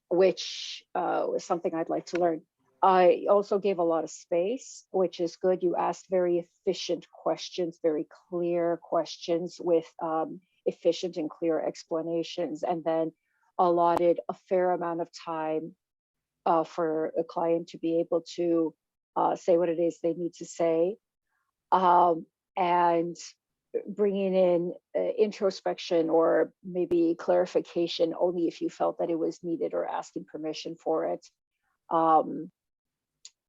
Which was something I'd like to learn. I also gave a lot of space, which is good. You asked very efficient questions, very clear questions with efficient and clear explanations, and then allotted a fair amount of time for a client to be able to say what it is they need to say. And bringing in introspection or maybe clarification only if you felt that it was needed or asking permission for it.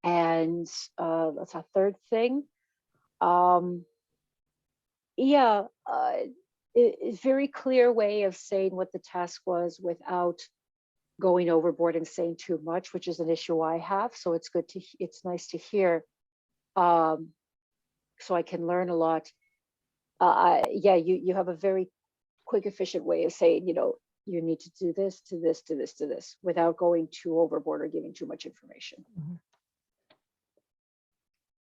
And that's a third thing. It's very clear way of saying what the task was without going overboard and saying too much, which is an issue I have. So it's nice to hear. So I can learn a lot. You have a very quick, efficient way of saying, you need to do this, to this, to this, to this, without going too overboard or giving too much information. Mhm.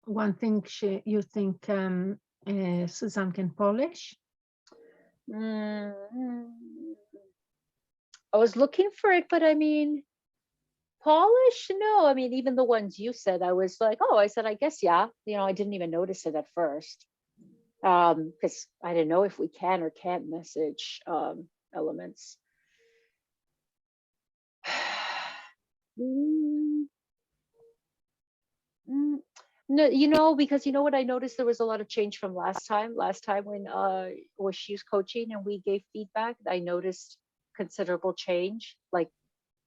One thing you think Suzanne can polish? I was looking for it, but I mean, polish? No, I mean, even the ones you said, I was like, oh, I said, I guess, yeah. I didn't even notice it at first. Because I didn't know if we can or can't message elements. No, because you know what I noticed, there was a lot of change from last time. Last time when she was coaching and we gave feedback, I noticed considerable change. Like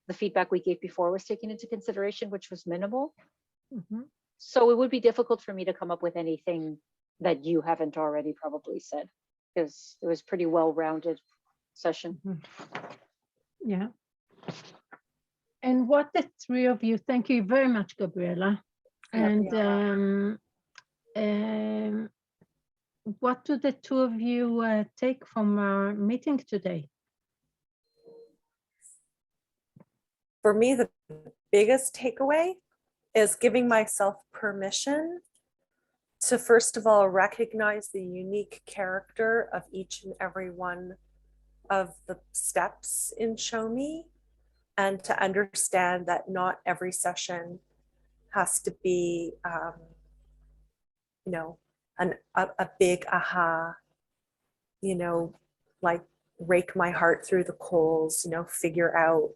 the feedback we gave before was taken into consideration, which was minimal. Mhm. So it would be difficult for me to come up with anything that you haven't already probably said, because it was pretty well-rounded session. Mhm. Yeah. And what the three of you, thank you very much, Gabriela. And Gabriella. what do the two of you take from our meeting today? For me, the biggest takeaway is giving myself permission to, first of all, recognize the unique character of each and every one of the steps in Show Me, and to understand that not every session has to be, you know, a big aha, you know, like rake my heart through the coals, you know, figure out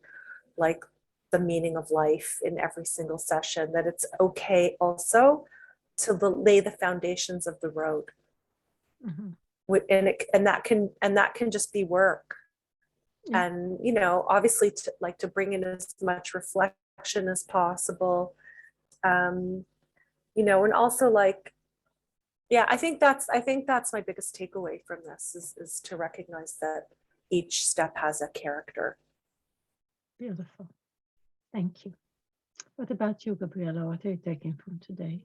like the meaning of life in every single session, that it's okay also to lay the foundations of the road. Mhm. And that can just be work. Yeah. And, you know, obviously to bring in as much reflection as possible. You know, and also like, yeah, I think that's my biggest takeaway from this is to recognize that each step has a character. Beautiful. Thank you. What about you, Gabriella? What are you taking from today?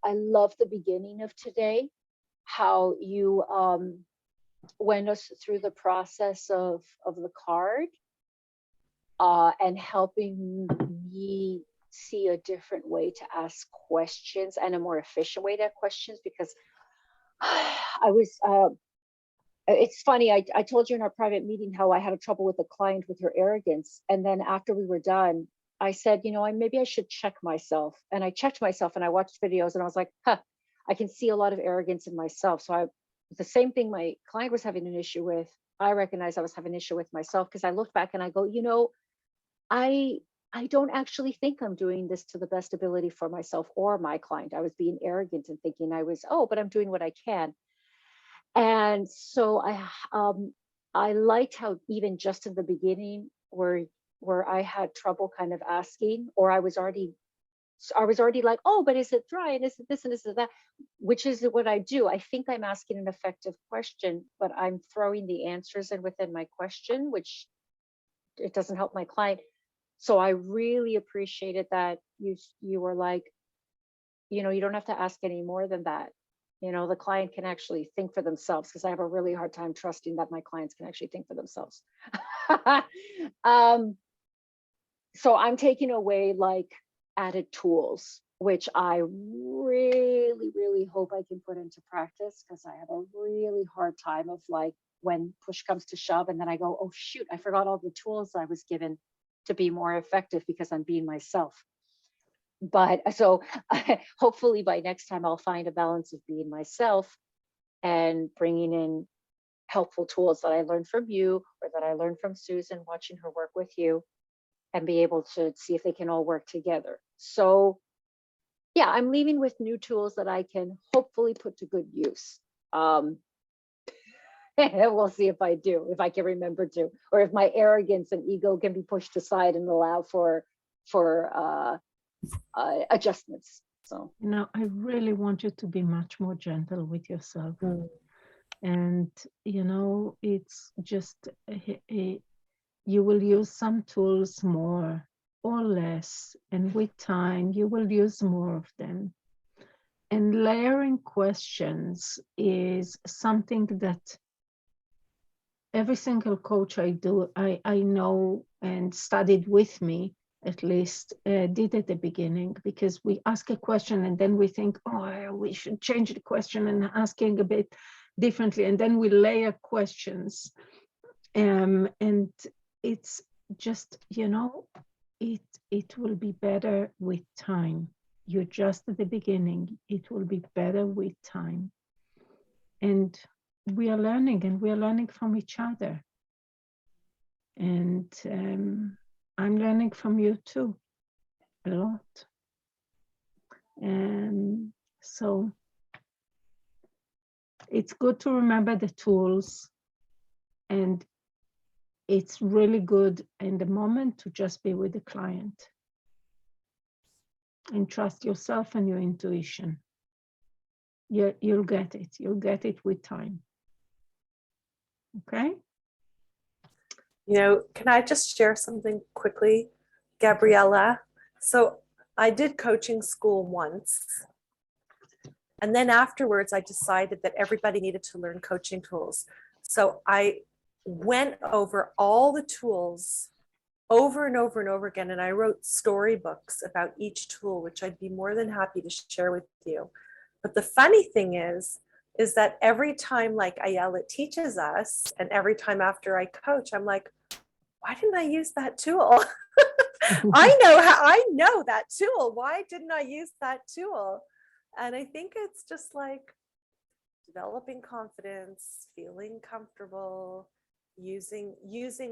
I love the beginning of today, how you went us through the process of the card, and helping me see a different way to ask questions and a more efficient way to ask questions, because I was it's funny, I told you in our private meeting how I had a trouble with a client with her arrogance, and then after we were done, I said, you know, maybe I should check myself. And I checked myself and I watched videos and I was like, huh, I can see a lot of arrogance in myself. So the same thing my client was having an issue with, I recognized I was having an issue with myself, because I look back and I go, you know, I don't actually think I'm doing this to the best ability for myself or my client. I was being arrogant and thinking but I'm doing what I can. And so I liked how even just in the beginning where I had trouble kind of asking, or I was already like, oh, but is it dry? And is it this and is it that? Which is what I do. I think I'm asking an effective question, but I'm throwing the answers in within my question, which it doesn't help my client. So I really appreciated that you were like, you know, you don't have to ask any more than that. You know, the client can actually think for themselves, because I have a really hard time trusting that my clients can actually think for themselves. So I'm taking away like added tools, which I really, really hope I can put into practice, because I have a really hard time of like when push comes to shove and then I go, oh shoot, I forgot all the tools I was given to be more effective because I'm being myself. But so hopefully by next time I'll find a balance of being myself and bringing in helpful tools that I learned from you or that I learned from Susan watching her work with you, and be able to see if they can all work together. So yeah, I'm leaving with new tools that I can hopefully put to good use. We'll see if I do, if I can remember to, or if my arrogance and ego can be pushed aside and allow for adjustments. So, You know, I really want you to be much more gentle with yourself. Mm. And, you know, it's just, you will use some tools more or less. And with time, you will use more of them. And layering questions is something that every single coach I know and studied with me, at least, did at the beginning, because we ask a question and then we think, oh, we should change the question and asking a bit differently. And then we layer questions. And it's just, you know, it will be better with time. You're just at the beginning. It will be better with time. And we are learning, and we are learning from each other. And I'm learning from you too, a lot. And so it's good to remember the tools, and it's really good in the moment to just be with the client and trust yourself and your intuition. You'll get it. You'll get it with time. Okay? You know, can I just share something quickly, Gabriella? So I did coaching school once. And then afterwards, I decided that everybody needed to learn coaching tools. So I went over all the tools over and over and over again. And I wrote storybooks about each tool, which I'd be more than happy to share with you. But the funny thing is that every time like Ayala teaches us, and every time after I coach, I'm like, why didn't I use that tool? I know that tool. Why didn't I use that tool? And I think it's just like developing confidence, feeling comfortable, using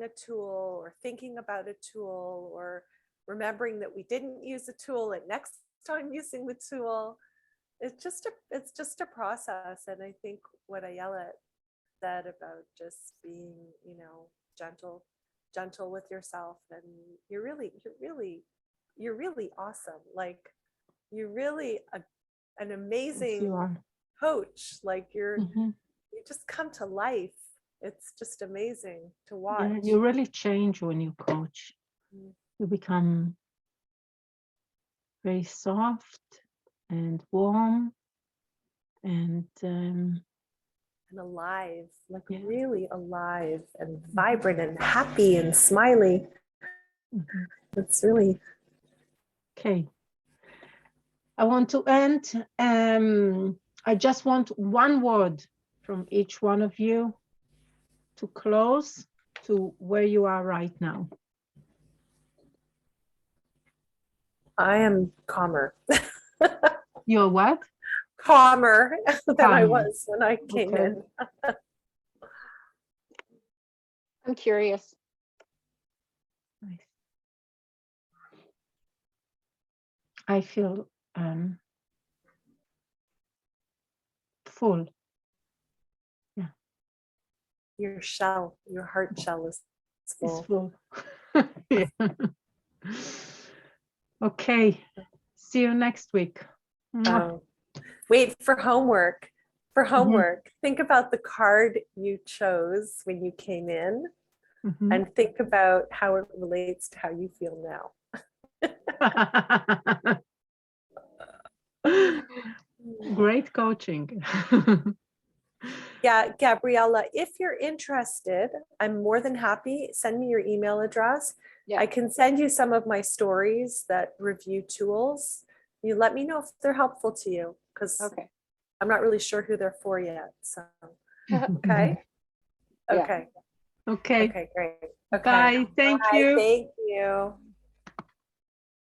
a tool, or thinking about a tool, or remembering that we didn't use a tool and next time using the tool. It's just a process. And I think what Ayala said about just being, you know, gentle with yourself, and you're really awesome. Like you're really an Yes, amazing you are. coach. Like Mhm. you just come to life. It's just amazing to Yeah, watch. you really change when you coach. Mm. You become very soft and warm and And alive, like yeah. really alive and Mhm. vibrant and happy and smiley. Mhm. It's really Okay. I want to end. I just want one word from each one of you to close to where you are right now. I am calmer. You're what? Calmer than I Calmer. was when I came Okay. in. I'm curious. Nice. I feel full. Your shell, your heart shell is It's full. full. Yeah. Okay. See you next week. Mwah. Wait for homework. For Mhm. homework, think about the card you chose when you came in, Mhm. and think about how it relates to how you feel now. Great coaching. Yeah, Gabriella, if you're interested, I'm more than happy. Send me your email address. Yeah. I can send you some of my stories that review tools. You let me know if they're helpful to you, because Okay. I'm not really sure who they're for yet. So, Yeah. okay. Okay. Okay. Okay, great. Okay. Bye. Thank Bye. you. Thank you.